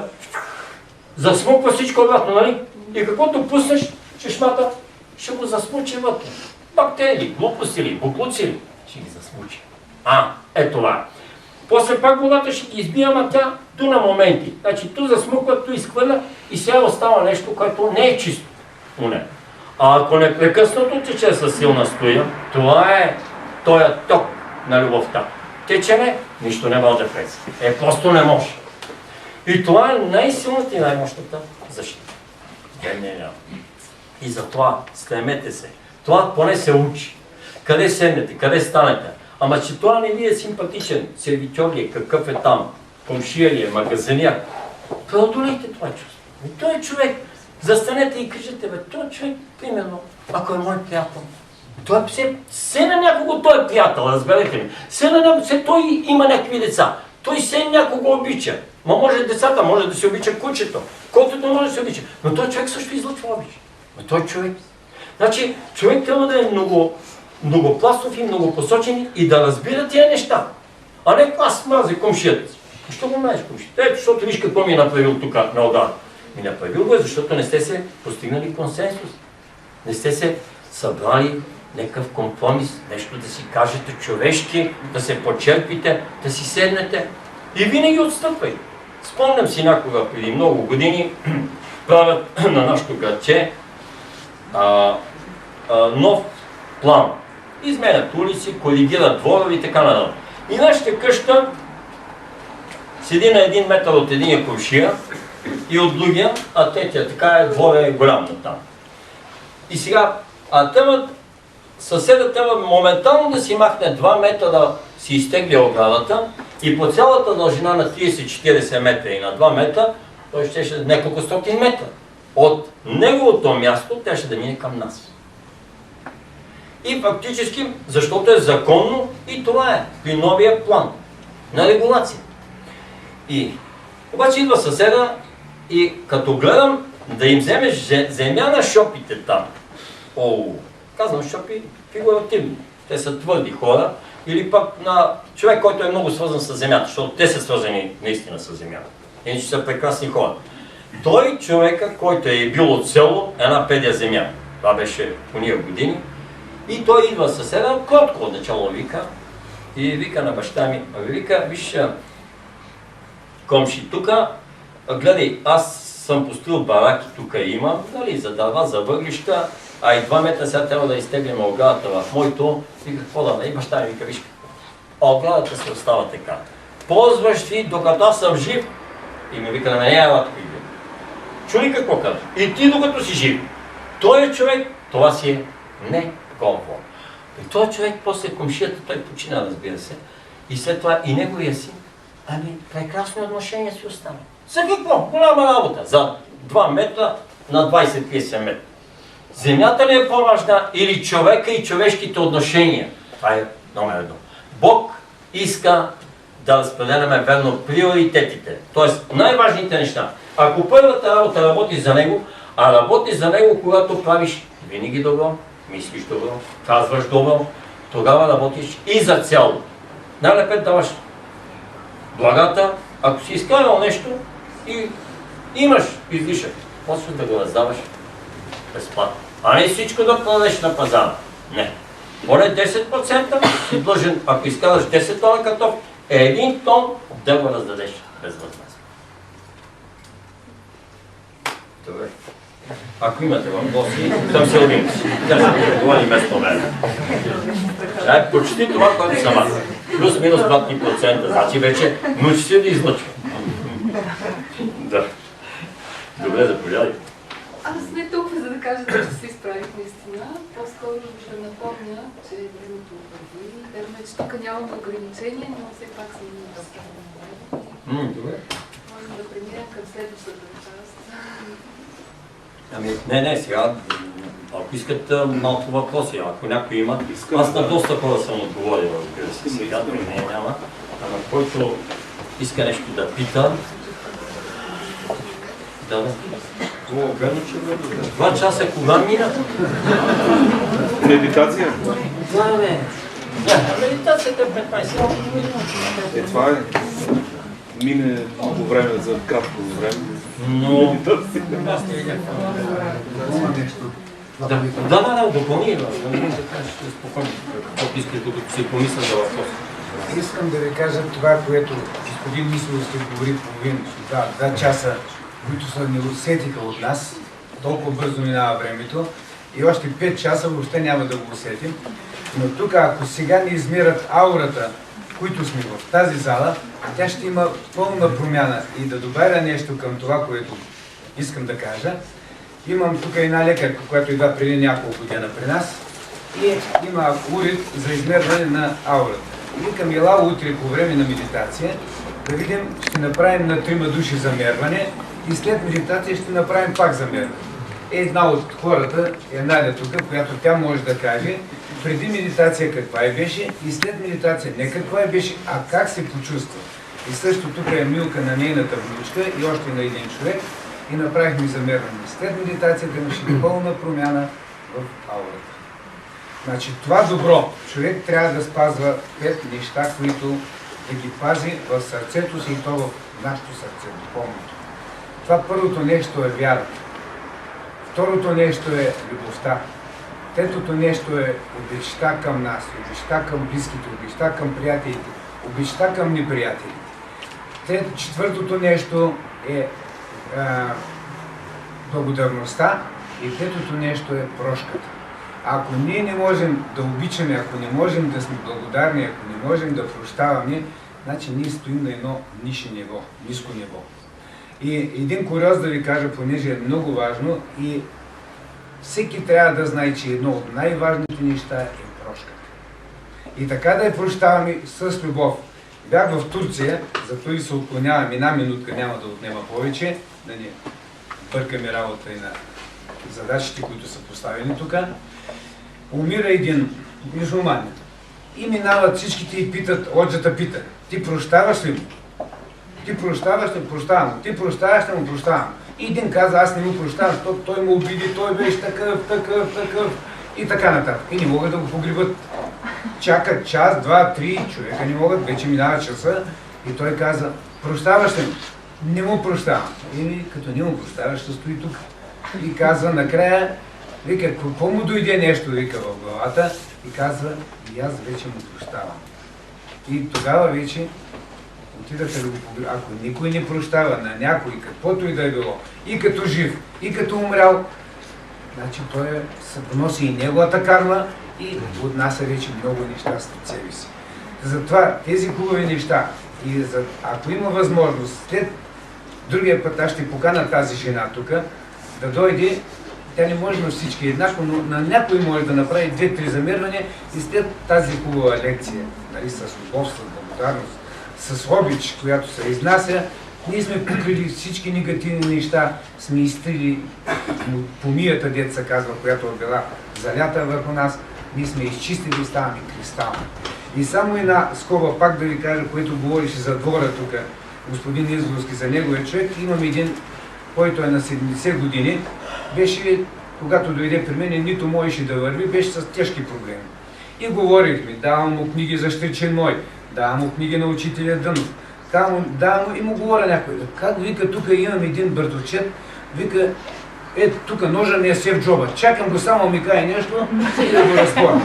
Засмуква всичко обратно, нали? И каквото пуснеш чешмата, ще го засмучи вътре. Бактерии, глупости ли, буклуци ли, ще ги засмучи. Ето това. После пак водата ще ги избие, ама тя ту на моменти. Значи ту засмуква, ту изхвърля и сега остава нещо, което не е чисто у нея. А ако непрекъснато тече със силна струя, това е този ток на любовта. Течене, нищо не може да влезе. Просто не може. И това е най-силната и най-мощната защита. Не. И затова стремете се. Това поне се учи. Къде седнете, къде станете. Ама че това не ви е симпатичен, сервитьор ли е, какъв е там, комшия ли е, магазиняр. Преодолейте това чувство. И той човек, застанете и кажете, бе, той човек, примерно, ако е мой приятел, той все на някого той е приятел, разберете ми. Все на някого, той има някакви деца. Той все някого обича. Ма може децата, може да се обича кучето, колкото може да се обича. Но той човек също излъчва обич. Но той човек. Значи, човек трябва да е многопластов и многопосочен и да разбира тия неща. А не аз мрази комшията си. Защо го мразиш комшията? Ето, защото виж какво ми е направил тук на удар. Ми направил го е, защото не сте се постигнали консенсус. Не сте се събрали някакъв компромис, нещо да си кажете човешки, да се почерпите, да си седнете и винаги отстъпвай. Спомням си някога преди много години, правят на нашото градче нов план. Изменят улици, коригират дворови и така нататък. И нашата къща седи на 1 метър от единия комшия и от другия, а третия така е двора е голям там. И сега, съседът трябва моментално да си махне 2 метра да си изтегли оградата и по цялата дължина на 30-40 метра и на 2 метра, той ще няколко стотин метра. От неговото място тя ще да мине към нас. И фактически, защото е законно и това е при новия план на регулация. И обаче идва съседа и като гледам да им вземеш земя на шопите там. Казвам шопи фигуративни. Те са твърди хора. Или пък на човек, който е много свързан с земята, защото те са свързани наистина с земята. Иначе са прекрасни хора. Той човека, който е бил от село, една педия земя. Това беше по ния години. И той идва съседа, кротко отначало вика, и вика на баща ми, вика, виж, комши, тука, гледай, аз съм построил бараки, тук има, нали, за дърва, за въглища, а и 2 метра сега трябва да изтеглим оградата в моето, вика, какво да не, и баща ми вика, виж, оградата се остава така. Ползваш си, докато аз съм жив, и ми вика на мен, ела тук иде. Чули какво казва? И ти докато си жив. Той е човек, това си е не комфорт. И този човек, после комшията, той почина, разбира се, и след това и неговия си, прекрасни отношения си остана. За какво? Голяма работа. За 2 метра на 20-30 метра. Земята ли е по-важна или човека и човешките отношения? Това е номер 1. Бог иска да разпределяме верно приоритетите, т.е. най-важните неща. Ако първата работа работи за него, а работи за него, когато правиш винаги добро, мислиш добро, казваш добро, тогава работиш и за цяло. Най-напред даваш благата, ако си изкарал нещо и имаш излишък, почваш да го раздаваш безплатно. А не всичко да продадеш на пазара. Не. Поне 10% си длъжен, ако изкараш 10 тона картоф, 1 тон да го раздадеш безвъзмездно. Добре. Ако имате въпроси, съм се обим. Тя се преговори вместо мен. Е почти това, което съм аз. Плюс-минус 2-3%, значи вече научи се да излъчва. Да. Добре, заповядай. Аз не толкова за да кажа, че се изправих наистина, по-скоро ще напомня, че времето върви. Верно е, че тук нямаме ограничения, но все пак съм доста време. Добре. Можем да преминем към следващата част. Не, сега, ако искат малко въпроси, ако някой има, аз на доста хора съм отговорил, разбира се, сега не няма, ама който иска нещо да пита, да. Верно, че време. 2 часа кога мина? Медитация? Да, бе. Медитацията е 15 минути. Това е. Мине по време за кратко време. Но... Аз не видях. Да, допълни. Спокойно. Каквото искате, докато си помисля за въпрос. искам да ви кажа това, което господин Мисловски говори половин, два часа, които са не усетиха от нас. Толкова бързо минава времето и още 5 часа въобще няма да го усетим. Но тук, ако сега ни измерят аурата, които сме в тази зала, тя ще има пълна промяна. И да добавя нещо към това, което искам да кажа. Имам тук една лекарка, която идва преди няколко дена при нас и има уред за измерване на аурата. Викам, ела утре по време на медитация да видим, ще направим на 3 души замерване и след медитация ще направим пак замерване. Една от хората е Надя тук, която тя може да каже преди медитация каква е беше и след медитация не каква е беше, а как се почувства. И също тук е Милка на нейната внучка и още на един човек и направихме замерване. След медитацията имаше пълна промяна в аурата. Значи това добро, човек трябва да спазва 5 неща, които да ги пази в сърцето си и то в нашето сърце, духовното. Това първото нещо е вярата. Второто нещо е любовта. Третото нещо е обичта към нас, обичта към близките, обичта към приятелите, обичта към неприятелите. Четвъртото нещо е благодарността и петото нещо е прошката. Ако ние не можем да обичаме, ако не можем да сме благодарни, ако не можем да прощаваме, значи ние стоим на едно ниско ниво. И един куриоз да ви кажа, понеже е много важно и всеки трябва да знае, че едно от най-важните неща е прошката. И така да я прощаваме с любов. Бях в Турция, зато и се отклонявам една минутка, няма да отнема повече, да не бъркаме работа и на задачите, които са поставени тук. Умира един мюсюлманин. И минават всичките и питат, оджата пита, ти прощаваш ли му? Ти прощаваш ли? Прощавам. Ти прощаваш ли му? Прощавам. И един каза, аз не му прощавам, защото той му обиди, той беше такъв и така нататък. И не могат да го погребат. Чакат час, 2, 3, човека не могат, вече минава часа и той каза, прощаваш ли му? Не му прощавам. И като не му прощаваш, ще стои тук. И казва накрая, вика, какво му дойде нещо, вика в главата и казва, и аз вече му прощавам. И тогава вече отидаха да го погребат. Ако никой не прощава на някой, каквото и да е било, и като жив, и като умрял, значи той носи и неговата карма и отнася вече много неща след себе си. Затова тези хубави неща, и ако има възможност, след другия път аз ще покана тази жена тук, да дойде, тя не може на всички еднакво, но на някой може да направи 2-3 замервания и след тази хубава лекция, нали, с любов, с благодарност, с обич, която се изнася, ние сме покрили всички негативни неща, сме изтрили помията, деца казва, която е била залята върху нас, ние сме изчистили и ставаме кристални. И само една скоба пак да ви кажа, което говореше за двора тук, господин Изволски, за неговия човек, имам един, който е на 70 години, беше, когато дойде при мен, нито можеше да върви, беше с тежки проблеми. И говорихме, давам му книги за Щечин мой, давам му книги на учителя Дънов, давам му и му говоря някой. Как вика, тук имам един братовчет, вика, тук ножа ми е се в джоба, чакам го само ми каже нещо и да го разпоря.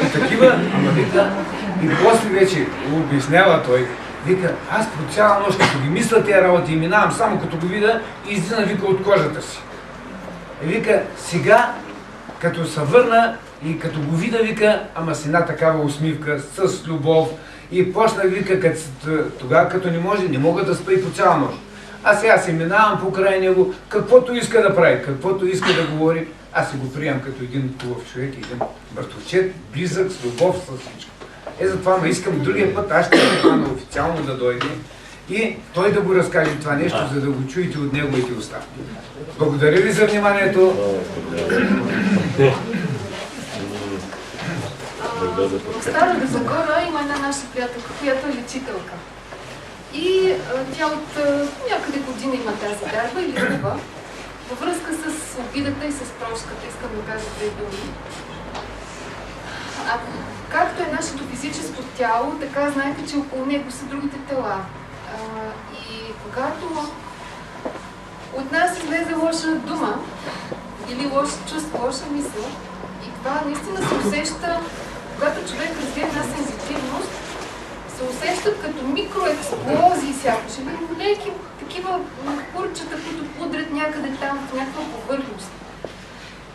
И такива, ама вика, и после вече обяснява той, вика, аз по цяла нощ, като ги мисля тези работи и минавам само като го видя и излиза, вика, от кожата си. И вика, сега, като се върна и като го видя, вика, ама с една такава усмивка, с любов. И почнах, вика, тогава като не може, не мога да спа и по цяла нощ. А сега се минавам покрай него, каквото иска да прави, каквото иска да говори, аз си го приемам като един хубав човек, един братовчет, близък, с любов, с всичко. Затова ме искам другия път, аз ще покана официално да дойде и той да го разкаже това нещо, за да го чуете от неговите уста. Благодаря ви за вниманието. В Стара Загора има една наша приятелка, която е лечителка. И тя от някъде година има тази дарба и лекува. Във връзка с обидата и с прошката, искам да кажа две думи. Както е нашето физическо тяло, така знаете, че около него са другите тела. И когато от нас излезе лоша дума или лошо чувство, лоша мисъл, и това наистина се усеща, когато човек развие една сензитивност, се усещат като микроексплозии сякаш, или леки такива курчета, които удрят някъде там в някаква повърхност.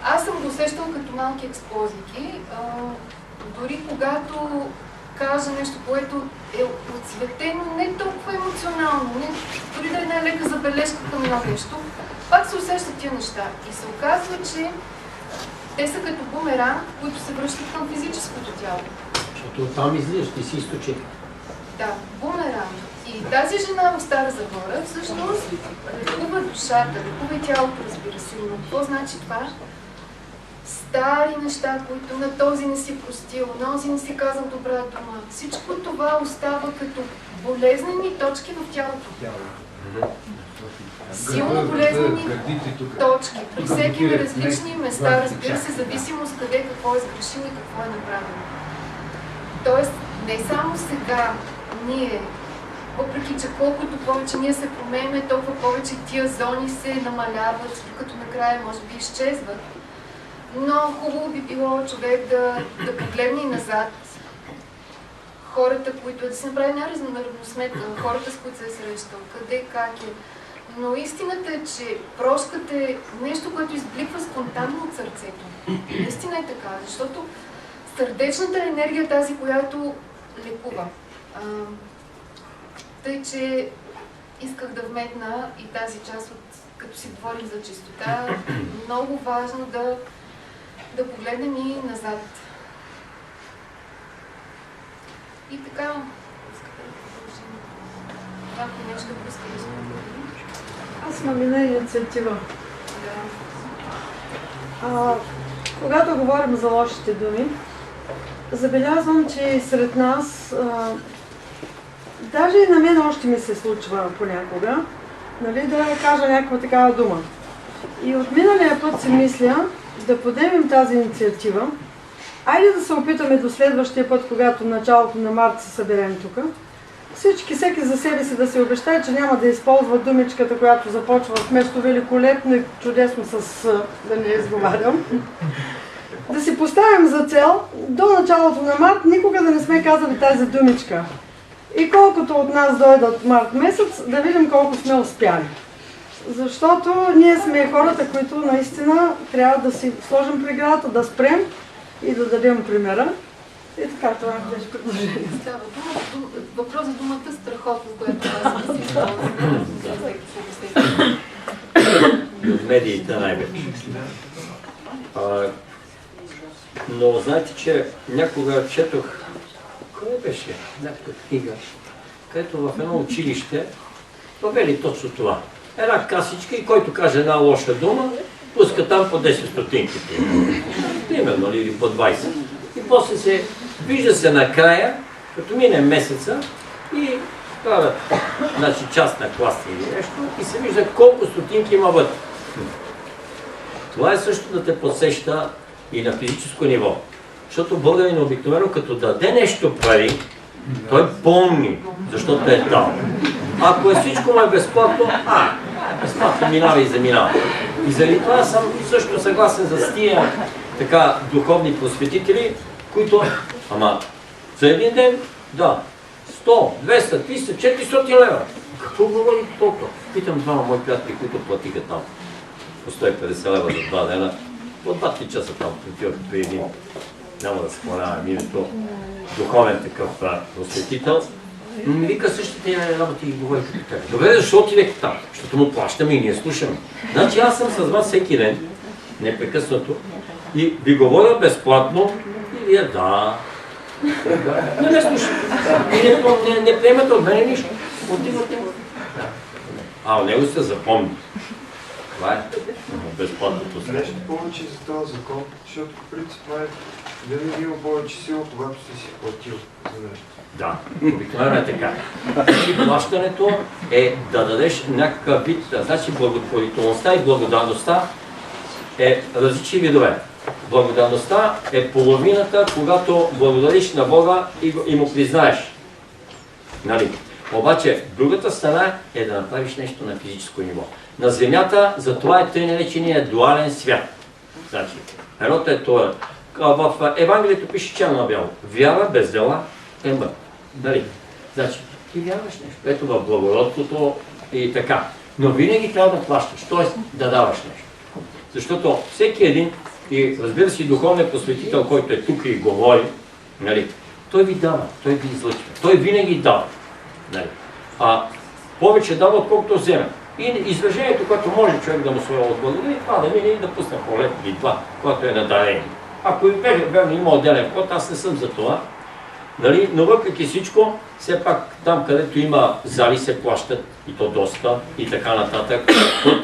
Аз съм го усещала като малки експлозии. Дори когато кажа нещо, което е отцветено не толкова емоционално, дори да е една лека забележка към едно нещо, пак се усещат тия неща. И се оказва, че те са като бумеранг, които се връщат към физическото тяло. Защото оттам излизаш, ти си източник. Да, бумеранг. И тази жена в Стара Загора всъщност лекува душата, лекува и тялото, разбира се. Но какво значи това? Стари неща, които на този не си простил, на този не си казал добра дума. Всичко това остава като болезнени точки в тялото. Силно болезнени точки, при всеки на различни места, разбира се, зависимост къде какво е сгрешил и какво е направено. Тоест, не само сега ние, въпреки че колкото повече ние се променяме, толкова повече тия зони се намаляват, докато накрая може би изчезват. Но хубаво би било човек да погледне и назад. Хората, които да си направи една равносметка на хората, с които се е срещал, къде, как е. Но истината е, че прошката е нещо, което избликва спонтанно от сърцето. Наистина е така, защото сърдечната енергия е тази, която лекува. Тъй, че исках да вметна и тази част, като си говорим за чистота, много важно да погледнем и назад. И така, искате да продължим. Някой нещо да иска да спомени. Аз имам една инициатива. Да. Когато говорим за лошите думи, забелязвам, че сред нас, даже и на мен още ми се случва понякога, нали, да кажа някаква такава дума. И от миналия път си мисля да подемем тази инициатива. Айде да се опитаме до следващия път, когато началото на март се съберем тук. Всеки за себе си да се обещае, че няма да използва думичката, която започва вместо великолепно и чудесно с да не изговарям. Да си поставим за цел до началото на март никога да не сме казали тази думичка. И колкото от нас дойдат март месец, да видим колко сме успяли. Защото ние сме хората, които наистина трябва да си сложим преградата, да спрем и да дадем примера. И така, това беше предложение. Става дума, въпрос за думата страхотно, което аз не си използвам. И от медиите най-вече. Но знаете, че някога четох, кое беше някаква книга, където в едно училище въвели точно това. Една касичка и който каже една лоша дума, пуска там по 10 стотинки. Примерно, или по 20. И после се вижда се накрая, като мине месеца и правят частна класа или нещо и се вижда колко стотинки има вътре. Това е също да те подсеща и на физическо ниво. Защото българин обикновено като даде нещо пари, той помни, защото е дал. Ако е всичко му е безплатно, безплатно минава и заминава. И заради това съм също съгласен за тия така духовни просветители, които, за един ден, 100, 200, 300, 400 лева. Какво говори толкова? Питам двама мои приятели, които платиха там по 150 лева за 2 дена. От 2-3 часа там отивах при един, няма да споменавам името, духовен такъв просветител. Ми вика същите работи и говори като тях. Добре, защо отидете там? Защото му плащаме и ние слушаме. Значи аз съм с вас всеки ден, непрекъснато, и ви говоря безплатно и вие не ме слушате. И не приемате от мене нищо. Отивате. От него се запомни. Това е безплатното след. Нещо повече за този закон, защото по принцип винаги има повече сила, когато си платил за нещо. Да, обикновено е така. И плащането е да дадеш някакъв вид, значи благотворителността и благодарността е различни видове. Благодарността е половината, когато благодариш на Бога и му признаеш. Нали? Обаче, другата страна е да направиш нещо на физическо ниво. На Земята, затова е тъй наречения дуален свят. Значи, едното е това. В Евангелието пише черно на бяло. Вяра без дела е мъртва. Нали? Значи, ти вярваш нещо. Ето в благородството и така. Но винаги трябва да плащаш, т.е. да даваш нещо. Защото всеки един, и разбира се, духовният посветител, който е тук и говори, нали, той ви дава, той ви излъчва. Той винаги дава. Нали. Повече дава, отколкото вземе. И изражението, което може човек да му своя отблагодари, това да мине и да пусне полет или два, което е надарение. Ако и верно има отделен вход, аз не съм за това. Нали? Но въпреки всичко, все пак там, където има зали, се плащат и то доста и така нататък.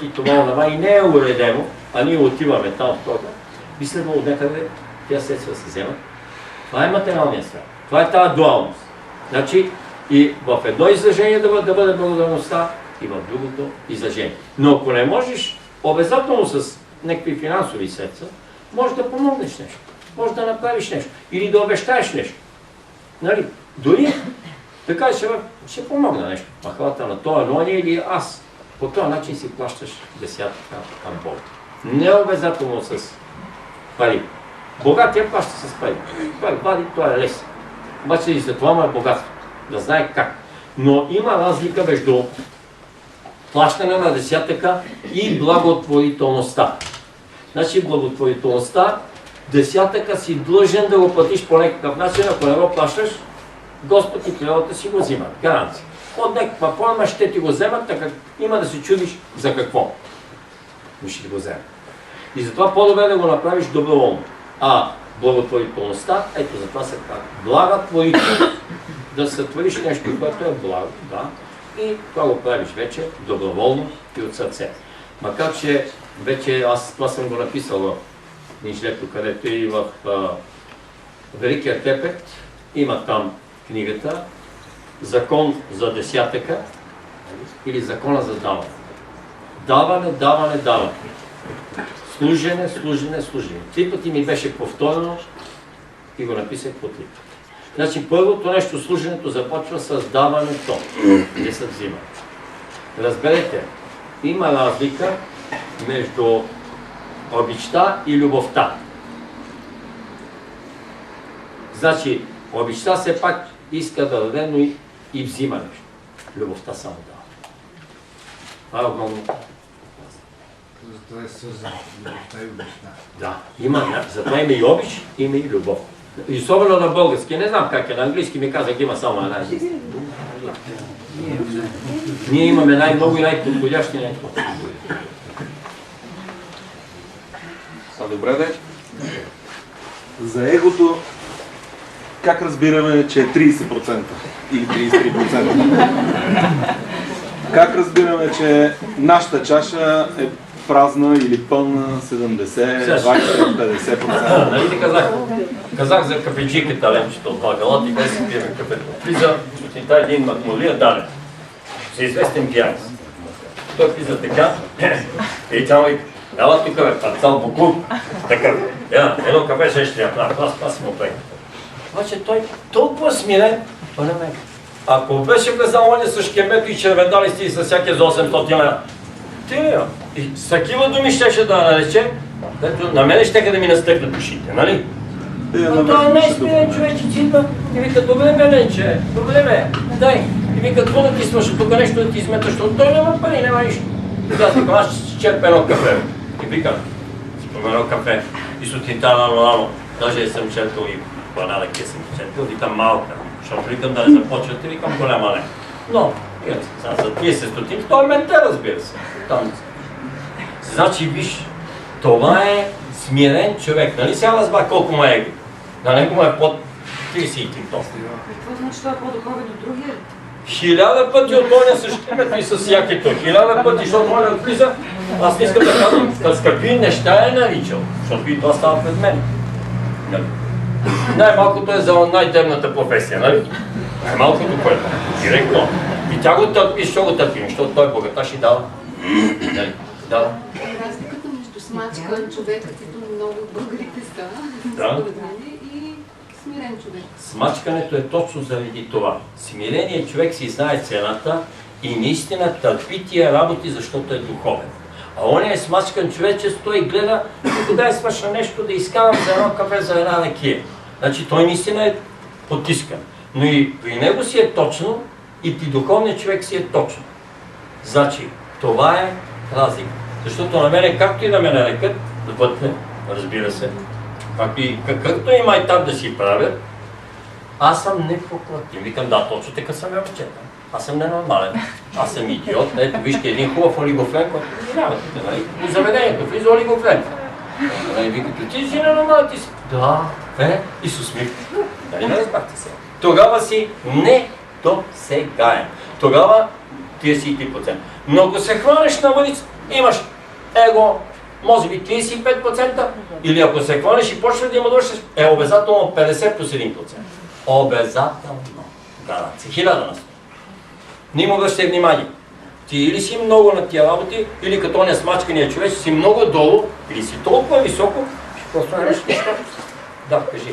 И това и не е уредено, а ние отиваме там в това. Би следвало някъде тези средства се вземат. Това е материалният свят. Това е тази дуалност. Значи и в едно изражение да бъде благодарността, и в другото изражение. Но ако не можеш, обязателно с някакви финансови средства, може да помогнеш нещо, може да направиш нещо или да обещаеш нещо. Нали? Дори така ще помогна нещо. Махалата на това ноня или аз. По този начин си плащаш десятка към Бога. Не обязателно с пари. Богатия плаща с пари. Това е лесно. Обаче и за това му е богатство. Да знае как. Но има разлика между плащане на десятъка и благотворителността. Значи благотворителността, десятъка си длъжен да го платиш по някакъв начин, ако не го плащаш, Господ и природата си го взимат. Гаранция. От някаква форма ще ти го вземат, така има да се чудиш за какво. Но ще ти го вземат. И затова по-добре да го направиш доброволно. Благотворителността, ето за това се казва. Благотворителност. Да сътвориш нещо, което е благо, да. И това го правиш вече доброволно и от сърце. Макар че вече аз това съм го написал в книжлето, където и в Великия Тепет има там книгата Закон за десятъка или Закона за даване. Даване, даване, даване. Служене, служене, служене. 3 пъти ми беше повторено и го написах по 3 пъти. Значи първото нещо, служенето започва с даването, не се взима. Разберете, има разлика между обичта и любовта. Значи, обичта все пак иска да даде, но и взима нещо. Любовта само дава. Това е огромно. Затова е свързано любовта и обичта. Да, затова има и обич, има и любов. И особено на български, не знам как е, на английски ми казах, има само една. Ние имаме най-много и най-подходящи нещо. Добре, де. За егото, как разбираме, че е 30% или 33%? Как разбираме, че нашата чаша е празна или пълна 70, 20, 50%? Нали ти казах за кафеджиката, лемчето от Магалат и къде си пиеме кафето. Влиза сутринта един Макмолия Далев, всеизвестен пианист. Той влиза така и тя му вика, ела тук бе, парцал Букур, така, едно кафе ще ще направя, това си му пека. Обаче той толкова смирен, той не ме. Ако беше влезал оня с шкемето и червендалисти и с всяке за 800 лева, и с такива думи щеше да нарече, ето на мене щеха да ми настъкнат ушите, нали? А той е най-смирен човече, идва и вика, добре бе, Ленче, добре бе, дай. И вика, какво да ти смъша, тук нещо да ти измета, защото той няма пари, няма нищо. И аз викам, аз ще черпя едно кафе. И вика, спомена едно кафе. И сутринта рано, даже съм черпил и банана ке съм черпил, викам малка, защото викам да не започвате, викам голяма не. Но, за 30 стотинки, той е менте, разбира се. Значи, виж, това е смирен човек. Нали сега разбра колко му е его? На него му е под 30 тон. Какво значи това е по-духовен от другия? 1000 пъти от оня с шкемето и с якето. 1000 пъти, защото оня влиза. Аз не искам да казвам с какви неща е наричал, защото и това става пред мен. Най-малкото е за най-древната професия, нали? Най-малкото което. Директно. И тя го търпи, що го търпим, защото той богаташ и дава. Нали? Дава. Разликата между смачкан човек, като много българите са, според мен, и смирен човек. Смачкането е точно заради това. Смиреният човек си знае цената и наистина търпи тия работи, защото е духовен. А он е смачкан човечество и гледа, кога е свърша нещо да изкарам за едно кафе, за една ракия. Значи той наистина е потискан. Но и при него си е точно, и при духовния човек си е точно. Значи, това е разлика. Защото на мене, както и да ме нарекат, вътре, разбира се, какъвто и майтап да си правят, аз съм непоклатим. Викам, да, точно така съм я вчета. Аз съм ненормален. Аз съм идиот. Ето, вижте един хубав олигофрен, който минавате, нали? По заведението, влиза олигофрен. Нали, викате, ти си ненормален, ти си. Да, и с усмивка. Нали, не разбрахте се. Тогава си недосегаем. Тогава 33%. Но ако се хванеш на улица, имаш его, може би 35%, или ако се хванеш и почнеш да има души, е обязателно 50 плюс 1%. Обязателно. Гаранция. 1000 на 100. Не му обръщай внимание. Ти или си много на тия работи, или като оня смачкания човек, си много долу, или си толкова високо, просто не решиш нищо. Да, кажи.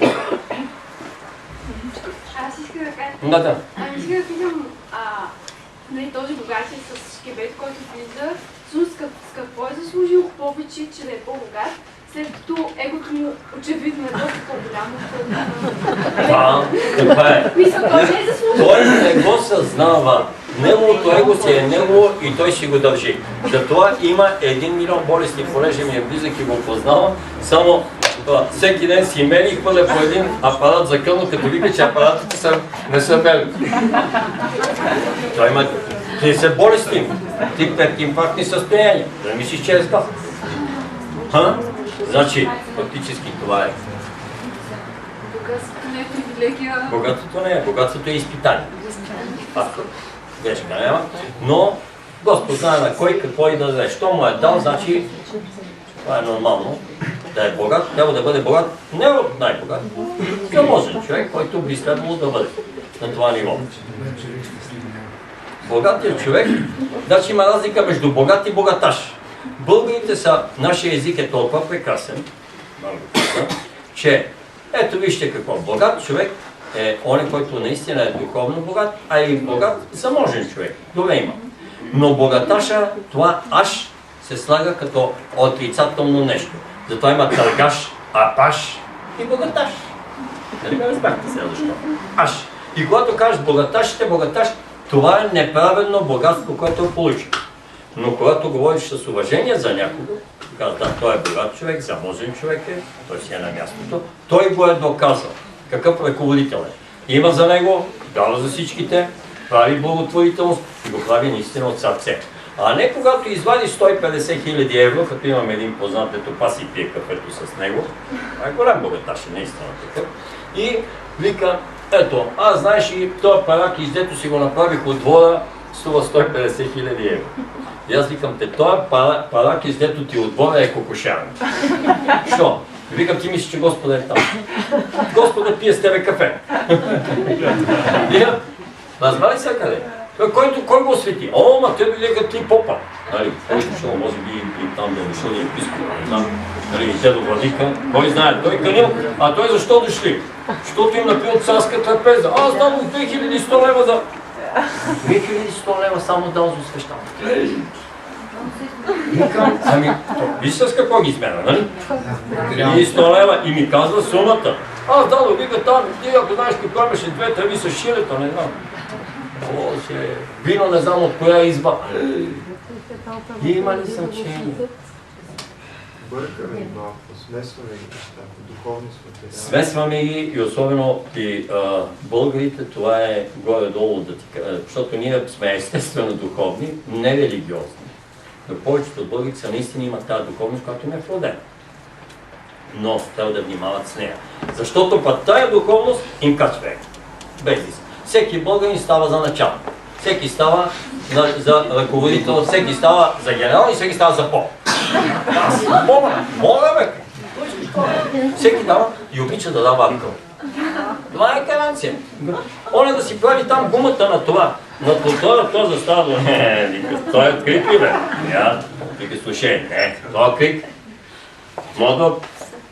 Аз исках да кажа. Да. Исках да питам, този богат с шкебет, който влиза, всъщност с какво е заслужил повече, че да е по-богат, след като егото му очевидно е доста по-голямо. Това е. Мисля, той не е заслужил. Той не го съзнава. Неговото его си е негово и той си го държи. Затова има 1 милион болести, понеже ми е близък и го познавам. Само всеки ден си мери и хвърля по един апарат за кълно, като вика, че апаратите не са бели. Той има 30 болести, тип инфарктни състояния. Да мислиш, че е здав. Значи, фактически това е. Богатството не е привилегия. Богатството не е. Богатството е изпитание. Грешка няма. Но Господ знае на кой какво и да даде. Що му е дал, значи това е нормално. Да е богат, трябва да бъде богат не от най-богат, заможен човек, който би следвало да бъде на това ниво. Богатият човек, значи има разлика между богат и богаташ. Българите са, нашия език е толкова прекрасен, че ето вижте какво. Богат човек е он, който наистина е духовно богат, а и богат заможен човек. Това има. Но богаташа, това аш се слага като отрицателно нещо. Затова има търгаш, апаш и богаташ. Нали ме разбрахте сега защо? Аш. И когато кажеш богаташ, това е неправедно богатство, което е получил. Но когато говориш с уважение за някого, казваш, да, той е богат човек, заможен човек е, той си е на мястото, той го е доказал. Какъв ръководител е. Има за него, дава за всичките, прави благотворителност и го прави наистина от сърце. А не когато извади 150 000 евро, като имам един познат, ето паси пие кафето с него, а е голям богаташ, наистина такъв, и вика, ето, аз знаеш и този парак, издето си го направих от двора, струва 150 000 евро. И аз викам те, този парак, издето ти от двора е кокошарен. Що? Викам, ти мислиш, че Господа е там. Господа пие с тебе кафе. Разбрали се къде? Кой го освети? О, ма те бидеха ти попа. Нали, кой дошъл, може би и там да дошъл и епископ, не знам. Нали, и те до владика. Кой знае, той канил. А той защо дошли? Защото им напил царска трапеза. Аз дам му 2100 лева за... 2100 лева само дал за освещаване. Ами, виж с какво ги измена, нали? 100 лева и ми казва сумата. Аз дадох, вика там, ти ако знаеш какво имаше 2 тръби с шилето, не знам. Боже, вино не знам от коя изба. Има ли значение? Бъркаме малко, смесваме ги нещата, духовни светлина. Смесваме ги и особено при българите, това е горе-долу да ти кажа, защото ние сме естествено духовни, не религиозни. Но повечето от българите са наистина имат тази духовност, която не е вродена. Но трябва да внимават с нея. Защото път тая духовност им качва без изискване. Всеки българин става за началник. Всеки става за ръководител, всеки става за генерал и всеки става за поп. Аз мога бе! Всеки дава и обича да дава акъл. Това е гаранция. Оня да си прави там гумата на това. На това застава до... Той е крик ли бе? Вика, слушай, това е крик. Може да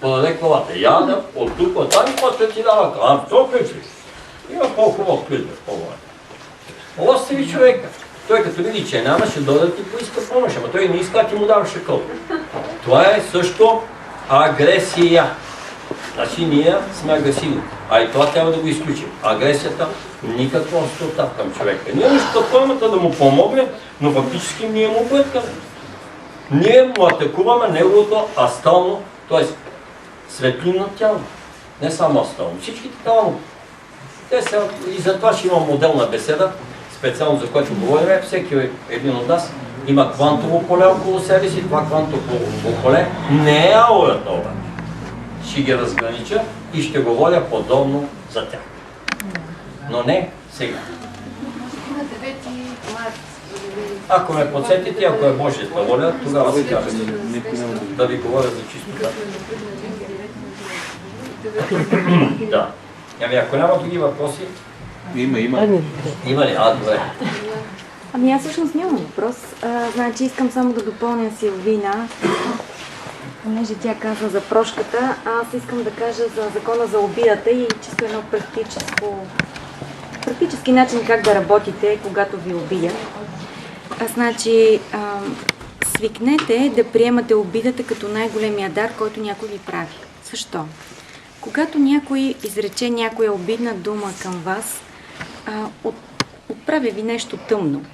подаде колата. Я да от тук, от там и после ти дава акъл. А това крик ли? Има по-хубав клип, по-голям. Остави човека. Той като види, че няма, ще дойде да ти поиска помощ, ама той не иска, ти му даваш акъл. Това е също агресия. Значи ние сме агресивни. А и това трябва да го изключим. Агресията никаква острота към човека. Ние имаме платформата да му помогнем, но фактически ние му бъркаме. Ние му атакуваме неговото астрално, т.е. светлинно тяло. Не само астрално. Всички такава му. И затова ще има моделна беседа, специално за което говорим. Всеки един от нас има квантово поле около себе си. Това квантово поле не е аурата обаче. Ще ги разгранича и ще говоря подобно за тях. Но не сега. На 9 март. Ако ме подсетите, ако е Божията воля, тогава си кажете. Да ви говоря за чистота. Да. Ами ако няма други въпроси... Има. Има ли? Добре. Ами аз всъщност нямам въпрос. Значи искам само да допълня Силвина, понеже тя каза за прошката. Аз искам да кажа за закона за обидата и чисто едно практически начин как да работите, когато ви обидят. Значи, свикнете да приемате обидата като най-големия дар, който някой ви прави. Защо? Когато някой изрече някоя обидна дума към вас, отправя ви нещо тъмно.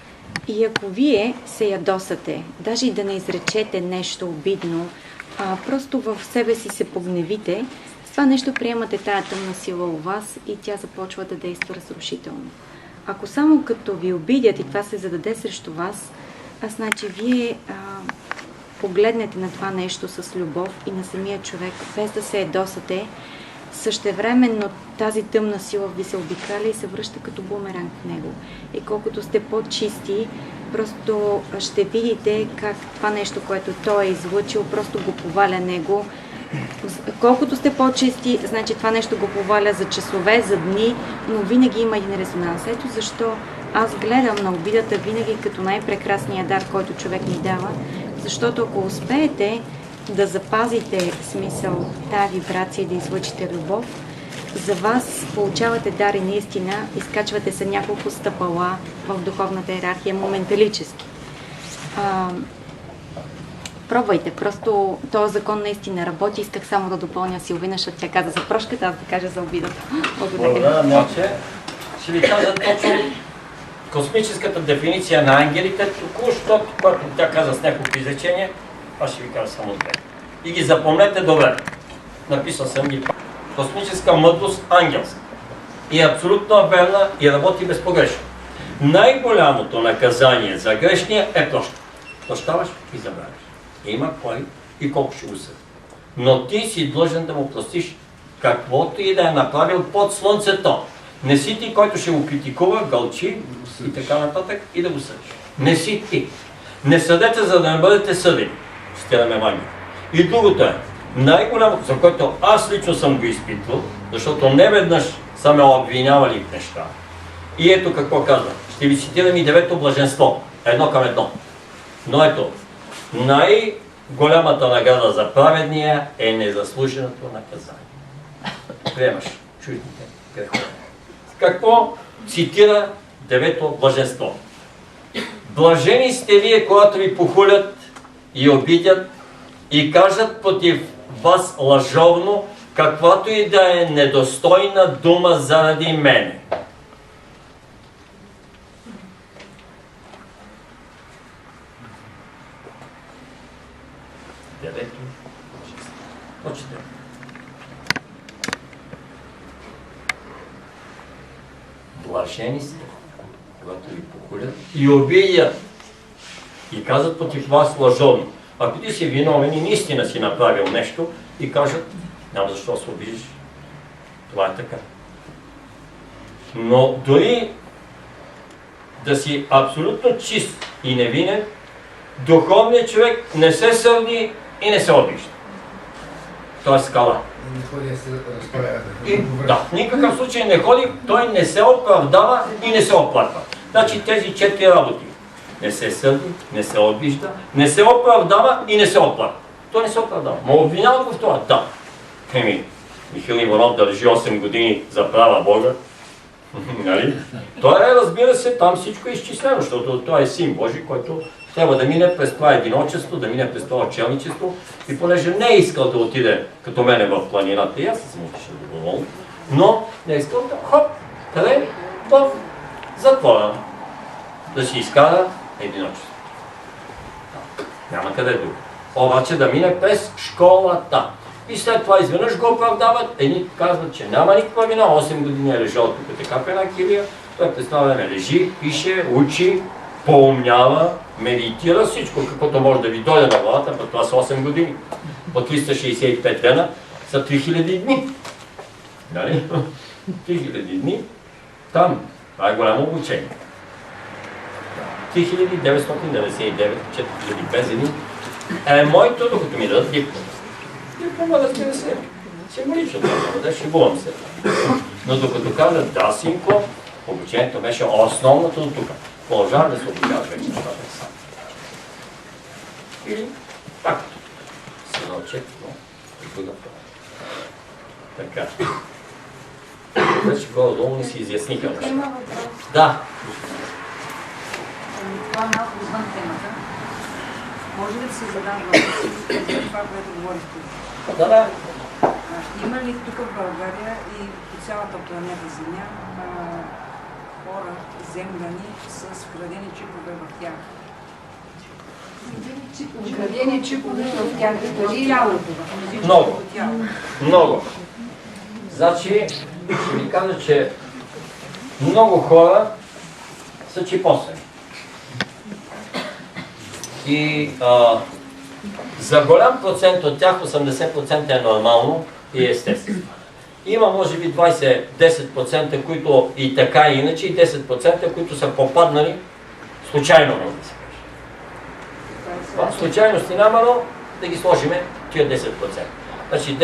И ако вие се ядосате, даже и да не изречете нещо обидно, просто в себе си се погневите, с това нещо приемате тая тъмна сила у вас и тя започва да действа разрушително. Ако само като ви обидят и това се зададе срещу вас, значи вие погледнете на това нещо с любов и на самия човек, без да се ядосате, същевременно тази тъмна сила ви се обикаля и се връща като бумеранг в него. И колкото сте по-чисти, просто ще видите как това нещо, което той е излъчил, просто го поваля него. Колкото сте по-чисти, значи това нещо го поваля за часове, за дни, но винаги има един резонанс. Ето защо аз гледам на обидата винаги като най-прекрасния дар, който човек ни дава, защото ако успеете да запазите смисъл, тази вибрация, да излъчите любов, за вас получавате дар и наистина изкачвате се няколко стъпала в духовната иерархия моменталически. Пробвайте, просто този закон наистина работи. Исках само да допълня Силвина, защото тя каза за прошката, аз да кажа за обидата. Благодаря. Значи, ще ви кажа точно космическата дефиниция на ангелите, току-що, когато тя каза с няколко изречения, аз ще ви кажа само две. И ги запомнете добре. Написал съм ги. Космическа мъдрост ангелска. И е абсолютно верна и работи безпогрешно. Най-голямото наказание за грешния е прошка. Прощаваш и забравяш. Има кой и колко ще го съди. Но ти си длъжен да му простиш каквото и да е направил под слънцето. Не си ти, който ще го критикува, гълчи и така нататък и да го съдиш. Не си ти. Не съдете, за да не бъдете съдени. Стираме Евангелие. И другото е, най-голямото, за което аз лично съм го изпитвал, защото не веднъж са ме обвинявали в неща. И ето какво казва. Ще ви цитирам и 9-то блаженство. 1:1. Но ето, най-голямата награда за праведния е незаслуженото наказание. Приемаш чуждите грехове. Какво цитира 9-то блаженство? Блажени сте вие, когато ви похулят и обидят и кажат против вас лъжовно, каквато и да е недостойна дума заради мене. Девето. Почете. Блажени сте, когато ви похулят и обидят и казват против вас лъжовно. Ако ти си виновен и наистина си направил нещо и кажат, няма защо се обидиш. Това е така. Но дори да си абсолютно чист и невинен, духовният човек не се сърди и не се обижда. Той е скала. Не ходи да се разправя. Да, в никакъв случай не ходи, той не се оправдава и не се оплаква. Значи тези 4 работи. Не се сърди, не се обижда, не се оправдава и не се оплаква. Той не се оправдава. Ма обвиняват го в това. Да. Михаил Иванов държи 8 години за права Бога. Нали? Той е, разбира се, там всичко е изчислено, защото той е син Божий, който трябва да мине през това единочество, да мине през това челничество. И понеже не е искал да отиде като мене в планината, и аз съм отишъл доброволно, но не е искал да хоп, къде? В затвора. Да си изкара единочество. Няма къде друго. Обаче да мине през школата. И след това изведнъж го оправдават. Едни казват, че няма никаква вина. 8 години е лежал тук така в една килия. Той представя време лежи, пише, учи, поумнява, медитира всичко, каквото може да ви дойде на главата, пък това са 8 години. По 365 дена са 3000 дни. Нали? 3000 дни. Там. Това е голямо обучение. 3999, 4001 е моето, докато ми дадат диплома. Диплома, разбира се, символично това, да шибувам се. Но докато кажат, да, синко, обучението беше основното до тук. Продължава да се обучаваш вече нещата сам. Или пак се научат, но друга форма. Така. Вече горе-долу ни се изясниха неща. Да. Това е малко извън темата. Може ли да се задам въпроси за това, което говорихте? Да. Има ли тук в България и по цялата планета Земя хора, земляни с вградени чипове в тях? Вградени чипове в тях. Много. Много. Значи, ще ви кажа, че много хора са чипосани. И за голям процент от тях, 80% е нормално и естествено. Има може би 20-10%, които и така и иначе, и 10%, които са попаднали случайно, може да се каже. Случайности няма, но да ги сложиме тия 10%. Значи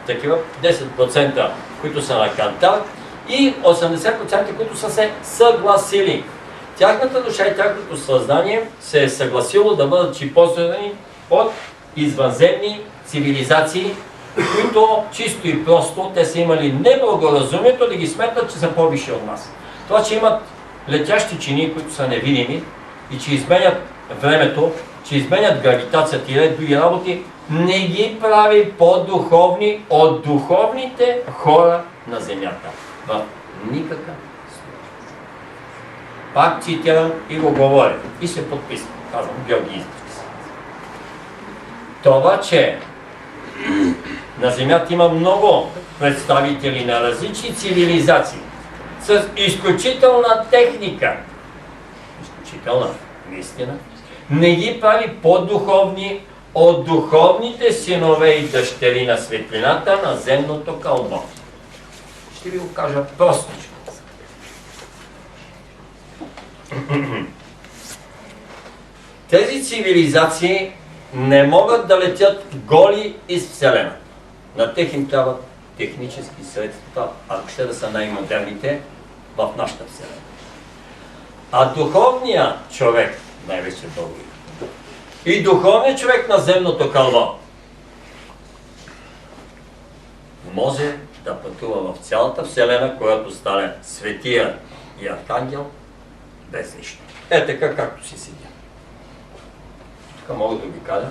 10%, които са на кантар и 80%, които са се съгласили. Тяхната душа и тяхното съзнание се е съгласило да бъдат чипосани от извънземни цивилизации, които чисто и просто те са имали неблагоразумието да ги сметнат, че са по-висши от нас. Това, че имат летящи чини, които са невидими и че изменят времето, че изменят гравитацията и ред други работи, не ги прави по-духовни от духовните хора на Земята. В никакъв случай. Пак цитирам и го говоря. И се подписвам. Казвам Георги Издрис. Това, че на Земята има много представители на различни цивилизации с изключителна техника, изключителна наистина, не ги прави по-духовни от духовните синове и дъщери на светлината на земното кълбо. Ще ви го кажа простичко. Тези цивилизации не могат да летят голи из Вселената. На тях им трябват технически средства, ако ще да са най-модерните в нашата Вселена. А духовният човек, най-вече българи, и духовният човек на земното кълбо може да пътува в цялата Вселена, която стане светия и архангел без нищо. Е така, както си седя. Тук мога да ви кажа.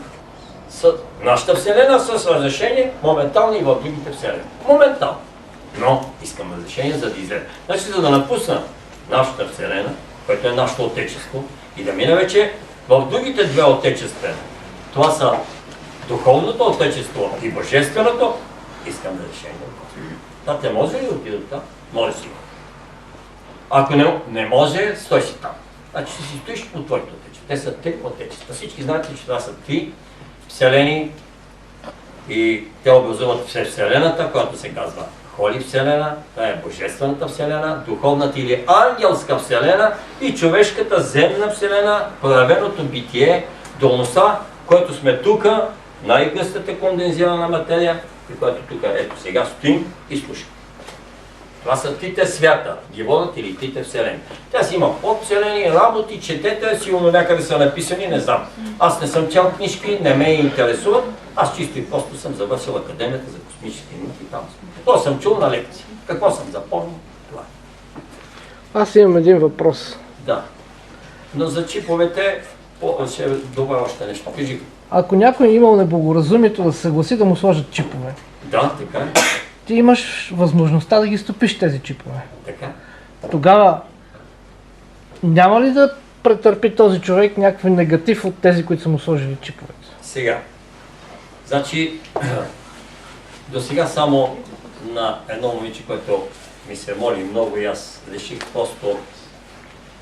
Нашата Вселена с разрешение моментално и в другите Вселени. Моментално. Но искам разрешение за да излезе. Значи, за да напусна нашата Вселена, което е нашето отечество, и да мина вече в другите две отечества. Това са духовното отечество и божественото. Искам разрешение. Да, те може ли да отидат там? Може си. Ако не може, стой си там. Значи си стоиш по твоето отечество. Те са три отечества. Всички знаете, че това са три вселени и те образуват Вселената, която се казва Холи Вселена, това е Божествената Вселена, духовната или ангелска Вселена и човешката земна Вселена, проявеното битие, долността, което сме тук, най-гъстата кондензирана материя, при която тук ето сега стоим и слушаме. Това са трите свята, ги водят или трите вселени. Тя си има подвселени, работи, четете, сигурно някъде са написани, не знам. Аз не съм чел книжки, не ме интересуват, аз чисто и просто съм завършил Академията за космически науки и там съм. То съм чул на лекции. Какво съм запомнил? Това. Аз имам един въпрос. Да. Но за чиповете Ще добавя още нещо. Кажи. Ако някой е имал неблагоразумието да се съгласи да му сложат чипове, Да, така. ти имаш възможността да ги стопиш тези чипове. Така. Тогава няма ли да претърпи този човек някакъв негатив от тези, които са му сложили чиповете? Сега. Значи, до сега само на едно момиче, което ми се моли много и аз реших просто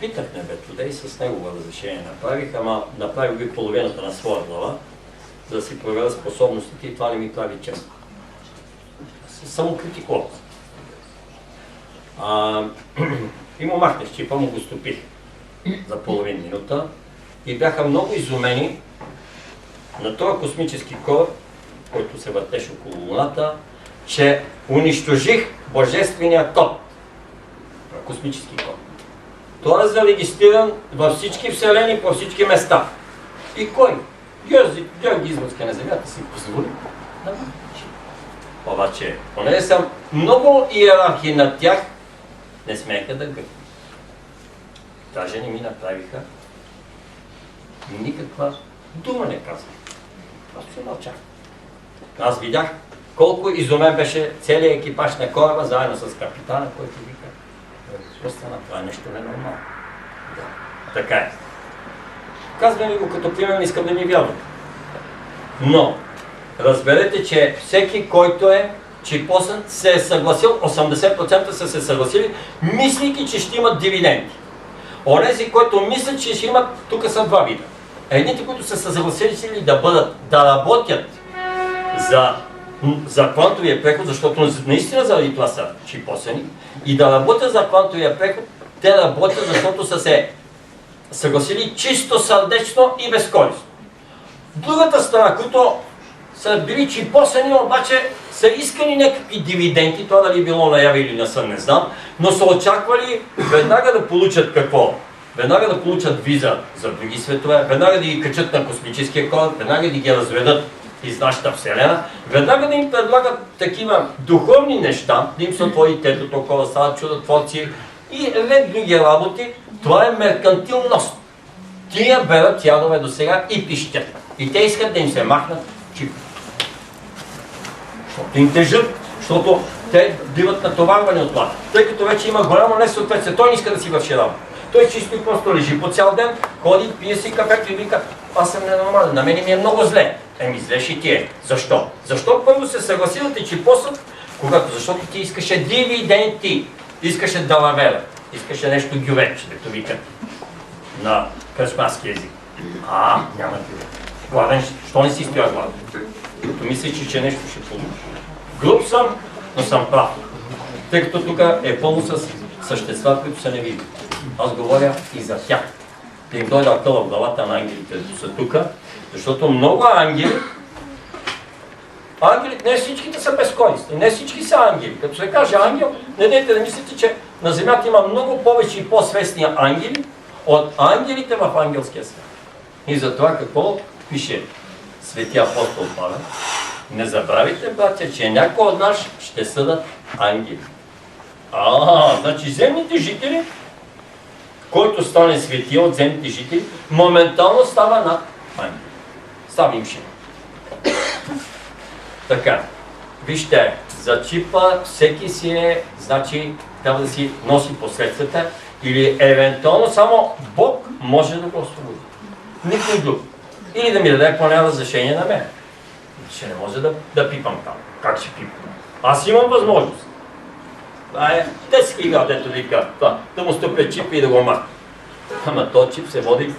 питах небето, и с негово разрешение направих, ама направих би половината на своя глава, за да си проверя способностите и това не ми прави чест. Самокритикувам. И му махнах чипа, му го стопих за половин минута и бяха много изумени на този космически кораб, който се въртеше около Луната, че унищожих божествения код на космически код. Той е зарегистриран във всички вселени, по всички места. И кой? Георги Изводска на Земята си позволи да махне. Обаче, понеже съм много иерархии над тях, не смееха да гърнат. Даже не ми направиха никаква дума не казах. Просто се мълчах. Аз видях колко изумен беше целият екипаж на кораба, заедно с капитана, който вика, просто направи нещо ненормално. Да, така е. Казвам ли го като пример, не искам да ми вярвате. Но, разберете, че всеки, който е чипосан, се е съгласил, 80% са се съгласили, мислики, че ще имат дивиденти. Онези, които мислят, че ще имат, тук са два вида. Едните, които са се съгласили да работят за квантовия преход, защото наистина заради това са чипосани, и да работят за квантовия преход, те работят, защото са се съгласили чисто сърдечно и безкорисно. Другата страна, които са били чипосани, обаче са искали някакви дивиденти, това дали било наяви или не съм, не знам, но са очаквали веднага да получат какво? Веднага да получат виза за други светове, веднага да ги качат на космическия кораб, веднага да ги разведат из нашата вселена, веднага да им предлагат такива духовни неща, да им се отвори тето около, стават чудотворци и ред други работи. Това е меркантилност. Тия берат ядове до сега и пищят. И те искат да им се махнат чип. Защото им тежат, защото те биват натоварвани от това. Тъй като вече има голямо несъответствие, той не иска да си върши работа. Той чисто и просто лежи по цял ден, ходи, пие си кафето и вика, аз съм ненормален, на мен ми е много зле. Зле ще ти е. Защо? Защо първо се съгласи да те чипосат, защото ти искаше дивиденти, искаше далавера, искаше нещо гювече, дето вика на кръчмарски език. Няма гювеч. Гладен, що не си стоя гладен? Като мислиш, че нещо ще получиш. Груб съм, но съм прав. Тъй като тук е пълно с същества, които са невидими. Аз говоря и за тях. Да им дойде акъл в главата на ангелите, които са тук, защото много ангелите, не всичките са безкористни, не всички са ангели. Като се каже ангел, не дайте да мислите, че на земята има много повече и по-свестни ангели от ангелите в ангелския свят. И затова какво пише Светия апостол Павел? Не забравяйте, братя, че някой от нас ще съдат ангели. Значи земните жители, който стане светия от земните жители, моментално става над ангели. Става им шеф. Така, вижте, за чипа всеки си е, значи, трябва да си носи последствията или евентуално само Бог може да го освободи. Никой друг. Или да ми даде поне разрешение на мен. Ще не може да пипам там. Как ще пипам? Аз имам възможност. Те си играл, дето вика, да му стъпя чип и да го махне. Ама този чип се води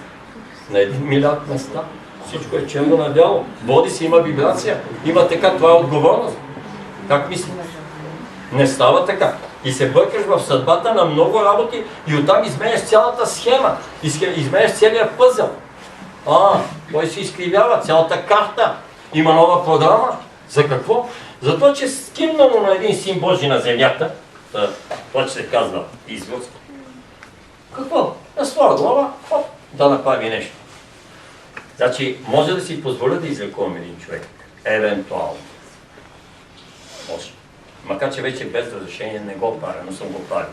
на 1 милиард места. Всичко е черно надяло. Води си, има вибрация. Има така, това е отговорност. Как мислиш? Не става така. И се бъркаш в съдбата на много работи и оттам изменяш цялата схема. Изменяш целият пъзъл. Той се изкривява, цялата карта. Има нова програма. За какво? За това, че скимнало на един син Божий на земята, това, че се казва Изводска. Какво? На своя глава, да направи нещо. Значи, може да си позволя да излекувам един човек. Евентуално. Може. Макар, че вече без разрешение не го правя, но съм го правил.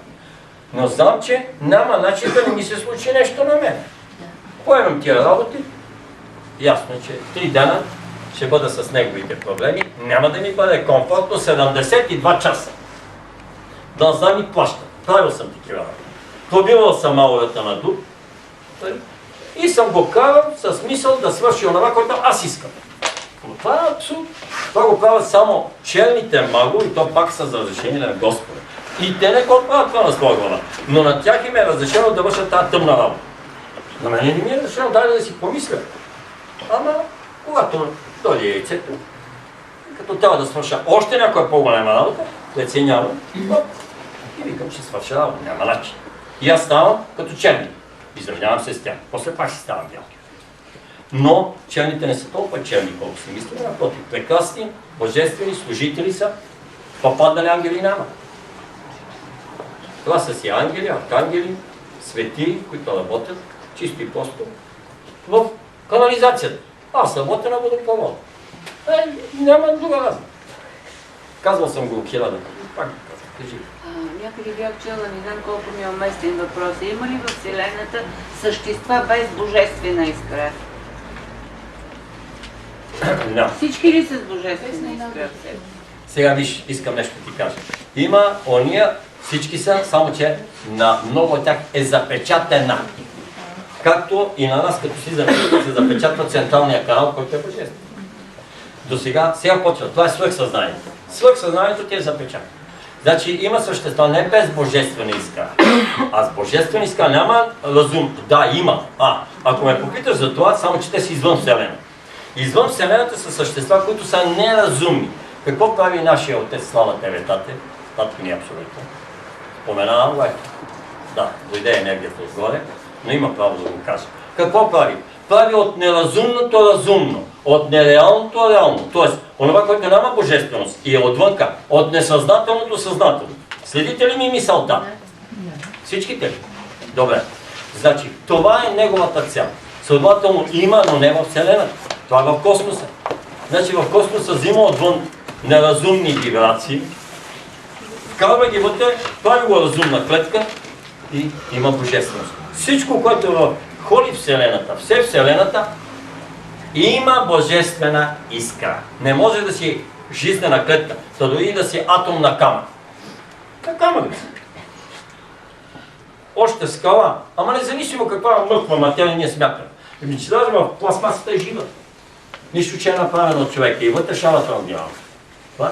Но знам, че няма начин да не ми се случи нещо на мен. поемам тия работи, ясно е, че 3 дена ще бъда с неговите проблеми, няма да ми бъде комфортно 72 часа. Да знам и плаща. Правил съм такива работи. Пробивал съм маловете на дуб и съм го карал с мисъл да свърши онова, което аз искам. Но това е абсурд. Това го правят само черните магове и то пак с разрешение на Господа. И те не го правят това на своя глава. Но на тях им е разрешено да вършат тази тъмна работа. На мен не ми е разрешено, дай да си помисля. Ама, когато дойде яйцето, като трябва да свърша още някоя по-голяма работа, преценявам, и викам, че свърша работа, няма начин. И аз ставам като черни. Изравнявам се с тях. После пак си ставам бял. Но черните не са толкова черни, колко си мисля, напротив. Прекрасни, божествени служители са, попаднали ангели няма. Това са си ангели, архангели, свети, които работят чисто и просто в канализацията. Аз работя на водопровода. Няма друга разлика. Казвал съм го 1000. Пак казвам, кажи. Някъде бях чела, не знам колко ми е уместен въпрос. Има ли в Вселената същества без божествена искра? No. Всички ли са с божествена искра в себе? Сега виж, искам нещо да ти кажа. Има ония, всички са, само че на много от тях е запечатена. Както и на нас, като си се запечатва централния канал, който е божествен. До сега почва. Това е свръхсъзнанието. Свръхсъзнанието ти е запечатано. Значи има същества не без божествена искра, а с божествена искра няма разум. Да, има. Ако ме попиташ за това, само че те са извън Вселената. Извън Вселената са същества, които са неразумни. Какво прави нашия отец, слава тебе, тате? Татко ни е абсолютно. Споменавам го, да, дойде енергията отгоре, но има право да го кажа. Какво прави? Прави от неразумното разумно, от нереалното реално. Тоест, онова, което няма божественост и е отвънка, от несъзнателното съзнателно. Следите ли ми мисълта? Всичките ли? Добре. Значи, това е неговата цел. Следователно има, но не в Вселената. Това е в космоса. Значи в космоса взима отвън неразумни вибрации, вкарва ги вътре, прави го разумна клетка и има божественост. Всичко, което ходи Вселената, все Вселената, има божествена искра. Не може да си жизнена клетка, да дори да си атом на камък. На камък си. Още скала, ама независимо каква мъртва материя ние смятаме. Че даже в пластмасата е жива. Нищо, че е направено от човека и вътре шарата на дявола. Това е.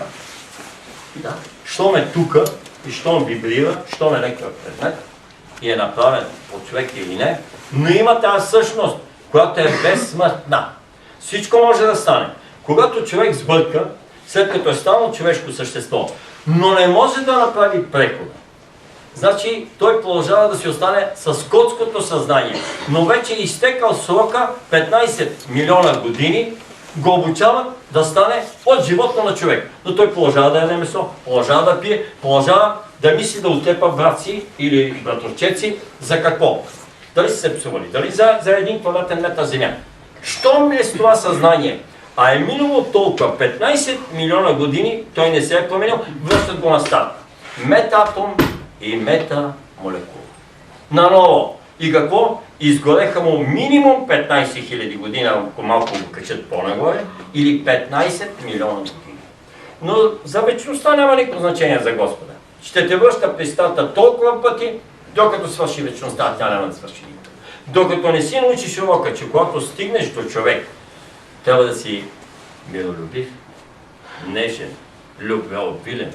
Да. Щом е тука и щом вибрира, щом е някакъв предмет и е направен от човек или не, но има тази същност, която е безсмъртна. Всичко може да стане. Когато човек сбърка, след като е станал човешко същество, но не може да направи прехода, значи той продължава да си остане с котското съзнание, но вече изтекал срока 15 милиона години, го обучават да стане от животно на човек. Но той продължава да яде месо, продължава да пие, продължава да мисли да отлепа братци или братовчеци за какво? Дали са се псували, дали за 1 квадратен метър земя. Щом е с това съзнание, а е минало толкова 15 милиона години, той не се е променил, връщат го на старт. Метаатом и метамолекула. Наново. И какво? Изгореха му минимум 15 000 години, ако малко го качат по-нагоре, или 15 милиона години. Но за вечността няма никакво значение за Господа. Ще те връща при старта толкова пъти, докато свърши вечността, тя няма да свърши никога. Докато не си научиш урока, че когато стигнеш до човек, трябва да си миролюбив, нежен, любвеобилен,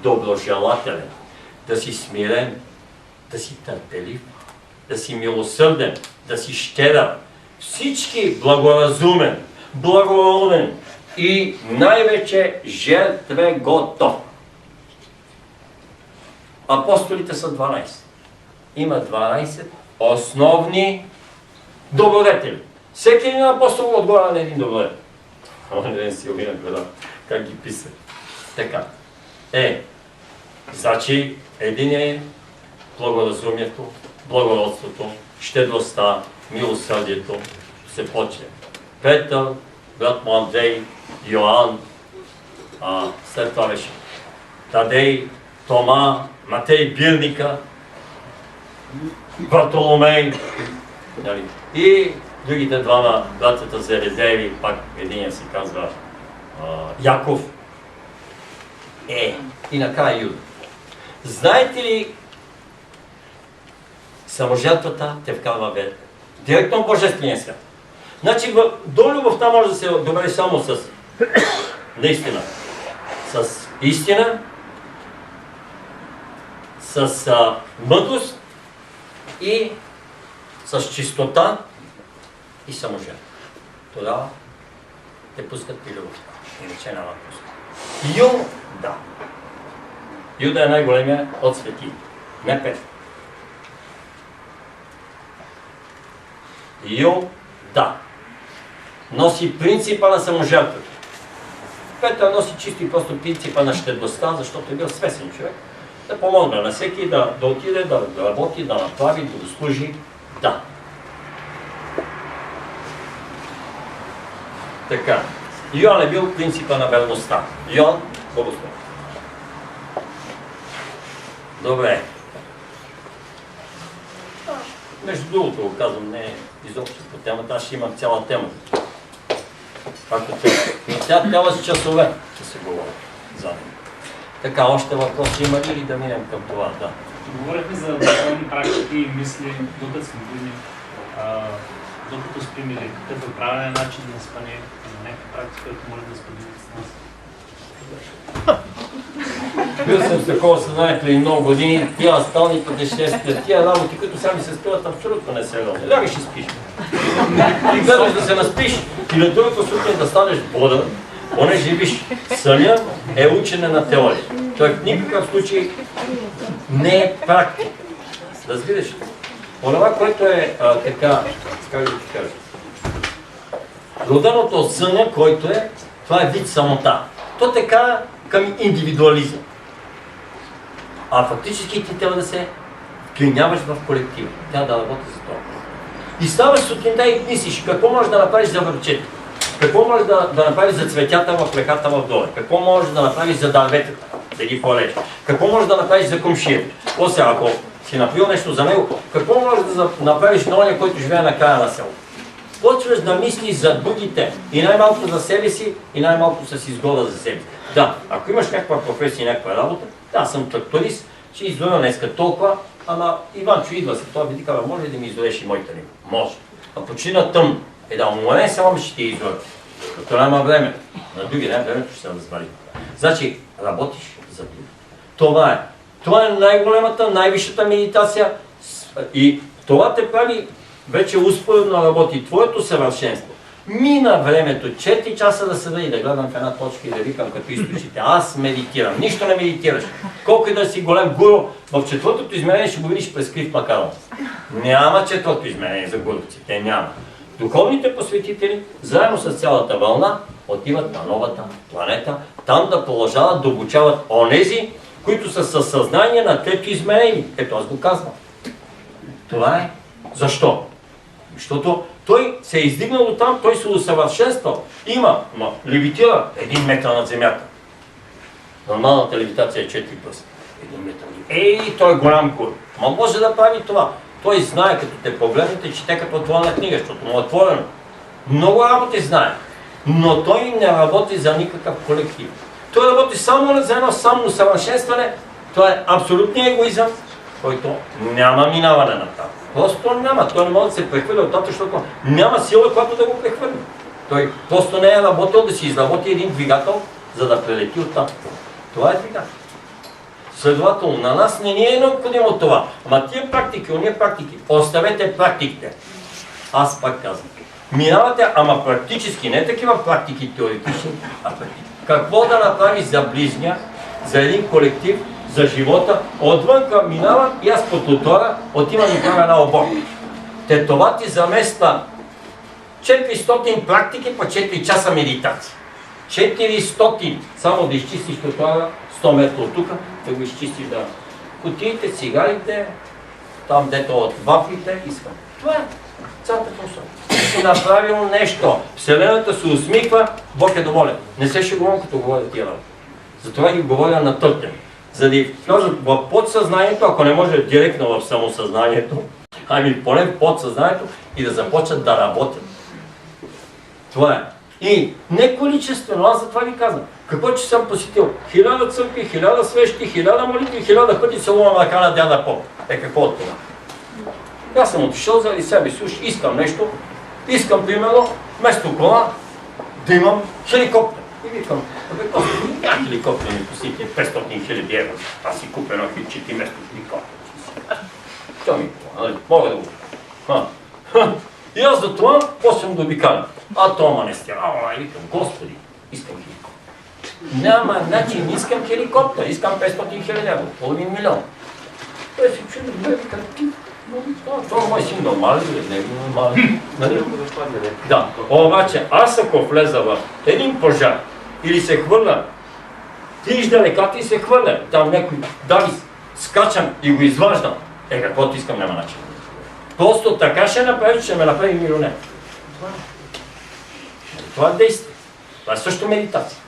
доброжелателен, да си смирен, да си търпелив, да си милосърден, да си щедър, всички благоразумен, благороден и най-вече жертвеготов. Апостолите са 12. Има 12 основни добродетели. Всеки един апостол отговаря на един добродетел. Один Силвина гледа как ги писа. Така. Значи един е благоразумието, благородството, щедростта, милосърдието, се почне. Петър, брат му Андрей, Йоан, след това беше Тадей, Тома, Матей Бирника, Бартоломей, Нали? И другите двама, братята Зередееви, пак единия се казва Яков. И накрая Юда. Знаете ли, саможертвата те вкарва директно в Божествения свят. Значи, до любовта може да се добави само с наистина, с истина, с мъдрост и с чистота и саможертва. Тогава те пускат при любовта. Иначе няма пускат. Юда. Юда е най-големия от свети. Не Петър. Юда носи принципа на саможертвата. Петър носи чисто и просто принципа на щедростта, защото е бил свестен човек. Да помогне на всеки да отиде, да работи, да направи, да го служи. Да. Така. Йоан е бил принципа на верността. Йоан, благословен. Добре. Между другото го казвам, не изобщо по темата, аз ще имам цяла тема. Но тя трябва с часове да се говори за мен. Така, още въпроси има ли да минем към това? Да. Говорихме за духовни практики и мисли, докато сме будни, докато спим или какъв е правилен начин на спане, за някаква практика, която може да споделите с нас. Бил съм с такова съзнание преди много години, тия стални пътешествия, тия работи, които сега ми се спиват абсолютно несериозни. Лягаш и спиш. И гледаш да се наспиш и на другата сутрин да станеш бодър, понеже виж, съня е учене на теория. Той в никакъв случай не е практика. Разбираш ли? Онова, което е така, как да ти кажа, роденото от съня, който е, това е вид самота. То така към индивидуализъм. А фактически ти трябва да се вклиняваш в колектива. Тя да работи за това. И ставаш сутринта и мислиш какво можеш да направиш за върчета, какво можеш да направиш за цветята в леката в доле, какво можеш да направиш за дърветата, да ги полежиш, какво можеш да направиш за комшията. После, ако си направил нещо за него, какво можеш да направиш на оня, който живее на края на село. Почваш да мислиш за другите и най-малко за себе си и най-малко с изгода за себе си. Да, ако имаш някаква професия и някаква работа, да, съм тракторист, ще изгода днеска толкова, ама Иванчо идва се, той ви казва, може ли да ми изгореш и моята риба? Може. А почина тъмно. Да, умолен само ще ти изгода. Като няма време. На други ден времето ще се развали. Значи, работиш за други. Това е. Това е най-големата, най-висшата медитация и това те прави вече успоредно работи твоето съвършенство. Мина времето 4 часа да седа и да гледам в една точка и да викам като източите. Аз медитирам. Нищо не медитираш. Колко и да си голем гуру, в четвъртото измерение ще го видиш през крив макарон. Няма четвърто измерение за гуровците. Няма. Духовните посветители, заедно с цялата вълна, отиват на новата планета, там да продължават да обучават онези, които са със съзнание на трето измерение. Ето аз го казвам. Това е. Защо? Защото той се е издигнал от там, той се усъвършенствал. Левитира 1 метър над земята. Нормалната левитация е 4 пръста. 1 метър. Той е голям гур. Може да прави това. Той знае, като те погледнете, чете като отворена книга, защото му е отворено. Много работи знае. Но той не работи за никакъв колектив. Той работи само за едно само усъвършенстване. Това е абсолютният егоизъм, който няма минаване на там. Просто няма. Той не може да се прехвърля от тата, защото няма сила, която да го прехвърли. Той просто не е работил да си изработи един двигател, за да прелети от тата. Това е двигател. Следователно, на нас не ни е необходимо това. Ама тия практики, ония практики, оставете практиките. Аз пак казвам. Минавате, ама практически, не такива практики теоретични, а практики. Какво да направиш за ближния, за един колектив, за живота, отвънка минавам и аз по тротуара отивам и правя една оборка. Това ти замества 400 практики по 4 часа медитация. 400! Само да изчистиш тротуара 100 метра от тук, да го изчистиш да кутиите, цигарите, там дето от вафлите, искам. Това е цялата философия. Си направил нещо. Вселената се усмихва, Бог е доволен. Не се шегувам, като говоря тия работи. Затова ги говоря на търтен. За да влязат в подсъзнанието, ако не може директно в самосъзнанието, Ами поне в подсъзнанието и да започнат да работят. Това е. И не количествено, аз за това ви казвам. Какво че съм посетил? 1000 църкви, 1000 свещи, 1000 молитви, 1000 пъти се лова на ръка на дяда поп. Какво от това? Аз съм отишъл заради себе си, уж искам нещо. Искам, примерно, вместо кола, да имам хеликоптер. И викам, просто няма хеликоптер ми посетите 500 000 евро. Аз си купя едно хитчет и вместо хеликоптер. Що ми това, мога да го... И аз за това почвам да обикалям. А Тома не стяга. И викам, Господи, искам хеликоптер. Няма начин, искам хеликоптер, искам 500 000 евро, половин милион. Той си чуди, викам, това мой син нормален ли? Не е нормален. Да, обаче аз ако влеза в един пожар или се хвърля, ти издалека и се хвърля, там някой дали скачам и го изваждам. Каквото искам, няма начин. Просто така ще направи, че ще ме направи милионер. Това е действие. Това е също медитация.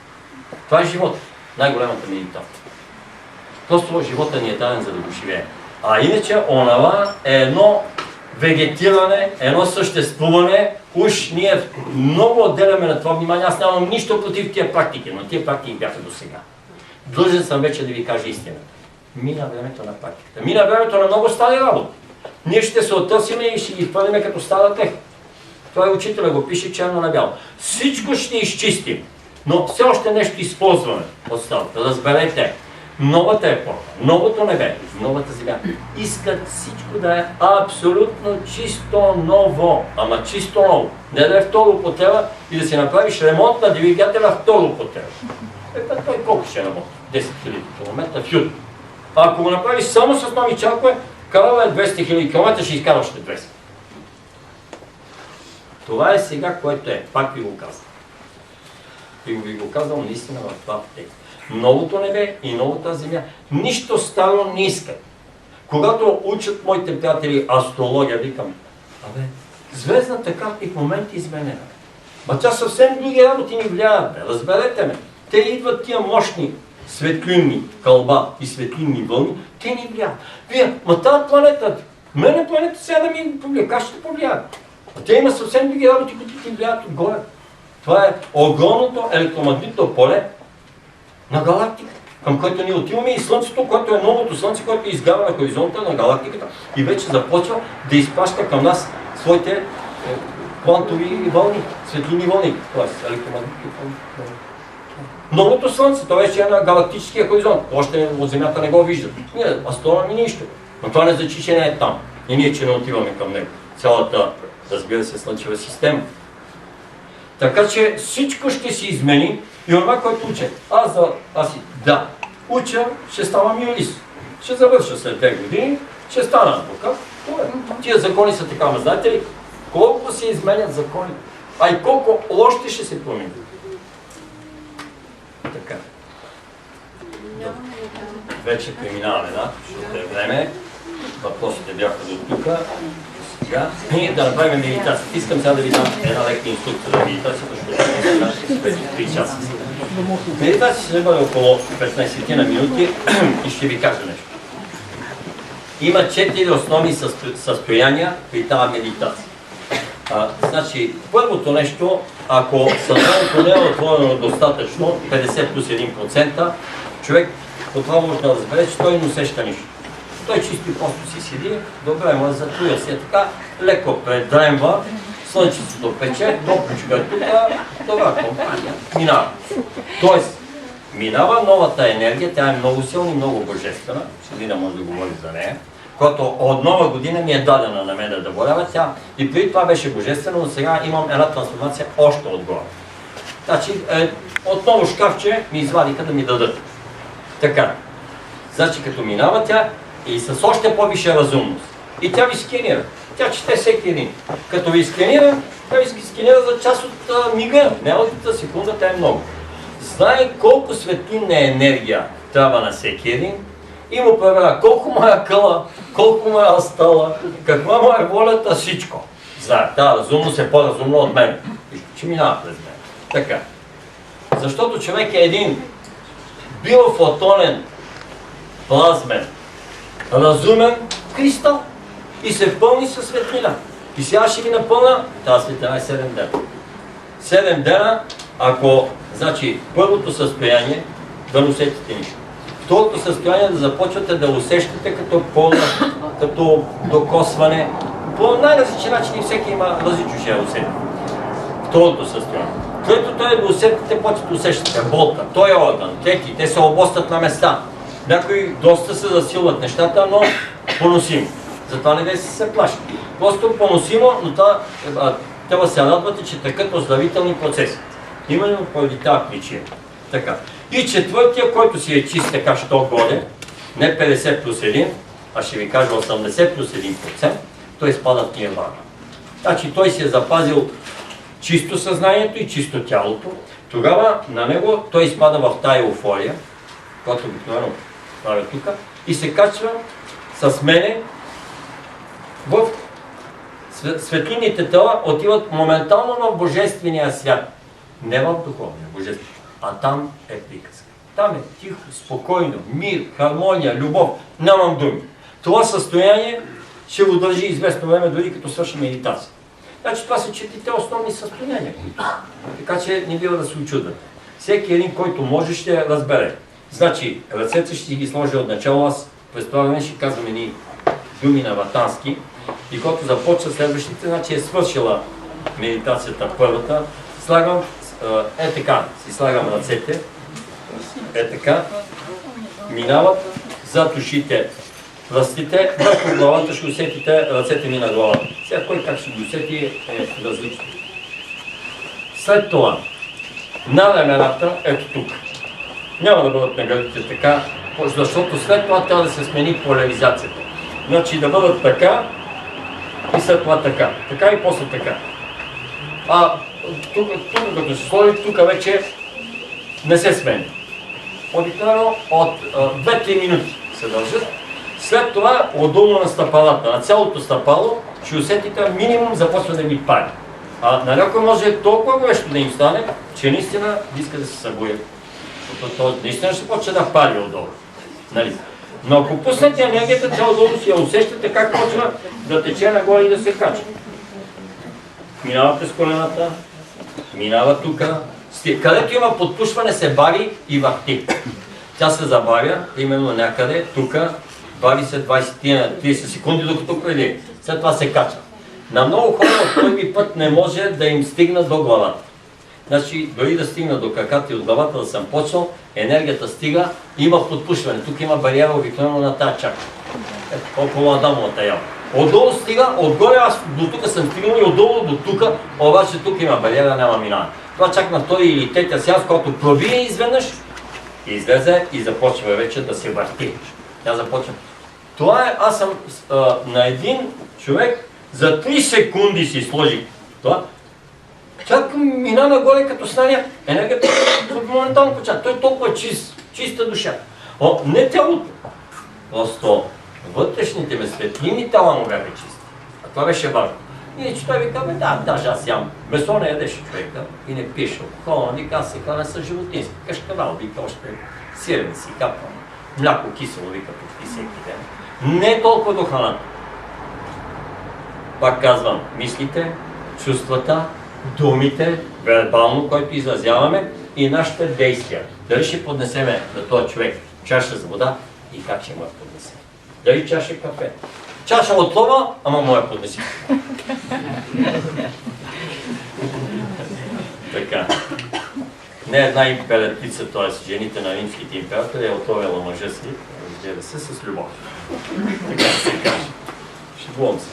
Това е живот. Най-голямата медитация. Просто живота ни е даден, за да го живее. А иначе онова е едно вегетиране, едно съществуване. Уж ние много отделяме на това внимание. Аз нямам нищо против тия практики, но тия практики бяха до сега. Длъжен съм вече да ви кажа истината. Мина времето на практиката. Мина времето на много стари работи. Ние ще се оттърсиме и ще ги хвърлиме като стара техника. Това е учителя, го пише черно на бяло. Всичко ще изчистим, но все още нещо използваме от старата. Разберете, новата епоха, новото небе, новата земя искат всичко да е абсолютно чисто ново. Ама чисто ново. Не да е втора употреба и да си направиш ремонт на двигателя втора употреба. Той колко ще работи? 10 000 км в ют. А ако го направиш само с нови чакове, карава е 200 000 км, ще изкара още 200. Това е сега, което е. Пак ви го казвам. И ви го казвам наистина в това текст. Новото небе и новата земя. Нищо старо не искат. Когато учат моите приятели астрология, викам, звездната карта и в момента изменена. Ма тя съвсем други работи ни влияят, разберете ме. Те идват тия мощни светлинни кълба и светлинни вълни, те ни влияят. Вие, тази планета, мене планета сега да ми повлия, как ще повлияят? А те има съвсем други работи, които ти влияят отгоре. Това е огромното електромагнитно поле на галактиката, към което ние отиваме и Слънцето, което е новото Слънце, което изгаря на хоризонта на галактиката и вече започва да изпраща към нас своите квантови вълни, светлини вълни, т.е. електромагнитни вълни. Новото Слънце, това вече е на галактическия хоризонт. Още от Земята не го виждат. Ние, астрономи нищо. Но това не значи, че не е там. И ние, че не отиваме към него. Цялата, разбира се, Слънчева система. Така че всичко ще се измени и това, което уча. Уча, ще ставам юрист. Ще завърша след 2 години, ще стана адвокат. Тия закони са така, знаете ли, колко се изменят закони, а и колко още ще се променят. Така. Вече преминаваме, защото е време. Въпросите бяха до тук. Сега ние да направим медитация. Искам сега да ви дам една лекта инструкция за медитация, защото вече 3 часа. Медитация ще бъде около 15 на минути и ще ви кажа нещо. Има 4 основни състояния при тази медитация. Значи, първото нещо, ако съзнанието не е отворено достатъчно, 50 плюс 1%, човек от това може да разбере, че той не усеща нищо. Той чисто и просто си седи, добре, му затруя се така, леко предремва, слънчето пече, топличка е тук, това компания минава. Тоест, минава новата енергия, тя е много силна и много божествена, Селина може да говори за нея, която от нова година ми е дадена на мен да боравя, тя и преди това беше божествена, но сега имам една трансформация още отгоре. Значи, отново шкафче ми извадиха да ми дадат. Така, значи като минава тя и с още по-висша разумност. И тя ви скенира. Тя чете всеки един. Като ви скенира, тя ви скенира за част от мига. Не от секунда, тя е много. Знае колко светлинна енергия трябва на всеки един и му проверя колко му е къла, колко му е астала, каква му е волята, всичко. Знае, тази разумност е по-разумна от мен. Ще минава през мен. Така. Защото човек е един биофотонен, плазмен, разумен кристал. и се пълни със светлина. И сега ще ги напълна, тази светлина е 7 дена. 7 дена, ако, значи, първото състояние, да не усетите нищо. Второто състояние да започвате да усещате като пълна, като докосване. По най-различни начини всеки има различно ще да усети. Второто състояние. Третото е да усетите, почвате да усещате болка. Той е орган, трети, те се обостят на места. Някои доста се засилват нещата, но поносимо. Затова не се плаши. Просто поносимо, но трябва да се радвате, че такът оздравителни процеси. Именно поради тази причина. Така. И четвъртия, който си е чист така, що годе, не 50 плюс 1, а ще ви кажа 80 плюс 1%, той спада в нирвана. Значи той си е запазил чисто съзнанието и чисто тялото. Тогава на него той спада в тая еуфория, която обикновено правя тук, и се качва с мене в светлинните тела, отиват моментално в Божествения свят. Не в духовния, божествен, а там е приказка. Там е тихо, спокойно, мир, хармония, любов. Нямам думи. Това състояние ще го държи известно време, дори като свърши медитация. Значи това са четирите основни състояния. Така че не бива да се очудвате. Всеки един, който може, ще разбере. Значи, ръцете ще ги сложа от начало. Аз през това време ще казвам едни думи на ватански. И когато започва следващите, значи е свършила медитацията първата. Слагам, така, си слагам ръцете. Така. Минават зад ушите пръстите, върху главата ще усетите ръцете ми на главата. Сега кой как ще го усети е различно. След това, на рамената, ето тук. Няма да бъдат на гърдите така, защото след това трябва да се смени поляризацията. Значи да бъдат така и след това така. Така и после така. А тук като се сложи, тук вече не се смени. Обикновено от 2-3 минути се държат. След това отдолу на стъпалата, на цялото стъпало, ще усетите минимум започва да ви пали. А на някой може толкова горещо да им стане, че наистина иска да се събуе. Защото наистина ще почне да пали отдолу. Нали? Но ако пуснете енергията, цяло долу си я усещате как почва да тече нагоре и да се качва. Минава през колената, минава тук. Където има подпушване, се бави и върти. Тя се забавя, именно някъде, тук, бави се 20-30 секунди, докато преди. След това се качва. На много хора от първи път не може да им стигна до главата. Значи, дори да стигна до краката и от главата да съм почнал, енергията стига, има подпушване. Тук има бариера обикновено на тази чакра. Около Адамовата яма. Отдолу стига, отгоре аз до тук съм стигнал и отдолу до тук, обаче тук има бариера, няма минаване. Това чак на втори или третия сеанс, когато пробие изведнъж, излезе и започва вече да се върти. Тя започва. Това е, аз съм на един човек, за 3 секунди си сложих това. Чак мина нагоре като стане енергията в моментално почат. Той е толкова чиста душа. Не тялото. Просто вътрешните ме светлини тела му бяха чисти. А това беше важно. Иначе той ви казва, да, даже аз ям. Месо не ядеше човека и не пише алкохол, вика, аз се храня с животински. Кашкавал, вика, още сирен си капва. Мляко кисело, вика, почти всеки ден. Не толкова до храната. Пак казвам, мислите, чувствата, думите, вербално, който изразяваме и нашите действия. Дали ще поднесеме на този човек чаша с вода и как ще му я поднесем. Дали чаша кафе. Чаша от лова, ама му я поднеси. Така. Не една императрица, т.е. жените на римските императори е отровила мъжа си, разбира се, с любов. Така се каже. Шегувам се.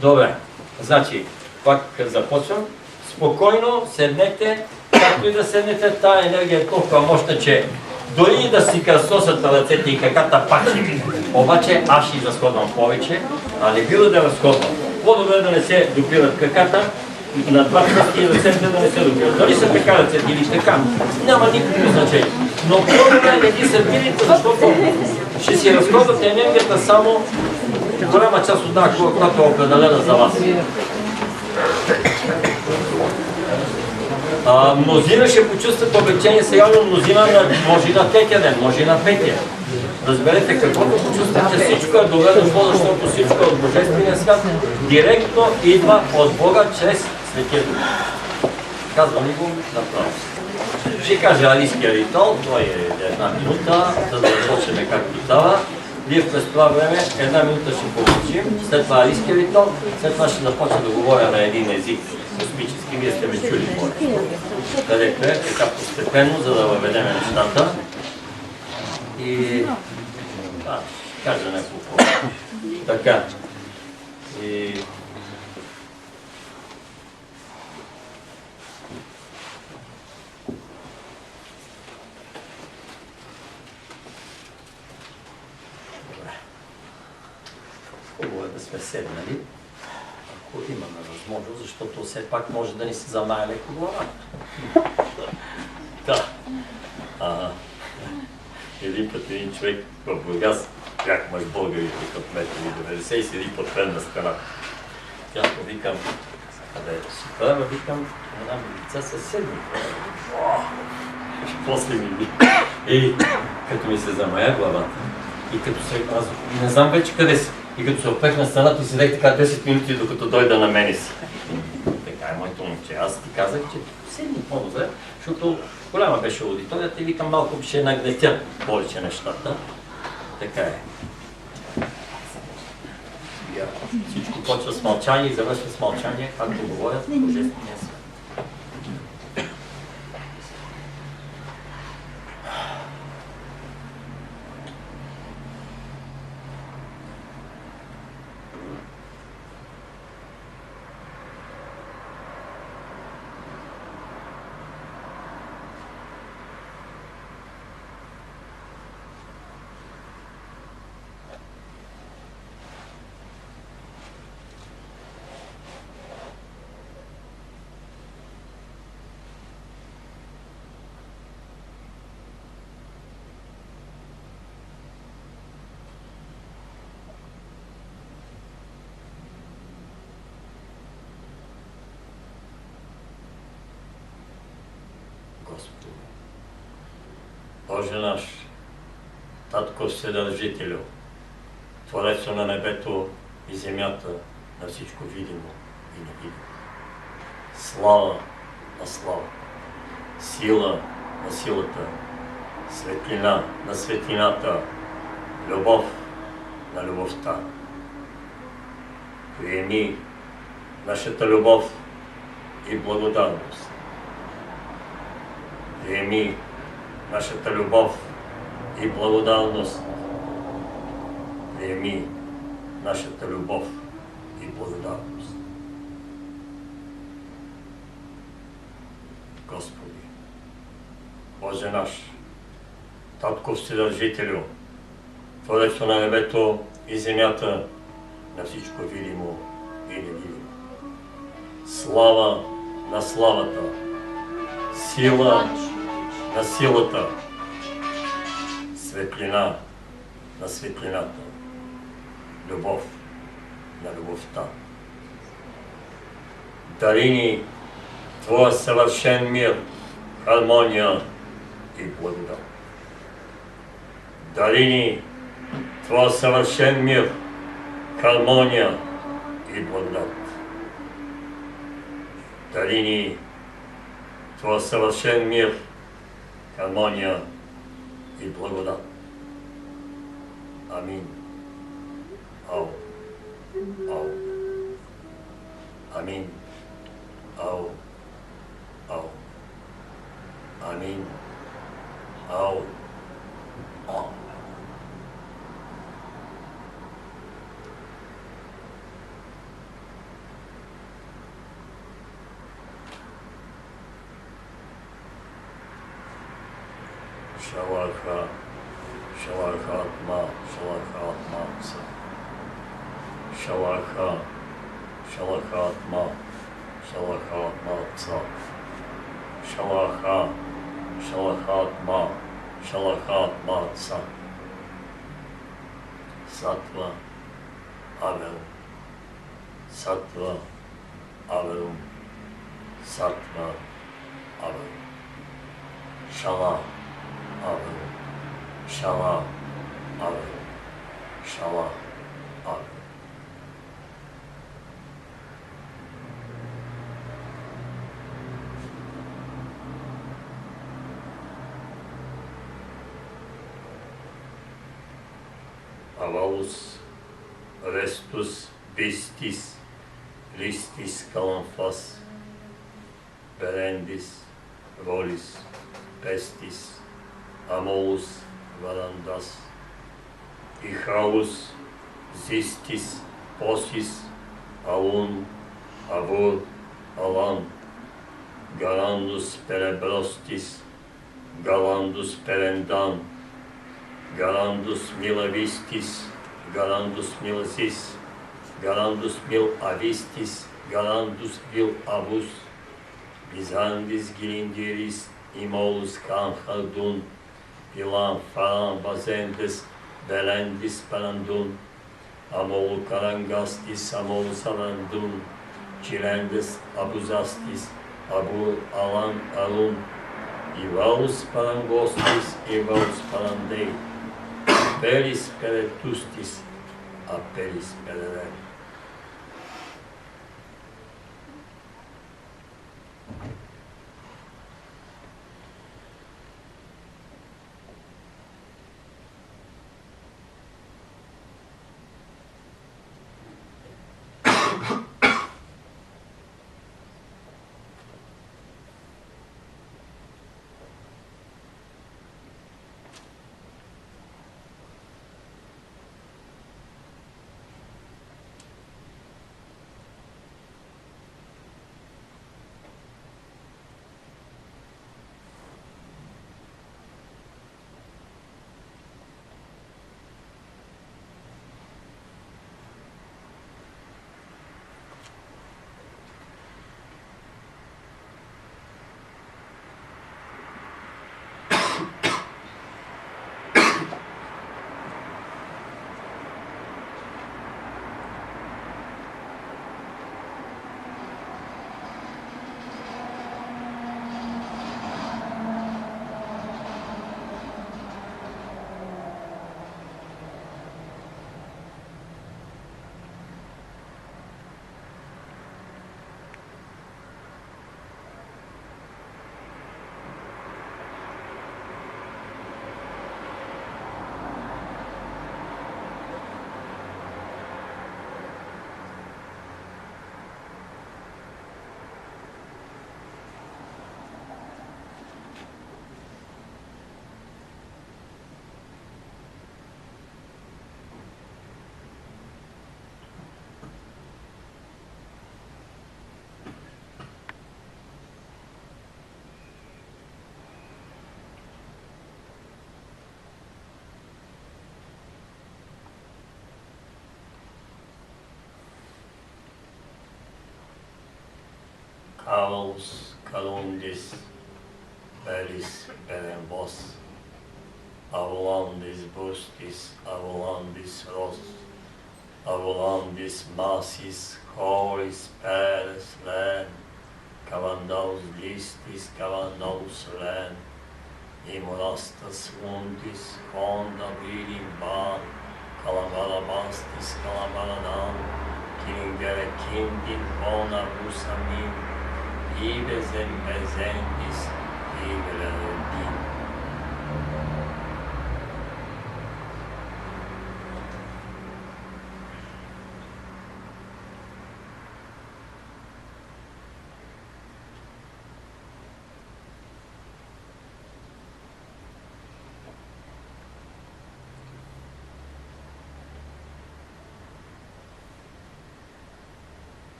Добре. Значи, пак започвам. Спокойно седнете, както и да седнете, тая енергия е толкова мощна, че дори да си кръстосат на ръцете и краката пак ще ви. Обаче аз ще изразходвам повече, а не бива да разходвам. По-добре да не се допират краката, на два пръсти и ръцете да не се допират. Дали са така ръцете или така, няма никакво значение. Но по-добре не ги се видите, защото ще си разходвате енергията само голяма част от тази, която е определена за вас. Мнозина ще почувстват облегчение сега, но мнозина може и на третия ден, може и на петия. разберете каквото почувствате, всичко е добре дошло, защото всичко е от Божествения свят, директно идва от Бога чрез Светия Дух. Казвам ли го направо. Ще кажа алийския ритуал, той е една минута, за да започнем както става. Вие през това време една минута ще получим, след това алийския ритуал, след това ще започна да говоря на един език космически, вие сте ме чули където е, така постепенно, за да въведем нещата. И кажа няколко. Така. И хубаво е да сме седнали, ако имаме възможност, защото все пак може да ни се замае леко главата. Да. Един път един човек в Бургас, бяхме с българи тук в метри 90 и седи под мен на стената. Тясно викам, къде е супер, викам, една медица съседни. После ми вика. И като ми се замая главата, и като се аз не знам вече къде си. И като се опех на стената и седех така 10 минути, докато дойда на мене си. Така е моето момче. Аз ти казах, че седни по-добре, защото голяма беше аудиторията и викам малко ще нагнетя повече нещата. Така е. Всичко почва с мълчание и завършва с мълчание, както говорят в Божествения свят. Боже наш, Татко Вседържителю, Творецо на небето и земята, на всичко видимо и невидимо. Слава на славата, сила на силата, светлина на светлината, любов на любовта. Приеми нашата любов и благодарност. Приеми нашата любов и благодарност. Приеми нашата любов и благодарност. Господи, Боже наш, Татко Вседържителю, Творецо на небето и земята, на всичко видимо и невидимо. Слава на славата, сила на силата, светлина на светлината, любов на любовта. Дари ни Твоя съвършен мир, хармония и благодат. Дари ни Твоя съвършен мир, хармония и благодат. Дари ни Твоя съвършен мир, хармония и благодат. Амин. Ау. Ау. Амин. Ау. Ау. Амин. Ау. Ау. Шалаха, Шалахатма, Шалахатма, Шалаха, Шалахатма, Шалахатма, Шалаха, Шалахатма, Шалахатма, Сатва, Аверум, Сатва, Аверум, Сатва, Аверум, Шала, Аверум, Шала, Ave. Шала. Ave. Avalus restus bistis listis calamfas berendis volis pestis amolus varandas ichaus zistis posis alun avur alan garandus perebrostis galandus perendan garandus milavistis garandus milasis garandus mil avistis garandus vil avus bizandis gilindiris imolus canhardun ilan faran bazendes belendis parandun amolu karangastis amolu sarandun cilendes abuzastis abur alan alun ivalus parangostis ivalus parandei peris peretustis aperis perere. Cavalus calundis bellis perembos avulandis bustis avulandis ros avulandis massis horis peres len cavandaus listis cavandaus len imorastas mundis honda virim ban calamarabastis calamaranam kilingere kindin bona busamin ibes en bezendis ibele din.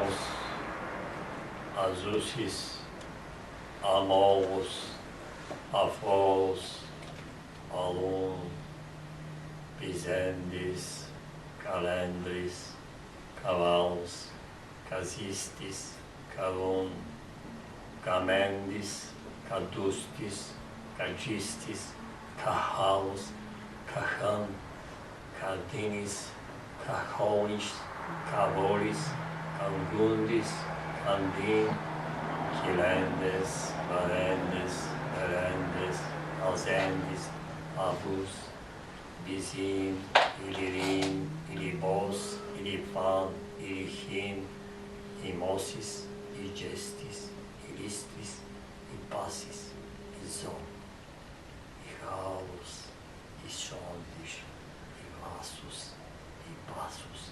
Amus, Azusis, Amorus, Aphorus, Alun, Pisendis, Calendris, Cavalus, Casistis, Calun, Camendis, Cadustis, Cagistis, Carralus, Carran, Cardinis, Carronis, Cavolis, Cangundis, Candin, Quilendes, Valendes, Verendes, Alzendis, Abus, Bizin, Ilirim, Ilibos, Ilifan, Ilihim, Imosis, Igestis, Ilistris, Ipassis, Izon, Ihalus, Ishondish, Ivassus, Ipassus,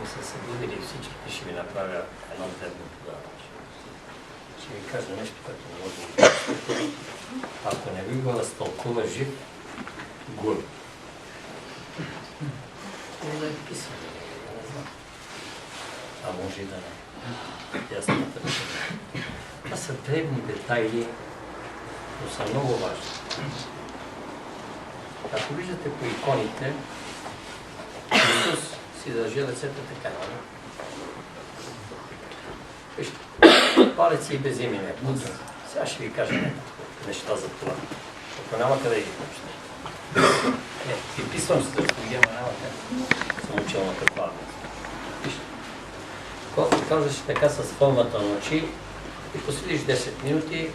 Се събудили всичките, ще ви направя едно дребно тогава. Ще ви кажа нещо, което не може да ви. Ако не ви го разтълкува жив, губи. Не да е писано, не знам. А може и да не. Ясната ми. Това са дребни детайли, но са много важни. Ако виждате по иконите, Исус си държи ръцете така, нали? Вижте, палеци и безимен е път. Сега ще ви кажа неща за това. Ако няма къде ги почне. Приписвам се да разпогема, няма къде. Съм учил на каква. Вижте, когато казваш така с формата на очи и посидиш 10 минути,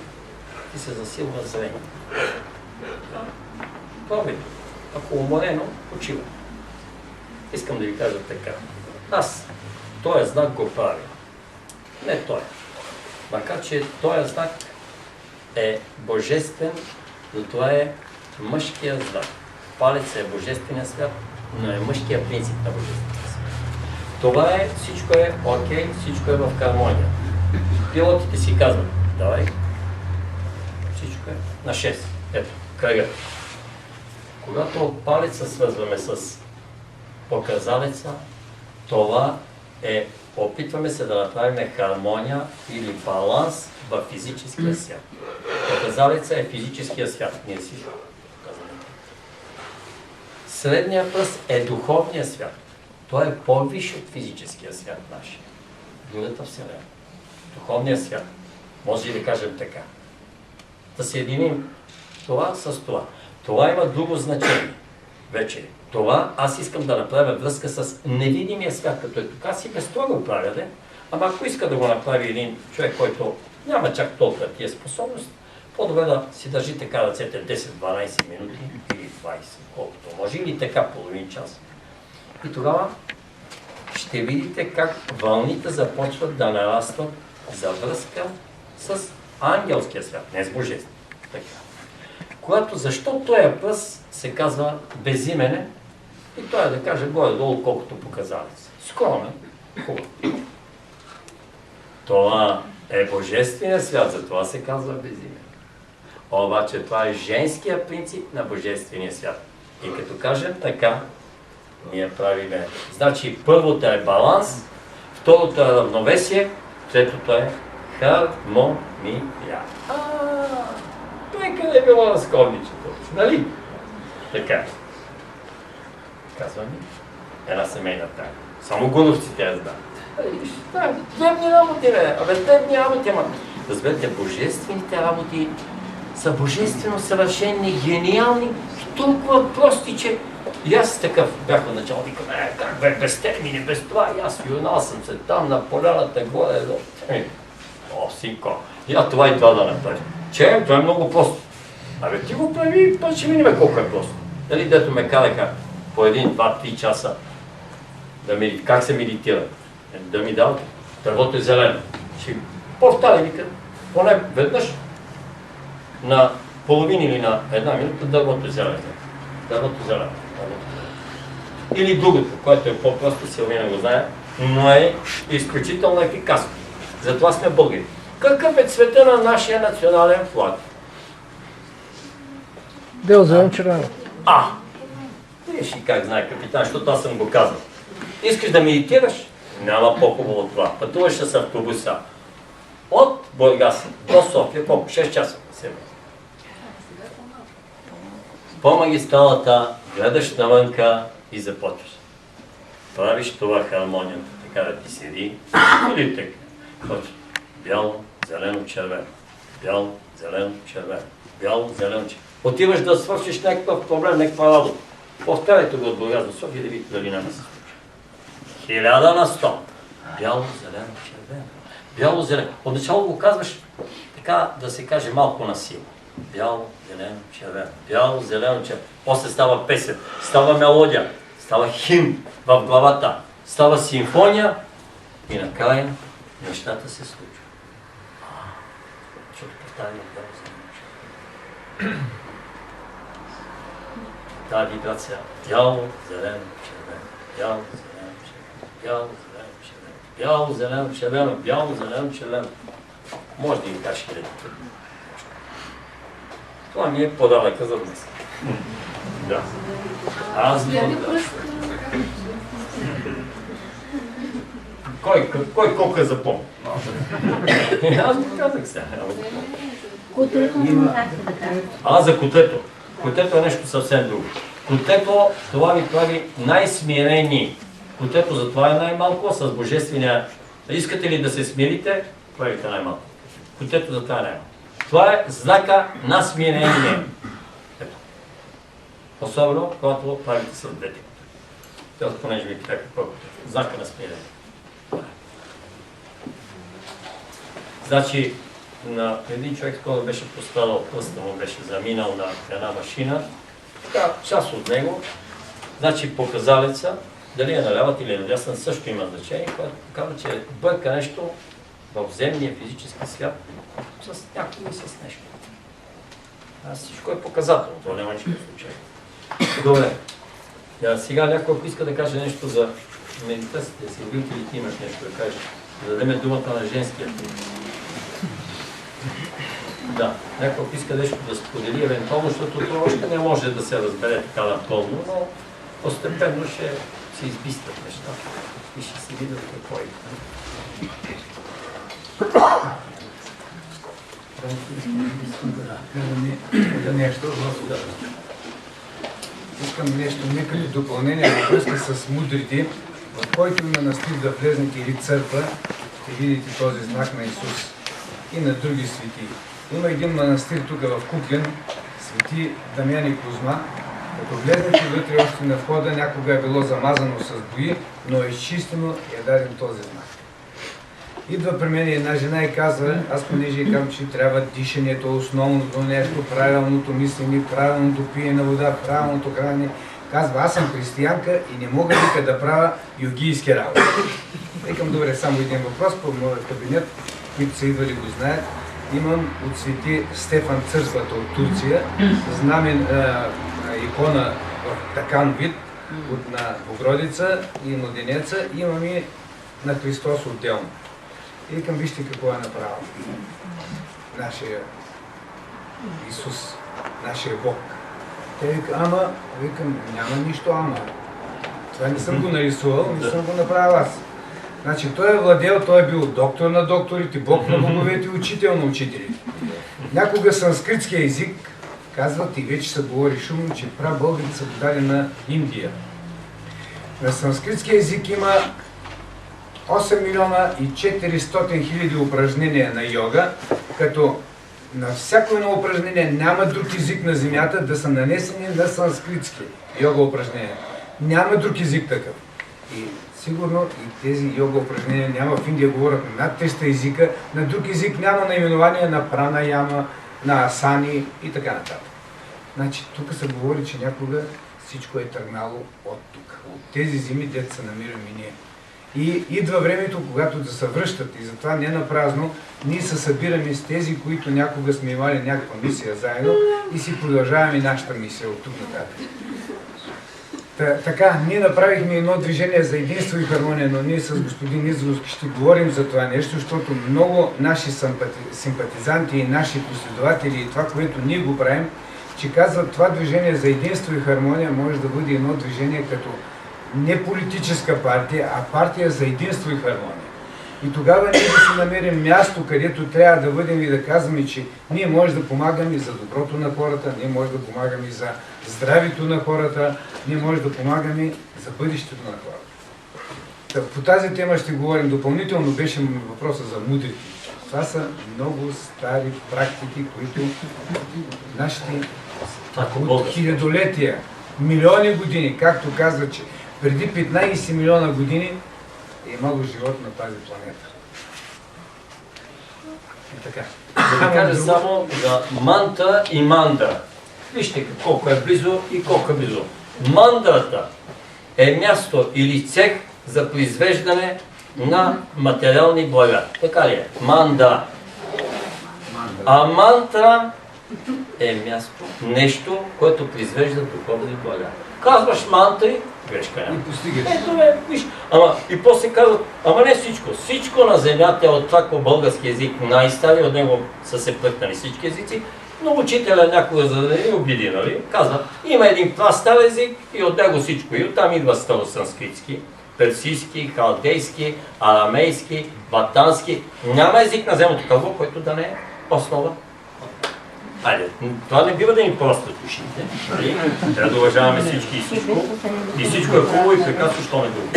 ти се засилва зрение. Пробай. Ако уморено, почива. Искам да ви кажа така. Аз този знак го правя. Не той. Макар че този знак е божествен, но това е мъжкия знак. Палец е божествения свят, но е мъжкия принцип на божествения свят. Това е, всичко е окей, всичко е в хармония. Пилотите си казват, давай, всичко е на 6. Ето, кръга. Когато палеца свързваме с показалеца, това е, опитваме се да направим хармония или баланс в физическия свят. Показалеца е физическия свят. Ние си казваме. Средния пръст е духовния свят. Той е по-висш от физическия свят нашия. Другата вселена. Духовния свят. Може да кажем така. Да съединим това с това. Това има друго значение. Вече това аз искам да направя връзка с невидимия свят, като е тук. Аз и без това го правя, де? Ама ако иска да го направи един човек, който няма чак толкова тия способност, по-добре да си държи така ръцете 10-12 минути или 20, колкото може, или така половин час. И тогава ще видите как вълните започват да нарастват за връзка с ангелския свят, не с божествен. Така. Когато защо този пръст се казва безименен, и той е да каже горе-долу колкото показалец. Скромен, хубаво. Това е божествения свят, затова се казва безименен. Обаче това е женския принцип на божествения свят. И като кажем така, ние правиме. Значи първото е баланс, второто е равновесие, третото е хармония. Той къде е било разковничето, нали? Така. Казвам ми, една семейна тайна. Само гуновците я знаят. Дребни работи, бе. Абе, дребни работи, ама. Разберете, божествените работи са божествено съвършени, гениални и толкова прости, че и аз такъв бях в начало, викам, как бе, без термини, без това, и аз юнал съм се там на поляната горе, о, синко, я това и това да направи. Че, това е много просто. Абе, ти го прави, па ще видим колко е просто. Дали, дето ме караха по 1, 2, 3 часа как се медитира. Да ми дал, дървото е зелено. Ще повтаря, вика, поне веднъж на половина или на една минута дървото е зелено. Дървото е зелено. Или другото, което е по-просто, Силвина го знае, но е изключително ефикасно. Затова сме българи. Какъв е цвета на нашия национален флаг? Бел, зелен, червено. Виж и как знае капитан, защото аз съм го казал. Искаш да медитираш? Няма по-хубаво от това. Пътуваш с автобуса от Бургас до София, колко? 6 часа. По магистралата гледаш навънка и започваш. Правиш това хармонията, така да ти седи или така. Почва. Бяло, зелено, червено. Бяло, зелено, червено. Бяло, зелено, червено. Отиваш да свършиш някакъв проблем, някаква работа. Повтаряйте го от Бургас до София да видите дали няма да се случи. 1000%. Бяло, зелено, червено. Бяло, зелено. Отначало го казваш така, да се каже, малко на сила. Бяло, зелено, червено. Бяло, зелено, червено. После става песен, става мелодия, става химн в главата, става симфония и накрая нещата се случват. Чух повтаря бяло, зелено, червено. Та вибрация. Бяло, зелено, червено. Бяло, зелено, червено. Бяло, зелено, червено. Бяло, зелено, червено. Може да ги кажеш хиляди пъти. Това ми е подаръка за днес. Да. Аз Кой колко е запомнил? Аз го казах сега. За котето. Котето е нещо съвсем друго. Котето, това ви прави най-смирени. Котето затова е най-малко с божествения. Искате ли да се смирите, правите най-малко. Котето затова е най-малко. Това е знака на смирение. Особено, когато правите с двете. Тоест, понеже ви питах какво е котето. Знака на смирение. Значи, на един човек, който беше пострадал пръста му, беше заминал на една машина, така, част от него, значи показалеца, дали е наляват или надясна, също има значение, което показва, че бърка нещо в земния физически свят с някой и с нещо. Всичко е показателно, това няма нищо случай. Добре. Сега някой, ако иска да каже нещо за медитацията, Силвинка, или ти имаш нещо да кажеш, да дадем думата на женския. Да, някой иска нещо да сподели, евентуално, защото това още не може да се разбере така напълно, но постепенно ще се избистрят нещата и ще се видят какво е. Искам нещо не като допълнение във връзка с мудрите, в който манастир да влезнете или църква, ще видите този знак на Исус и на други свети. Има един манастир тук в Куклен, свети Дамян и Кузма. Като влезнете вътре още на входа, някога е било замазано с бои, но е изчистено и е даден този знак. Идва при мен една жена и казва, аз понеже и казвам, че трябва дишането, основното нещо, правилното мислене, правилното пиене на вода, правилното хранене. Казва, аз съм християнка и не мога вика да правя йогийски работи. Викам, добре, само един въпрос по моят кабинет, които са идвали го знаят. Имам от свети Стефан Църквата от Турция, знамен икона в такан вид, на Богородица и Младенеца, имам и на Христос отделно. И викам, вижте какво е направил нашия Исус, нашия Бог. Те вика, викам, няма нищо ама. Това не съм го нарисувал, не съм го направил аз. Значи той е владел, той е бил доктор на докторите, Бог на боговете, учител на учителите. Някога санскритския език, казват и вече се говори шумно, че прабългарите са подали на Индия. На санскритския език има 8 милиона и 400 хиляди упражнения на йога, като на всяко едно упражнение няма друг език на земята да са нанесени на санскритски йога упражнения. Няма друг език такъв. И сигурно и тези йога упражнения няма. В Индия говорят над 300 езика, на друг език няма наименование на пранаяма, на асани и така нататък. Значи тук се говори, че някога всичко е тръгнало от тук. От тези земи, дето се намираме ние. И идва времето, когато да се връщат. И затова не напразно ние се събираме с тези, които някога сме имали някаква мисия заедно и си продължаваме нашата мисия от тук нататък. Така, ние направихме едно движение за единство и хармония, но ние с господин Изовски ще говорим за това нещо, защото много наши симпатизанти и наши последователи и това, което ние го правим, че казват, това движение за единство и хармония може да бъде едно движение като не политическа партия, а партия за единство и хармония. И тогава ние да си намерим място, където трябва да бъдем и да казваме, че ние можем да помагаме за доброто на хората, ние можем да помагаме за здравето на хората, ние можем да помагаме за бъдещето на хората. По тази тема ще говорим допълнително, беше въпроса за мудрите. Това са много стари практики, които нашите от хилядолетия, милиони години, както казва, че преди 15 милиона години е имало живот на тази планета. И така. Да ви кажа само за манта и мандра. Вижте колко е близо и колко е близо. Мандрата е място или цех за произвеждане на материални блага. Така ли е? Манда. А мантра е място, нещо, което произвежда духовни блага. Казваш мантри, грешка няма. И постигаш. Ето бе, виж. Ама и после казват, ама не всичко. Всичко на земята е от това, по български език най-стари, от него са се плъкнали всички езици, но учителя някога, за да не обиди, нали, казва, има един прастар език и от него всичко. И оттам идва старосанскритски, персийски, халдейски, арамейски, ватански. Няма език на земното кълбо, който да не е основа. Айде, това не бива да ни простят ушите. Нали? Трябва да уважаваме всички и всичко. И всичко е хубаво и прекрасно, що не друго.